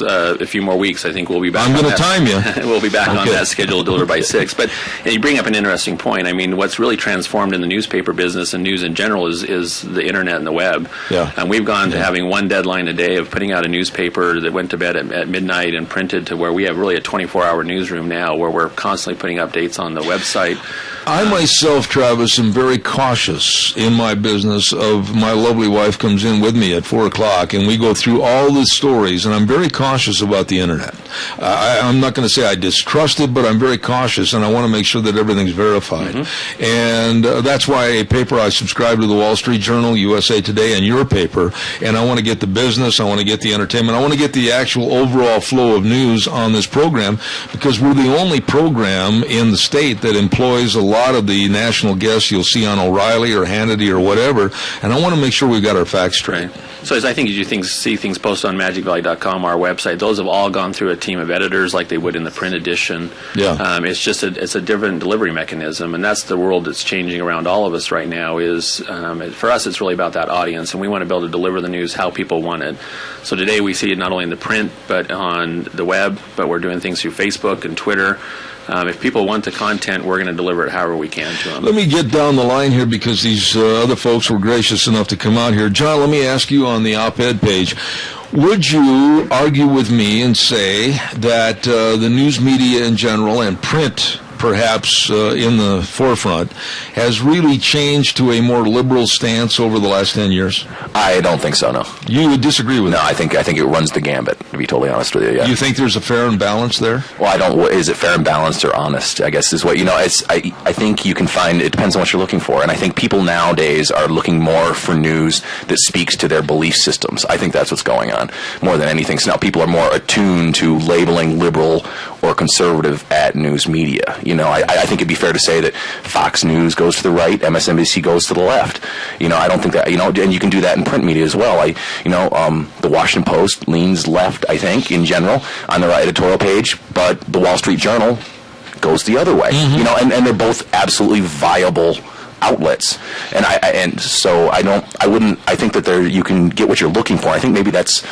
a few more weeks. I think we'll be back. I'm going to time you. We'll be back on that schedule to deliver by 6. But you bring up an interesting point. I mean, what's really transformed in the newspaper business and news in general is the internet and the web. Yeah. And we've gone to having one deadline a day of putting out a newspaper that went to bed at midnight and printed to where we have really a 24-hour newsroom now where we're constantly putting updates on the website. I myself, Travis, am very cautious in my business of my lovely wife comes in with me at 4 o'clock and we go through all the stories, and I'm very cautious about the internet. I'm not going to say I distrust it, but I'm very cautious, and I want to make sure that everything's verified. And that's why a paper I subscribe to, the Wall Street Journal, USA Today, and your paper, and I want to get the business, I want to get the entertainment, I want to get the actual overall flow of news on this program, because we're the only program in the state that employs a lot of the national guests you'll see on O'Reilly or Hannity or whatever, and I want to make sure we've got our facts straight. So as I think as you see things posted on MagicValley.com, our website, those have all gone through a team of editors like they would in the print edition. Yeah. It's just it's a different delivery mechanism, and that's the world that's changing around all of us right now. Is for us, it's really about that audience, and we want to be able to deliver the news how people want it. So today we see it not only in the print but on the web, but we're doing things through Facebook and Twitter. If people want the content, we're going to deliver it however we can to them. Let me get down the line here because these other folks were gracious enough to come out here. John, let me ask you on the op-ed page, would you argue with me and say that the news media in general and print perhaps in the forefront, has really changed to a more liberal stance over the last 10 years? I don't think so, no. You would disagree with that? No, I think it runs the gambit, to be totally honest with you, yeah. You think there's a fair and balance there? Well, is it fair and balanced or honest, I guess is what, I think you can find, it depends on what you're looking for, and I think people nowadays are looking more for news that speaks to their belief systems. I think that's what's going on, more than anything. So now people are more attuned to labeling liberal or conservative at news media. I think it'd be fair to say that Fox News goes to the right, MSNBC goes to the left. I don't think that, and you can do that in print media as well. The Washington Post leans left, I think, in general, on their editorial page, but the Wall Street Journal goes the other way. And they're both absolutely viable outlets. And I think that you can get what you're looking for. I think maybe that's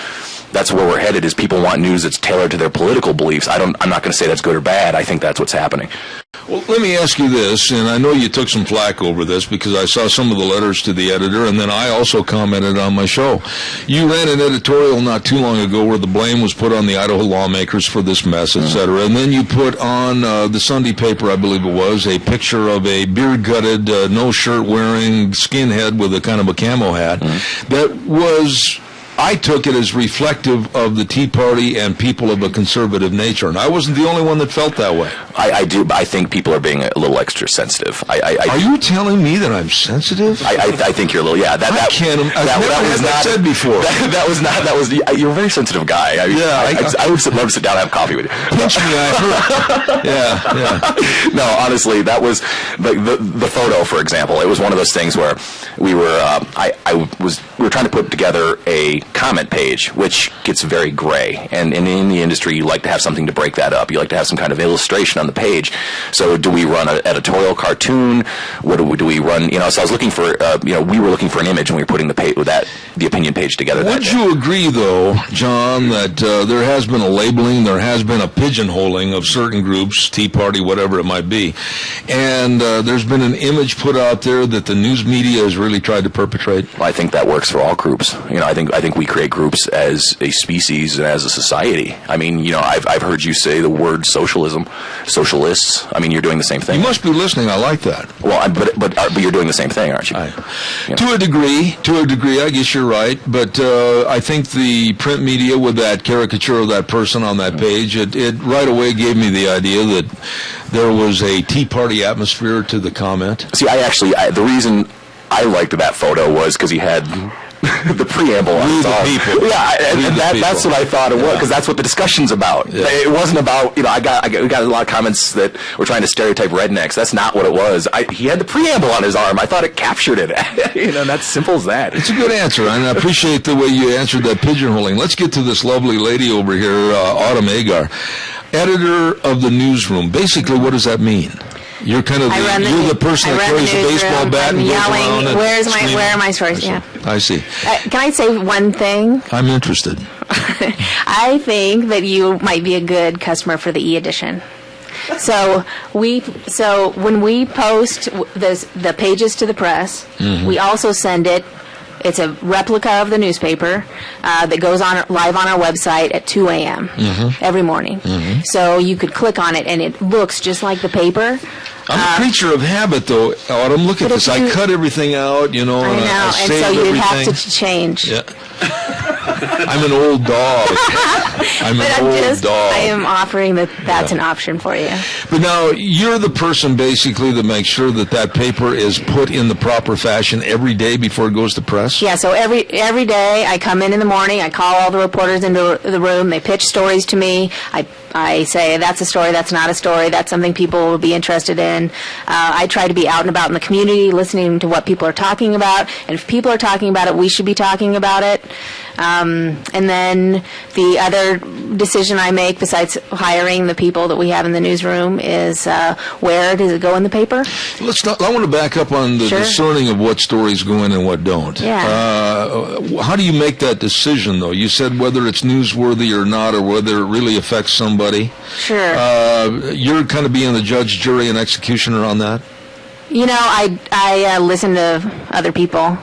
where we're headed, is people want news that's tailored to their political beliefs. I'm not going to say that's good or bad. I think that's what's happening. Well, let me ask you this, and I know you took some flack over this because I saw some of the letters to the editor, and then I also commented on my show. You ran an editorial not too long ago where the blame was put on the Idaho lawmakers for this mess, etc., and then you put on the Sunday paper, I believe it was, a picture of a beard-gutted, no-shirt-wearing skinhead with a kind of a camo hat that was... I took it as reflective of the Tea Party and people of a conservative nature, and I wasn't the only one that felt that way. I do, but I think people are being a little extra sensitive. Are you telling me that I'm sensitive? I think you're a little, yeah. I've never had that said before. You're a very sensitive guy. I would love to sit down and have coffee with you. Pinch me, I heard. Yeah. No, honestly, that was, the photo, for example, it was one of those things where we were trying to put together a comment page, which gets very gray, and in the industry, you like to have something to break that up. You like to have some kind of illustration on the page. So, do we run an editorial cartoon? What do we run? So I was looking for, we were looking for an image when we were putting the opinion page together. Would you agree, though, John, that there has been a labeling, there has been a pigeonholing of certain groups, Tea Party, whatever it might be, and there's been an image put out there that the news media has really tried to perpetrate? Well, I think that works for all groups. I think we create groups as a species and as a society. I mean, I've heard you say the word socialism, socialists. I mean, you're doing the same thing. You must be listening. I like that. Well, but you're doing the same thing, aren't you? To a degree, I guess you're right. But I think the print media with that caricature of that person on that page, it right away gave me the idea that there was a Tea Party atmosphere to the comment. See, the reason I liked that photo was because he had the preamble on his arm. Yeah, that's what I thought it was, because that's what the discussion's about. Yeah. It wasn't about, we got a lot of comments that were trying to stereotype rednecks. That's not what it was. He had the preamble on his arm. I thought it captured it. That's simple as that. It's a good answer, and I appreciate the way you answered that pigeonholing. Let's get to this lovely lady over here, Autumn Agar, editor of the newsroom. Basically, what does that mean? You're kind of the person that carries a baseball bat and yelling, goes around where are my stories? Yeah. I see. Can I say one thing? I'm interested. I think that you might be a good customer for the e-edition. So when we post the pages to the press, we also send it. It's a replica of the newspaper that goes on live on our website at 2 a.m. Every morning. So you could click on it, and it looks just like the paper. I'm a creature of habit, though, Autumn. Look at this. I cut everything out, I know, and I and save so you'd everything. have to change. Yeah. I'm an old dog. I am offering that's an option for you. But now, you're the person, basically, that makes sure that paper is put in the proper fashion every day before it goes to press? Yeah, so every day I come in the morning, I call all the reporters into the room, they pitch stories to me, I say, that's a story, that's not a story, that's something people will be interested in. I try to be out and about in the community, listening to what people are talking about, and if people are talking about it, we should be talking about it. And then the other decision I make, besides hiring the people that we have in the newsroom, is where does it go in the paper? I want to back up on the discerning of what stories go in and what don't. Yeah. How do you make that decision, though? You said whether it's newsworthy or not, or whether it really affects somebody. Sure. You're kind of being the judge, jury, and executioner on that? I listen to other people,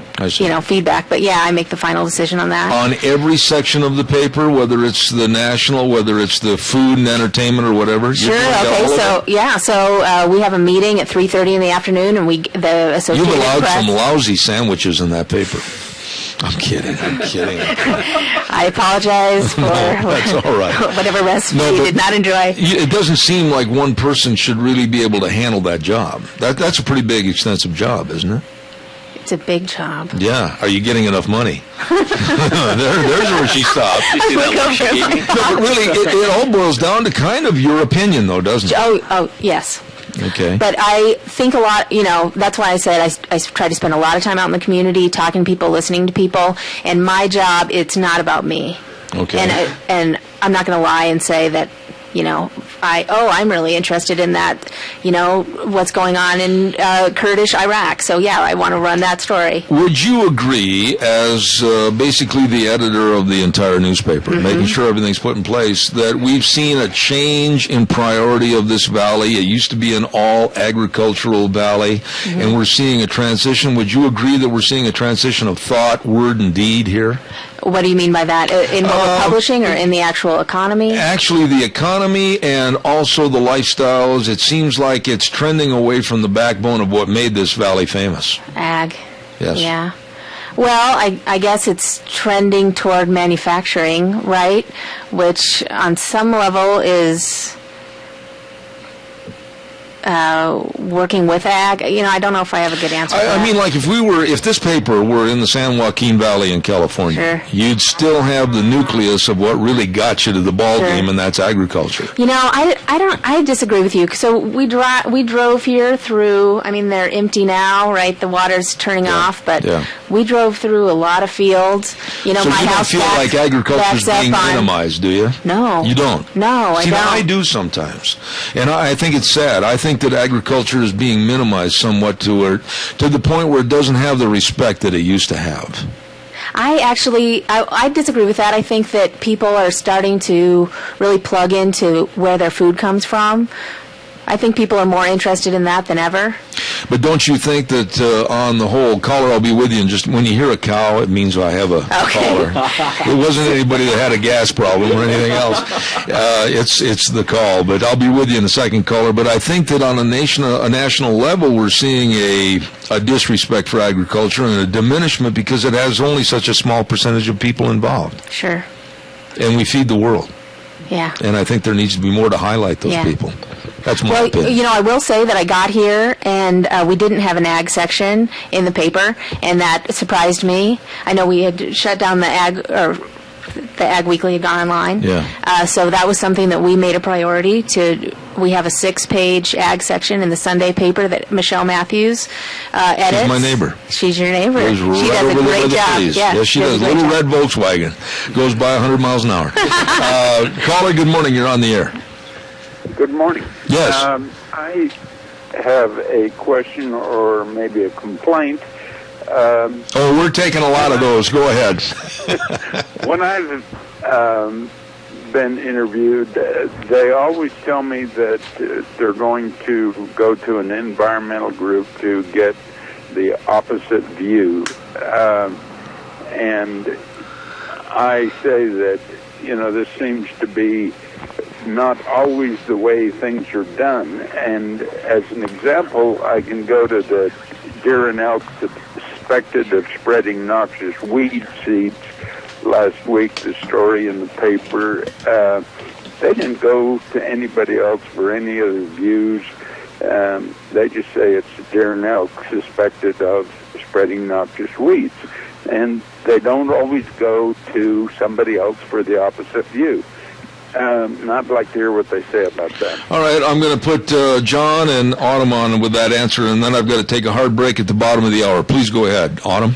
feedback. But yeah, I make the final decision on that. On every section of the paper, whether it's the national, whether it's the food and entertainment or whatever. Sure. Okay. So we have a meeting at 3:30 in the afternoon, and the Associated You've allowed Press. some lousy sandwiches in that paper. I'm kidding. I apologize for that's all right. whatever recipe you did not enjoy. It doesn't seem like one person should really be able to handle that job. That's a pretty big, extensive job, isn't it? It's a big job. Yeah. Are you getting enough money? There's where she stopped. You see that look she gave me? No, but really, it all boils down to kind of your opinion, though, doesn't it? Oh, yes. Okay. But I think a lot, that's why I said I try to spend a lot of time out in the community, talking to people, listening to people, and my job, it's not about me. Okay. And I'm not going to lie and say that, I'm really interested in that, what's going on in Kurdish Iraq. So, yeah, I want to run that story. Would you agree, as basically the editor of the entire newspaper, making sure everything's put in place, that we've seen a change in priority of this valley? It used to be an all-agricultural valley, and we're seeing a transition. Would you agree that we're seeing a transition of thought, word, and deed here? What do you mean by that? In publishing or in the actual economy? Actually, the economy and also the lifestyles. It seems like it's trending away from the backbone of what made this valley famous. Ag. Yes. Yeah. Well, I guess it's trending toward manufacturing, right? Which on some level is working with ag. I don't know if I have a good answer for that. I mean, like if this paper were in the San Joaquin Valley in California, you'd still have the nucleus of what really got you to the ball game, and that's agriculture. I disagree with you. So we drove here through, they're empty now, right? The water's turning off, but we drove through a lot of fields. So my you house don't feel like agriculture's being minimized, do you? No. You don't? No, I don't. I do sometimes. And I think it's sad. I think that agriculture is being minimized somewhat to the point where it doesn't have the respect that it used to have. I disagree with that. I think that people are starting to really plug into where their food comes from. I think people are more interested in that than ever. But don't you think that on the whole, caller, I'll be with you, and just when you hear a cow, it means I have a caller. It wasn't anybody that had a gas problem or anything else. It's the call. But I'll be with you in a second, caller. But I think that on a national level, we're seeing a disrespect for agriculture and a diminishment because it has only such a small percentage of people involved. Sure. And we feed the world. Yeah. And I think there needs to be more to highlight those people. That's my opinion. I will say that I got here and we didn't have an ag section in the paper, and that surprised me. I know we had shut down the Ag Weekly had gone online. Yeah. So that was something that we made a priority to. We have a 6-page ag section in the Sunday paper that Michelle Matthews edits. She's my neighbor. She's your neighbor. She does a great job. Yes, she does. Little red Volkswagen. Goes by 100 miles an hour. Caller, good morning. You're on the air. Good morning. Yes. I have a question or maybe a complaint. We're taking a lot of those. Go ahead. When I've been interviewed, they always tell me that they're going to go to an environmental group to get the opposite view. And I say that, this seems to be not always the way things are done. And as an example, I can go to the deer and elk suspected of spreading noxious weed seeds. Last week, the story in the paper, they didn't go to anybody else for any other views. They just say it's deer and elk suspected of spreading noxious weeds. And they don't always go to somebody else for the opposite view. I'd like to hear what they say about that. All right, I'm going to put John and Autumn on with that answer, and then I've got to take a hard break at the bottom of the hour. Please go ahead, Autumn.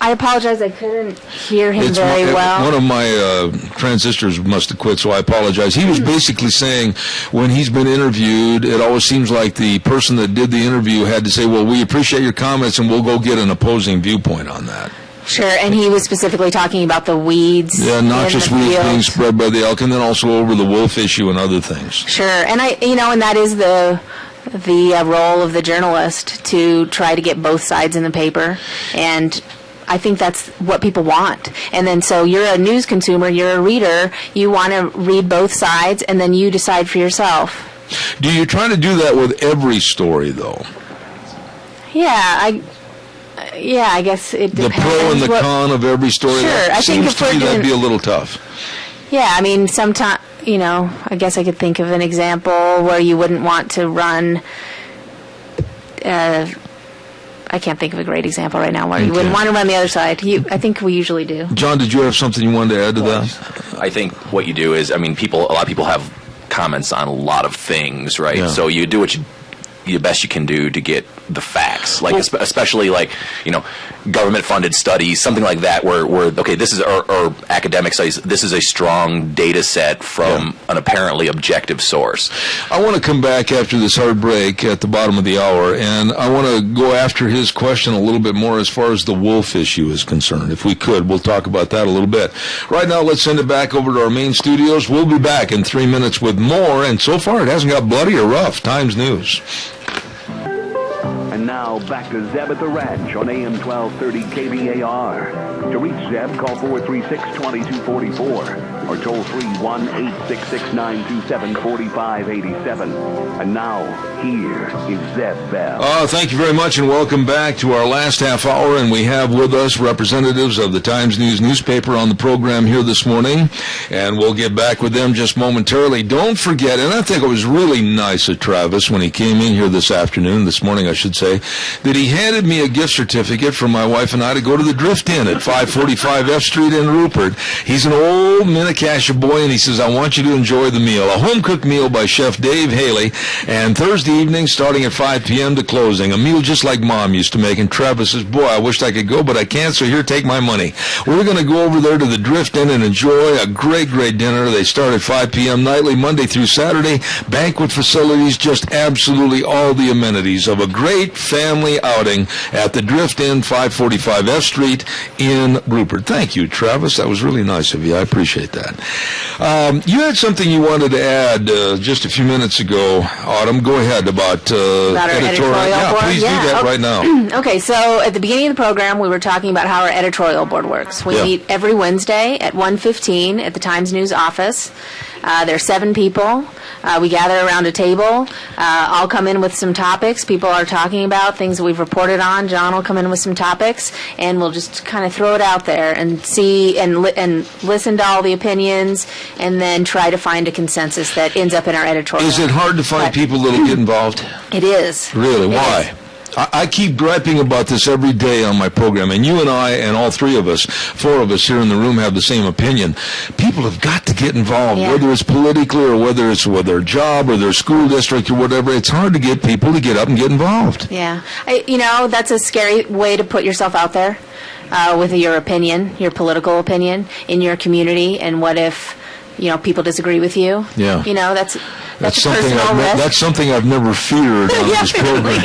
I apologize. I couldn't hear him very well. One of my transistors must have quit, so I apologize. He was basically saying when he's been interviewed, it always seems like the person that did the interview had to say, well, we appreciate your comments, and we'll go get an opposing viewpoint on that. Sure, and he was specifically talking about the weeds. Yeah, noxious weeds being spread by the elk, and then also over the wolf issue and other things. Sure, and and that is the the role of the journalist to try to get both sides in the paper, and I think that's what people want. And then so you're a news consumer, you're a reader, you want to read both sides, and then you decide for yourself. Do you try to do that with every story, though? I guess it depends. The pro and the con of every story? Sure. I think seems to me that'd be a little tough. Yeah, I mean, sometimes, I guess I could think of an example where you wouldn't want to run, I can't think of a great example right now where you wouldn't want to run the other side. I think we usually do. John, did you have something you wanted to add to that? I think what you do is, a lot of people have comments on a lot of things, right? Yeah. So you do what the best you can do to get the facts, like especially like government-funded studies, something like that, where okay, this is or academic studies. This is a strong data set from an apparently objective source. I want to come back after this hard break at the bottom of the hour, and I want to go after his question a little bit more as far as the wolf issue is concerned. If we could, we'll talk about that a little bit. Right now, let's send it back over to our main studios. We'll be back in 3 minutes with more, and so far it hasn't got bloody or rough. Times News. And now back to Zeb at the Ranch on AM 1230 KBAR. To reach Zeb, call 436-2244 or toll free 1-866-927-4587. And now, here is Zeb Bell. Thank you very much, and welcome back to our last half hour. And we have with us representatives of the Times News newspaper on the program here this morning, and we'll get back with them just momentarily. Don't forget, and I think it was really nice of Travis when he came in here this morning, I should say, that he handed me a gift certificate for my wife and I to go to the Drift Inn at 545 F Street in Rupert. He's an old Minnecasia boy, and he says, I want you to enjoy the meal. A home-cooked meal by Chef Dave Haley, and Thursday evening starting at 5 p.m. to closing. A meal just like Mom used to make. And Travis says, boy, I wished I could go, but I can't, so here, take my money. We're going to go over there to the Drift Inn and enjoy a great, great dinner. They start at 5 p.m. nightly, Monday through Saturday. Banquet facilities, just absolutely all the amenities of a great family outing at the Drift Inn, 545 F Street in Rupert. Thank you, Travis. That was really nice of you. I appreciate that. You had something you wanted to add just a few minutes ago, Autumn. Go ahead about our editorial board? Yeah, please do that right now. Okay, so at the beginning of the program, we were talking about how our editorial board works. We meet every Wednesday at 1:15 at the Times News office. There are 7 people. We gather around a table. I'll come in with some topics people are talking about, things that we've reported on. John will come in with some topics, and we'll just kind of throw it out there and see and listen to all the opinions, and then try to find a consensus that ends up in our editorial. Is it hard to find people that will get involved? It is. Really? Why? I keep griping about this every day on my program, and you and I and all 4 of us here in the room have the same opinion. People have got to get involved, whether it's politically or whether it's with their job or their school district or whatever. It's hard to get people to get up and get involved. Yeah. That's a scary way to put yourself out there with your opinion, your political opinion in your community, and what if people disagree with you? Yeah. That's something that's something I've never feared on this program.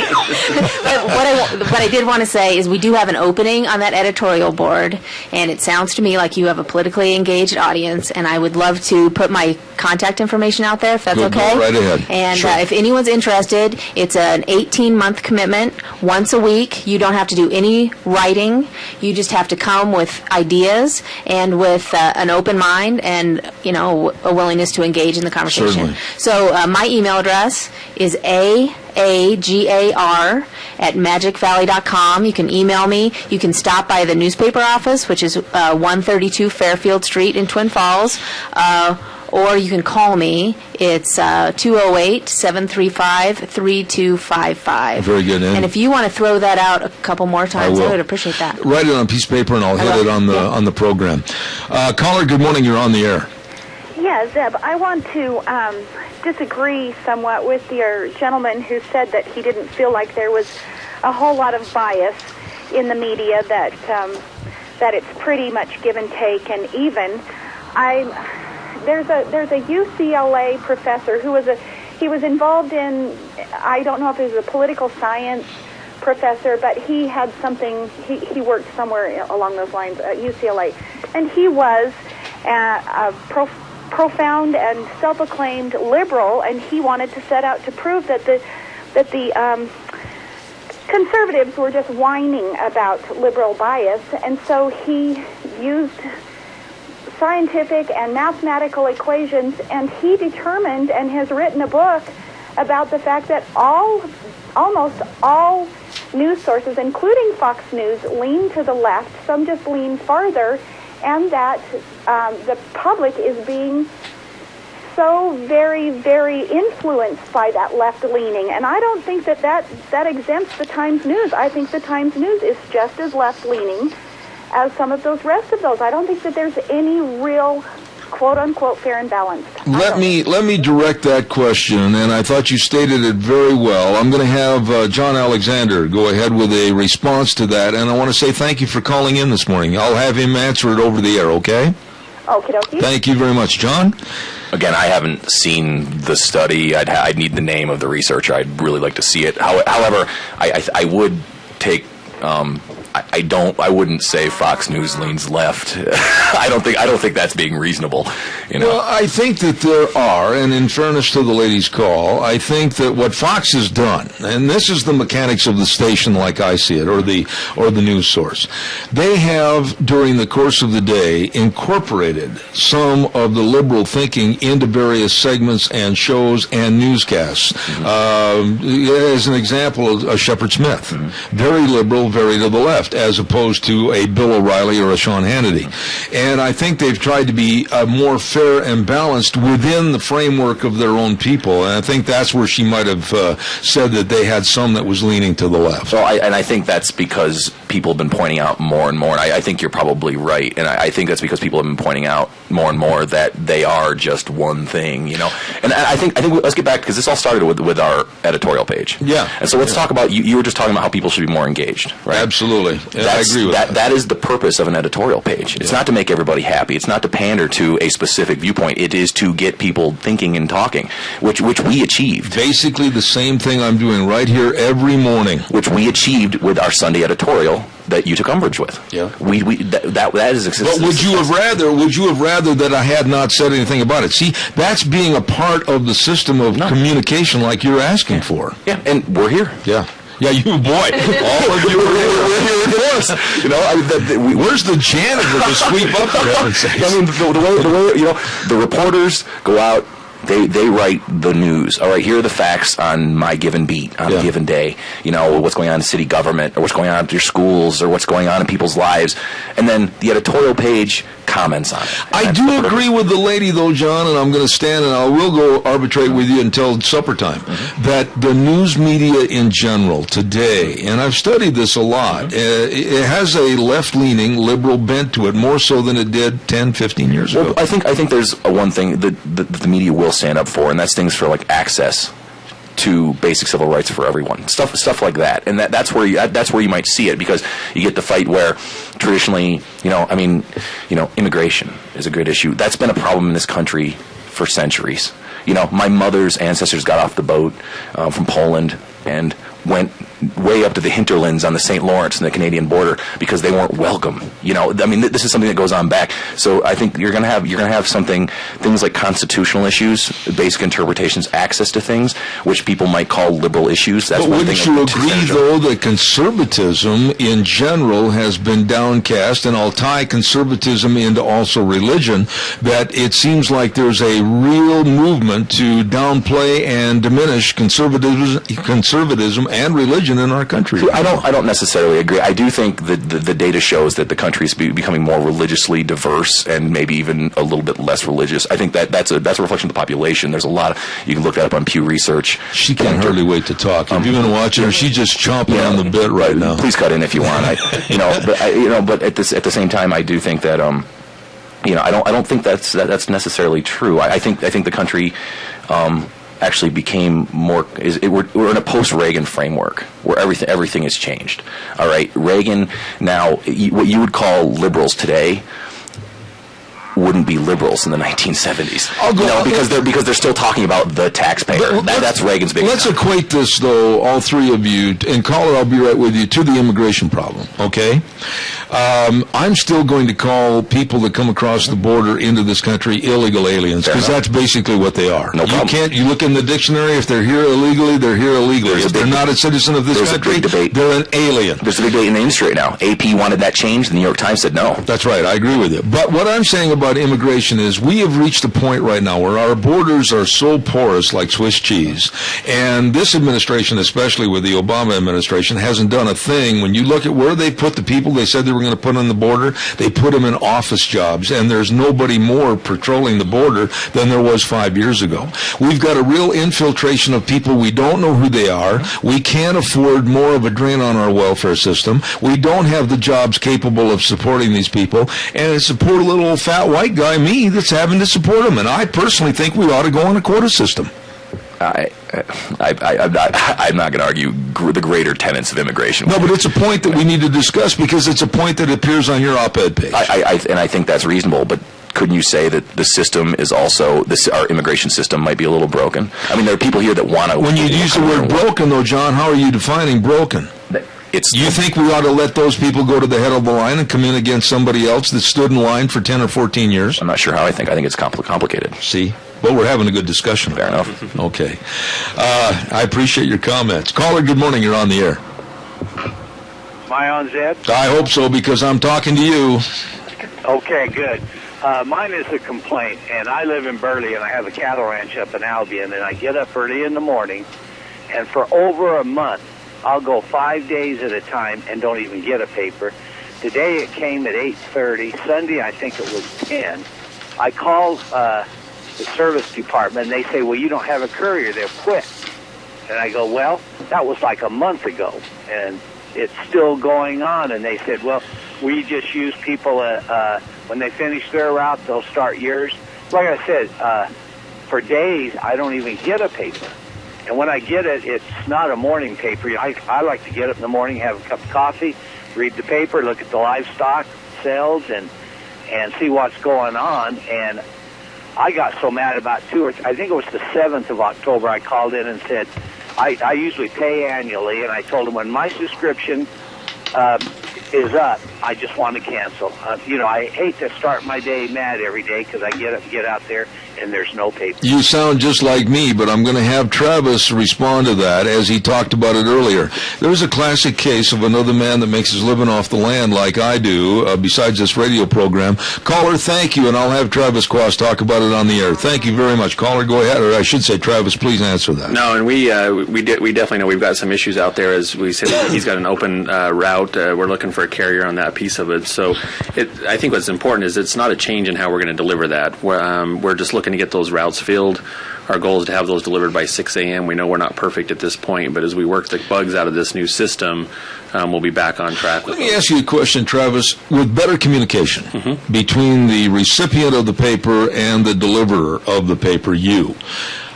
What I did want to say is we do have an opening on that editorial board, and it sounds to me like you have a politically engaged audience, and I would love to put my contact information out there if that's okay. Go right ahead. And sure. If anyone's interested, it's an 18-month commitment, once a week. You don't have to do any writing. You just have to come with ideas and with an open mind and a willingness to engage in the conversation. Certainly. So my email address is aagar@magicvalley.com. You can email me. You can stop by the newspaper office, which is 132 Fairfield Street in Twin Falls, or you can call me. It's 208-735-3255. Very good. And if you want to throw that out a couple more times, I would appreciate that. Write it on a piece of paper, and I'll hit it on the program. Caller, good morning. You're on the air. Yeah, Zeb, I want to disagree somewhat with your gentleman who said that he didn't feel like there was a whole lot of bias in the media, that it's pretty much give and take, and even there's a UCLA professor who was involved in, I don't know if it was a political science professor, but he had something, he worked somewhere along those lines at UCLA, and he was a profound and self-acclaimed liberal, and he wanted to set out to prove that the that the conservatives were just whining about liberal bias, and so he used scientific and mathematical equations, and he determined and has written a book about the fact that almost all news sources, including Fox News, lean to the left. Some just lean farther, and that the public is being so very, very influenced by that left leaning. And I don't think that exempts the Times News. I think the Times News is just as left leaning as some of those rest of those. I don't think that there's any real quote unquote fair and balanced. Let me direct that question, and I thought you stated it very well. I'm going to have John Alexander go ahead with a response to that, and I want to say thank you for calling in this morning. I'll have him answer it over the air, okay? Okie dokie. Thank you very much. John? Again, I haven't seen the study. I'd need the name of the researcher. I'd really like to see it. However, I would take... I wouldn't say Fox News leans left. I don't think that's being reasonable. You know? Well, I think that there are, and in fairness to the lady's call, I think that what Fox has done, and this is the mechanics of the station like I see it, or the news source, they have, during the course of the day, incorporated some of the liberal thinking into various segments and shows and newscasts. As an example, a Shepard Smith, very liberal, very to the left, as opposed to a Bill O'Reilly or a Sean Hannity. And I think they've tried to be more fair and balanced within the framework of their own people. And I think that's where she might have said that they had some that was leaning to the left. So I think that's because people have been pointing out more and more. And I think you're probably right. And I think that's because people have been pointing out more and more that they are just one thing, you know. And I think let's get back, because this all started with our editorial page. Yeah. And so let's talk about, you were just talking about how people should be more engaged, right? Absolutely. Yeah, I agree with that. That is the purpose of an editorial page. It's not to make everybody happy. It's not to pander to a specific viewpoint. It is to get people thinking and talking, which we achieved. Basically the same thing I'm doing right here every morning. Which we achieved with our Sunday editorial that you took umbrage with. Yeah. That is But would you have rather that I had not said anything about it? See, that's being a part of the system of communication like you're asking for. Yeah, and we're here. Yeah. Yeah, you boy. All of you are here for us. You know, where's the janitor to sweep up for heaven's sakes? I mean, the way, you know, the reporters go out. They write the news. All right, here are the facts on my given beat on a given day. You know, what's going on in city government, or what's going on at your schools, or what's going on in people's lives. And then the editorial page comments on it. I do agree with the lady, though, John, and I'm going to stand and I will go arbitrate with you until supper time, that the news media in general today, and I've studied this a lot, it has a left-leaning liberal bent to it, more so than it did 10, 15 years ago. Well, I think there's one thing that the media will stand up for, and that's things for like access to basic civil rights for everyone, stuff like that, and that's where you might see it, because you get the fight where traditionally, immigration is a great issue. That's been a problem in this country for centuries. You know, my mother's ancestors got off the boat from Poland and went way up to the hinterlands on the St. Lawrence and the Canadian border because they weren't welcome. You know, I mean, this is something that goes on back. So I think you're gonna have things like constitutional issues, basic interpretations, access to things, which people might call liberal issues. That's but wouldn't you agree, though, that conservatism in general has been downcast, and I'll tie conservatism into also religion, that it seems like there's a real movement to downplay and diminish conservatism and religion in our country? I don't necessarily agree. I do think that the data shows that the country is becoming more religiously diverse and maybe even a little bit less religious. I think that's a reflection of the population. There's a lot you can look that up on Pew Research. She can't hardly wait to talk. If you've been watching her, she's just chomping on the bit right now. Please cut in if you want. But at the same time, I do think that I don't think that's necessarily true. I think the country actually became more. We're in a post-Reagan framework where everything has changed. All right, Reagan now, what you would call liberals today, wouldn't be liberals in the 1970s. Because they're still talking about the taxpayer. That's Reagan's big. Let's equate this, though, all three of you, and caller, I'll be right with you, to the immigration problem. Okay, I'm still going to call people that come across the border into this country illegal aliens, because that's basically what they are. No problem. You look in the dictionary. If they're here illegally, they're here illegally. If they're not a citizen of this country, they're an alien. There's a big debate in the industry right now. AP wanted that changed. The New York Times said no. That's right. I agree with you. But what I'm saying about immigration is we have reached a point right now where our borders are so porous like Swiss cheese. And this administration, especially with the Obama administration, hasn't done a thing. When you look at where they put the people they said they were going to put on the border, they put them in office jobs. And there's nobody more patrolling the border than there was 5 years ago. We've got a real infiltration of people. We don't know who they are. We can't afford more of a drain on our welfare system. We don't have the jobs capable of supporting these people. And it's a poor little old fat white guy, me, that's having to support them. And I personally think we ought to go on a quota system. I'm not going to argue the greater tenets of immigration. No, but it's a point that we need to discuss because it's a point that appears on your op-ed page. And I think that's reasonable, but couldn't you say that the system is also, our immigration system might be a little broken? I mean, there are people here that want to... When you use the word broken, though, John, how are you defining broken? You think we ought to let those people go to the head of the line and come in against somebody else that stood in line for 10 or 14 years? I'm not sure how I think. I think it's complicated. See? Well, we're having a good discussion. Fair enough. Okay. I appreciate your comments. Caller, good morning. You're on the air. Am I on, Zed? I hope so, because I'm talking to you. Okay, good. Mine is a complaint, and I live in Burley, and I have a cattle ranch up in Albion, and I get up early in the morning, and for over a month, I'll go 5 days at a time and don't even get a paper. Today it came at 8:30. Sunday I think it was 10. I called the service department and they say, well, you don't have a courier. They're quit. And I go, well, that was like a month ago and it's still going on. And they said, well, we just use people when they finish their route, they'll start yours. Like I said, for days I don't even get a paper. And when I get it, it's not a morning paper. I like to get up in the morning, have a cup of coffee, read the paper, look at the livestock sales, and see what's going on. And I got so mad about I think it was the 7th of October, I called in and said, I usually pay annually, and I told them when my subscription is up, I just want to cancel. I hate to start my day mad every day because I get up and get out there and there's no paper. You sound just like me, but I'm going to have Travis respond to that as he talked about it earlier. There's a classic case of another man that makes his living off the land like I do, besides this radio program. Caller, thank you, and I'll have Travis Quast talk about it on the air. Thank you very much. Caller, go ahead, or I should say, Travis, please answer that. No, and we definitely know we've got some issues out there. As we said, he's got an open route. We're looking for a carrier on that piece of it. So I think what's important is it's not a change in how we're going to deliver that. We're just looking to get those routes filled. Our goal is to have those delivered by 6 a.m. We know we're not perfect at this point, but as we work the bugs out of this new system, we'll be back on track. Let me ask you a question, Travis. With better communication between the recipient of the paper and the deliverer of the paper, you,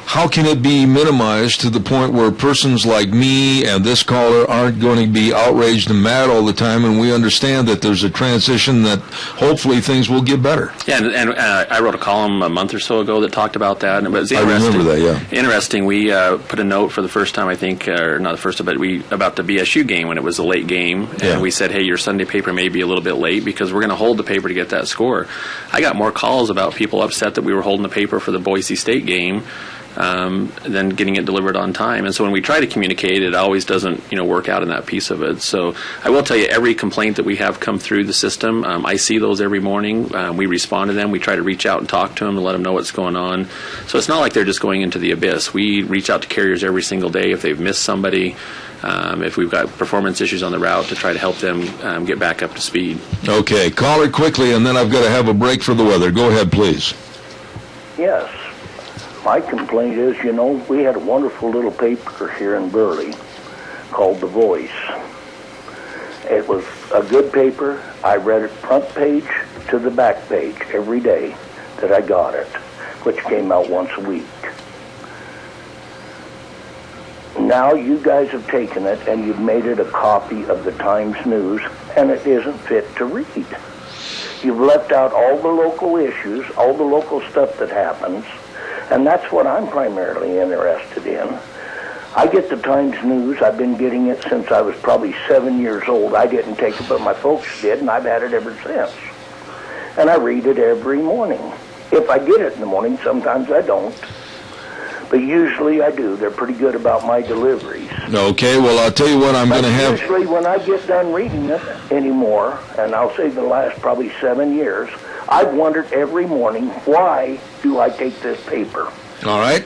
how can it be minimized to the point where persons like me and this caller aren't going to be outraged and mad all the time, and we understand that there's a transition that hopefully things will get better? Yeah, and I wrote a column a month or so ago that talked about that. But it's I remember that, yeah. Interesting. We put a note for the first time, I think, or not the first time, but about the BSU game when it was a late game. Yeah. And we said, hey, your Sunday paper may be a little bit late because we're going to hold the paper to get that score. I got more calls about people upset that we were holding the paper for the Boise State game than getting it delivered on time. And so when we try to communicate, it always doesn't, work out in that piece of it. So I will tell you, every complaint that we have come through the system, I see those every morning. We respond to them. We try to reach out and talk to them and let them know what's going on. So it's not like they're just going into the abyss. We reach out to carriers every single day if they've missed somebody, if we've got performance issues on the route, to try to help them get back up to speed. Okay, caller quickly, and then I've got to have a break for the weather. Go ahead, please. Yes. My complaint is, we had a wonderful little paper here in Burley called The Voice. It was a good paper. I read it front page to the back page every day that I got it, which came out once a week. Now you guys have taken it and you've made it a copy of the Times News, and it isn't fit to read. You've left out all the local issues, all the local stuff that happens, and that's what I'm primarily interested in. I get the Times News. I've been getting it since I was probably 7 years old. I didn't take it, but my folks did, and I've had it ever since. And I read it every morning. If I get it in the morning, sometimes I don't. But usually I do. They're pretty good about my deliveries. Okay, well, I'll tell you what I'm going to have. Usually when I get done reading it anymore, and I'll say the last probably 7 years, I've wondered every morning, why do I take this paper? All right.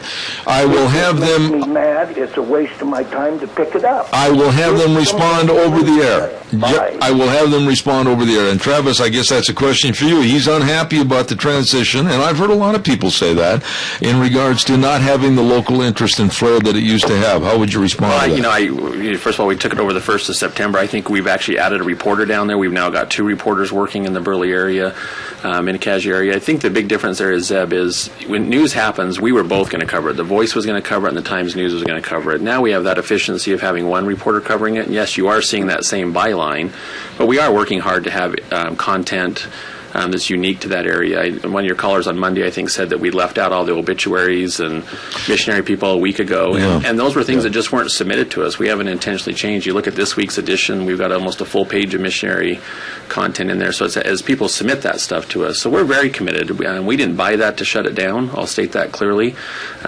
I will have them. It makes me mad. It's a waste of my time to pick it up. I will have them respond over the air. Yep, I will have them respond over the air. And Travis, I guess that's a question for you. He's unhappy about the transition, and I've heard a lot of people say that in regards to not having the local interest and flair that it used to have. How would you respond to that? First of all, we took it over the 1st of September. I think we've actually added a reporter down there. We've now got 2 reporters working in the Burley area, Minnecasia area. I think the big difference there is, Zeb, is when news happens, we were both going to cover it. The Voice was going to cover it, and the Times News was going to cover it. Now we have that efficiency of having one reporter covering it. And yes, you are seeing that same byline, but we are working hard to have content that's unique to that area. One of your callers on Monday, I think, said that we left out all the obituaries and missionary people a week ago, and those were things that just weren't submitted to us. We haven't intentionally changed. You look at this week's edition, we've got almost a full page of missionary content in there, so it's as people submit that stuff to us. So we're very committed. We didn't buy that to shut it down. I'll state that clearly.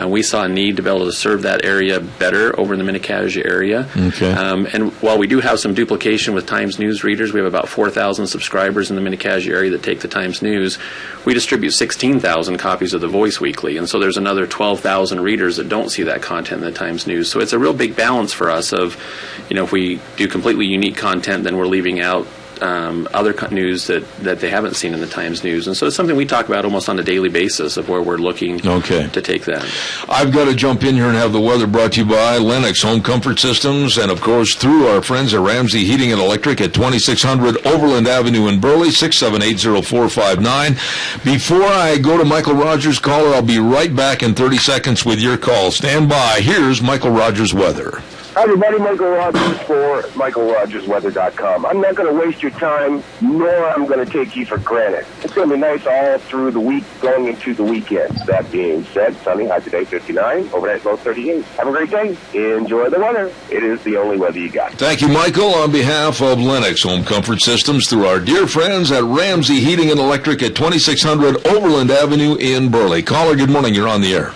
We saw a need to be able to serve that area better over in the Minnecasia area. Okay. And while we do have some duplication with Times News readers, we have about 4,000 subscribers in the Minnecasia area that take the Times News. We distribute 16,000 copies of the Voice weekly, and so there's another 12,000 readers that don't see that content in the Times News. So it's a real big balance for us of, if we do completely unique content, then we're leaving out other news that they haven't seen in the Times News. And so it's something we talk about almost on a daily basis of where we're looking to take that. I've got to jump in here and have the weather brought to you by Lennox Home Comfort Systems, and of course through our friends at Ramsey Heating and Electric at 2600 Overland Avenue in Burley, 678-0459. Before I go to Michael Rogers' caller, I'll be right back in 30 seconds with your call. Stand by. Here's Michael Rogers' weather. Hi, everybody. Michael Rogers for MichaelRogersWeather.com. I'm not going to waste your time, nor I'm going to take you for granted. It's going to be nice all through the week, going into the weekend. That being said, sunny, high today 59, overnight low 38. Have a great day. Enjoy the weather. It is the only weather you got. Thank you, Michael. On behalf of Lennox Home Comfort Systems, through our dear friends at Ramsey Heating and Electric at 2600 Overland Avenue in Burley. Caller, good morning. You're on the air.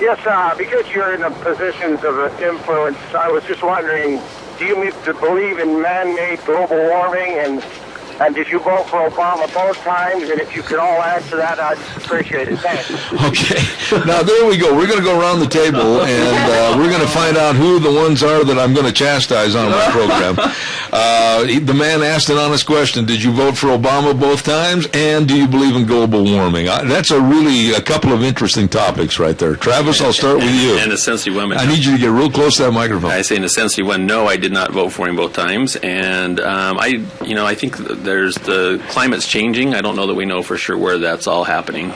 Yes, because you're in the positions of influence, I was just wondering, do you believe in man-made global warming, and did you vote for Obama both times? And if you could all answer that, I'd appreciate it. Thanks. Okay. Now, there we go. We're going to go around the table, and we're going to find out who the ones are that I'm going to chastise on my program. The man asked an honest question. Did you vote for Obama both times? And do you believe in global warming? That's a couple of interesting topics right there. Travis, I'll start with you. And essentially women. I need you to get real close to that microphone. I say in essentially one, no, I did not vote for him both times. And I think there's the climate's changing. I don't know that we know for sure where that's all happening.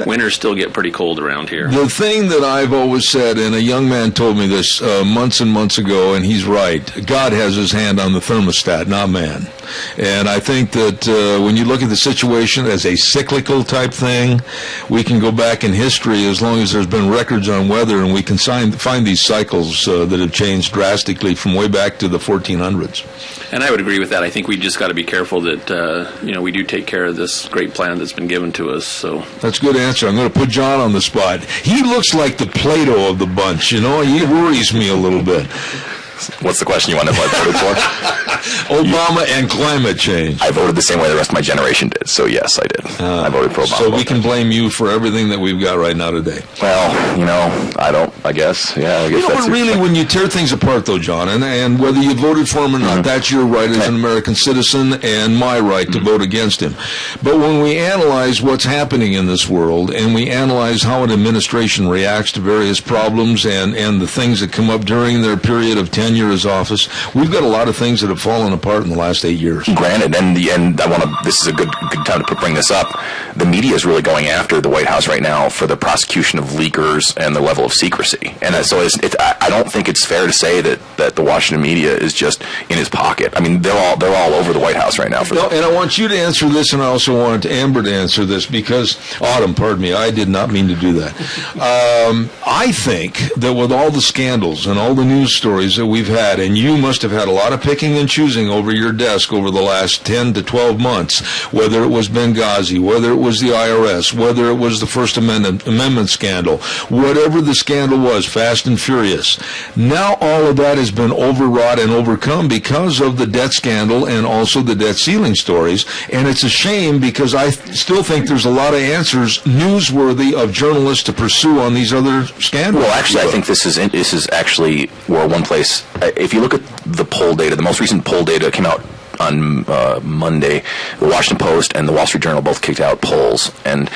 Winters still get pretty cold around here. The thing that I've always said, and a young man told me this months and months ago, and he's right, God has his hand on the thermostat, not man. And I think that when you look at the situation as a cyclical type thing, we can go back in history as long as there's been records on weather, and we can find these cycles that have changed drastically from way back to the 1400s. And I would agree with that. I think we just got to be careful that we do take care of this great plan that's been given to us. So that's a good answer. I'm going to put John on the spot. He looks like the Plato of the bunch. He worries me a little bit. What's the question you want to know I voted for? Obama and climate change. I voted the same way the rest of my generation did, so yes, I did. I voted for Obama. So we can blame you for everything that we've got right now today. Well, I guess that's but really, when you tear things apart, though, John, and whether you voted for him or not, that's your right as an American citizen and my right to vote against him. But when we analyze what's happening in this world, and we analyze how an administration reacts to various problems and the things that come up during their period of tenure as office, we've got a lot of things that have have fallen apart in the last 8 years. Granted, and I want to. This is a good time to bring this up. The media is really going after the White House right now for the prosecution of leakers and the level of secrecy. And so I don't think it's fair to say that the Washington media is just in his pocket. I mean, they're all over the White House right now. And I want you to answer this, and I also want Amber to answer this, because Autumn, pardon me, I did not mean to do that. I think that with all the scandals and all the news stories that we've had, and you must have had a lot of picking and choosing over your desk over the last 10 to 12 months, whether it was Benghazi, whether it was the IRS, whether it was the First Amendment scandal, whatever the scandal was, Fast and Furious. Now all of that has been overwrought and overcome because of the debt scandal and also the debt ceiling stories. And it's a shame, because I still think there's a lot of answers newsworthy of journalists to pursue on these other scandals. Well, actually, I think this is actually where one place. If you look at the poll data, the most recent poll data came out on Monday. The Washington Post and the Wall Street Journal both kicked out polls, and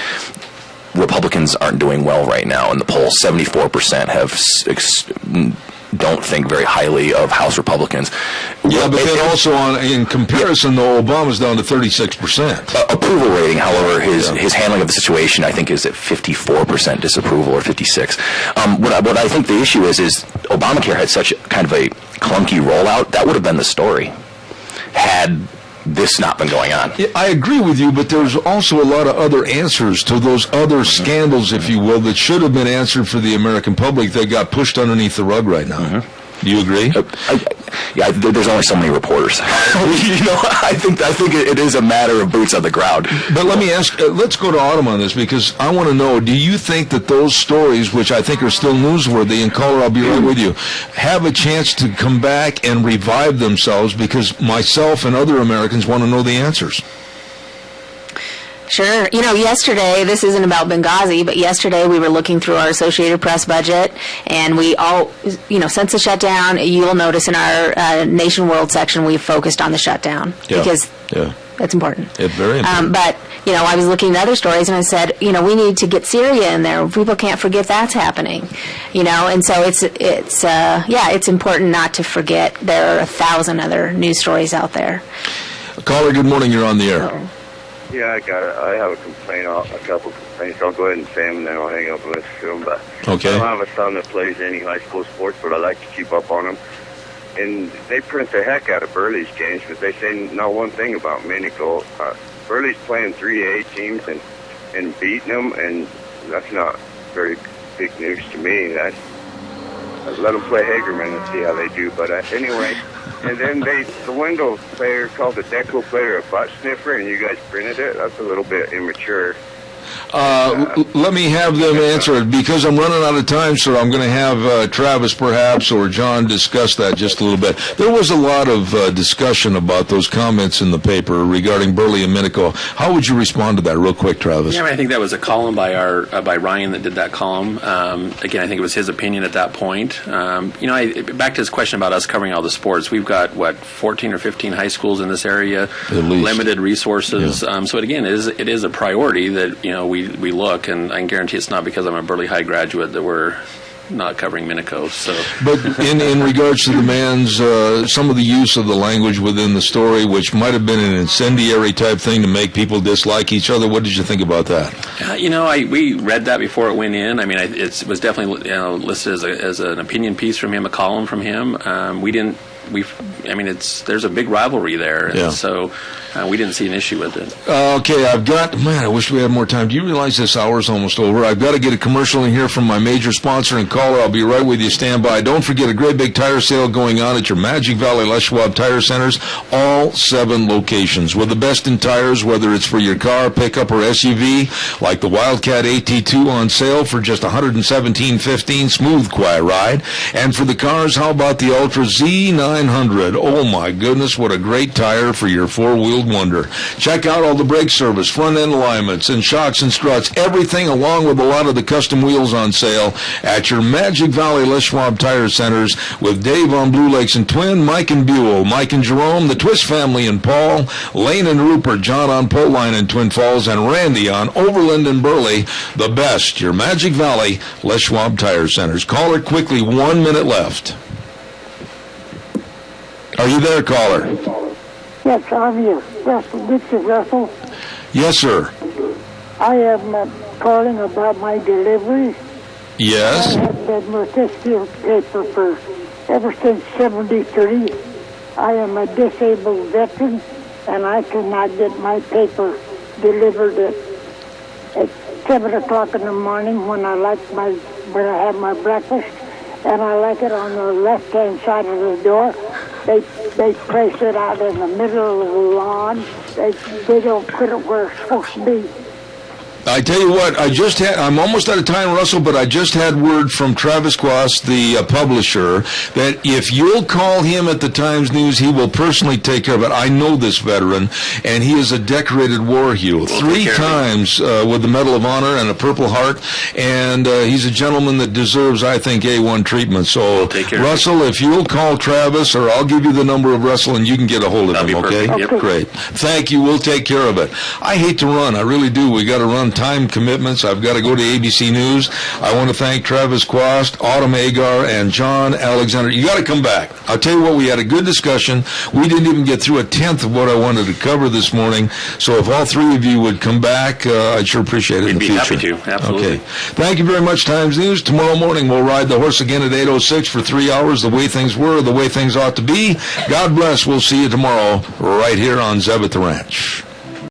Republicans aren't doing well right now in the polls. 74% don't think very highly of House Republicans. Yeah, but then also in comparison, though, Obama's down to 36%. Approval rating, however, his handling of the situation, I think, is at 54% disapproval, or 56. What I think the issue is Obamacare had such kind of a clunky rollout. That would have been the story had this not been going on. I agree with you, but there's also a lot of other answers to those other scandals, if you will, that should have been answered for the American public that got pushed underneath the rug right now. Do you agree? There's only so many reporters. I think it is a matter of boots on the ground. But let me ask, let's go to Autumn on this, because I want to know, do you think that those stories, which I think are still newsworthy, and caller, I'll be right with you, have a chance to come back and revive themselves, because myself and other Americans want to know the answers? Sure. Yesterday, this isn't about Benghazi, but yesterday we were looking through our Associated Press budget, and we all, since the shutdown, you'll notice in our Nation World section, we focused on the shutdown, because it's important. It's very important. But, I was looking at other stories, and I said, we need to get Syria in there. People can't forget that's happening, and so it's important not to forget there are 1,000 other news stories out there. Caller, good morning. You're on the air. Yeah, I have a complaint, a couple complaints. I'll go ahead and say them, and then I'll hang up and listen to them. But okay. I don't have a son that plays any high school sports, but I like to keep up on them. And they print the heck out of Burley's games, but they say not one thing about Minico. Burley's playing 3A teams and beating them, and that's not very big news to me. I'd let them play Hagerman and see how they do. But anyway... And then the window player called the Deco player a butt sniffer, and you guys printed it. That's a little bit immature. Let me have them answer it, because I'm running out of time, sir. I'm going to have Travis perhaps or John discuss that just a little bit. There was a lot of discussion about those comments in the paper regarding Burley and Minico. How would you respond to that real quick, Travis? Yeah, I think that was a column by by Ryan that did that column. Again, I think it was his opinion at that point. Back to his question about us covering all the sports, we've got, 14 or 15 high schools in this area, limited resources. Yeah. So again, it is a priority that, we look, and I can guarantee it's not because I'm a Burley High graduate that we're not covering Minico. So, but in regards to the man's some of the use of the language within the story, which might have been an incendiary type thing to make people dislike each other, what did you think about that? We read that before it went in. I mean, it was definitely listed as an opinion piece from him, a column from him. There's a big rivalry there, and so we didn't see an issue with it. Okay, I wish we had more time. Do you realize this hour's almost over? I've got to get a commercial in here from my major sponsor and caller. I'll be right with you. Stand by. Don't forget a great big tire sale going on at your Magic Valley Les Schwab Tire Centers, all 7 locations, with the best in tires, whether it's for your car, pickup, or SUV, like the Wildcat AT2 on sale for just $117.15, smooth, quiet ride. And for the cars, how about the Ultra Z900? Oh my goodness, what a great tire for your four-wheeled wonder. Check out all the brake service, front-end alignments, and shocks and struts, everything along with a lot of the custom wheels on sale at your Magic Valley Les Schwab Tire Centers, with Dave on Blue Lakes and Twin, Mike and Buell, Mike and Jerome, the Twist family and Paul, Lane and Rupert, John on Poline and Twin Falls, and Randy on Overland and Burley. The best, your Magic Valley Les Schwab Tire Centers. Call it quickly, 1 minute left. Are you there, caller? Yes, I'm here. Russell, this is Russell. Yes, sir. I am calling about my delivery. Yes. I have been with this field paper for ever since '73. I am a disabled veteran, and I cannot get my paper delivered at 7 o'clock in the morning when I have my breakfast, and I like it on the left-hand side of the door. They place it out in the middle of the lawn. They don't put it where it's supposed to be. I tell you what, I'm almost out of time, Russell, but I just had word from Travis Quast, the publisher, that if you'll call him at the Times News, he will personally take care of it. I know this veteran, and he is a decorated war hero. 3 times with the Medal of Honor and a Purple Heart, and he's a gentleman that deserves, I think, A1 treatment. So, Russell, if you'll call Travis, or I'll give you the number of Russell, and you can get a hold of him, okay? Yep. Great. Thank you. We'll take care of it. I hate to run. I really do. We got to run time commitments. I've got to go to ABC News. I want to thank Travis Quast, Autumn Agar, and John Alexander. You got to come back. I'll tell you what, we had a good discussion. We didn't even get through a tenth of what I wanted to cover this morning. So if all 3 of you would come back, I'd sure appreciate it in the future. We'd be happy to. Absolutely. Okay. Thank you very much, Times News. Tomorrow morning, we'll ride the horse again at 8:06 for 3 hours, the way things were, the way things ought to be. God bless. We'll see you tomorrow right here on Zeb at the Ranch.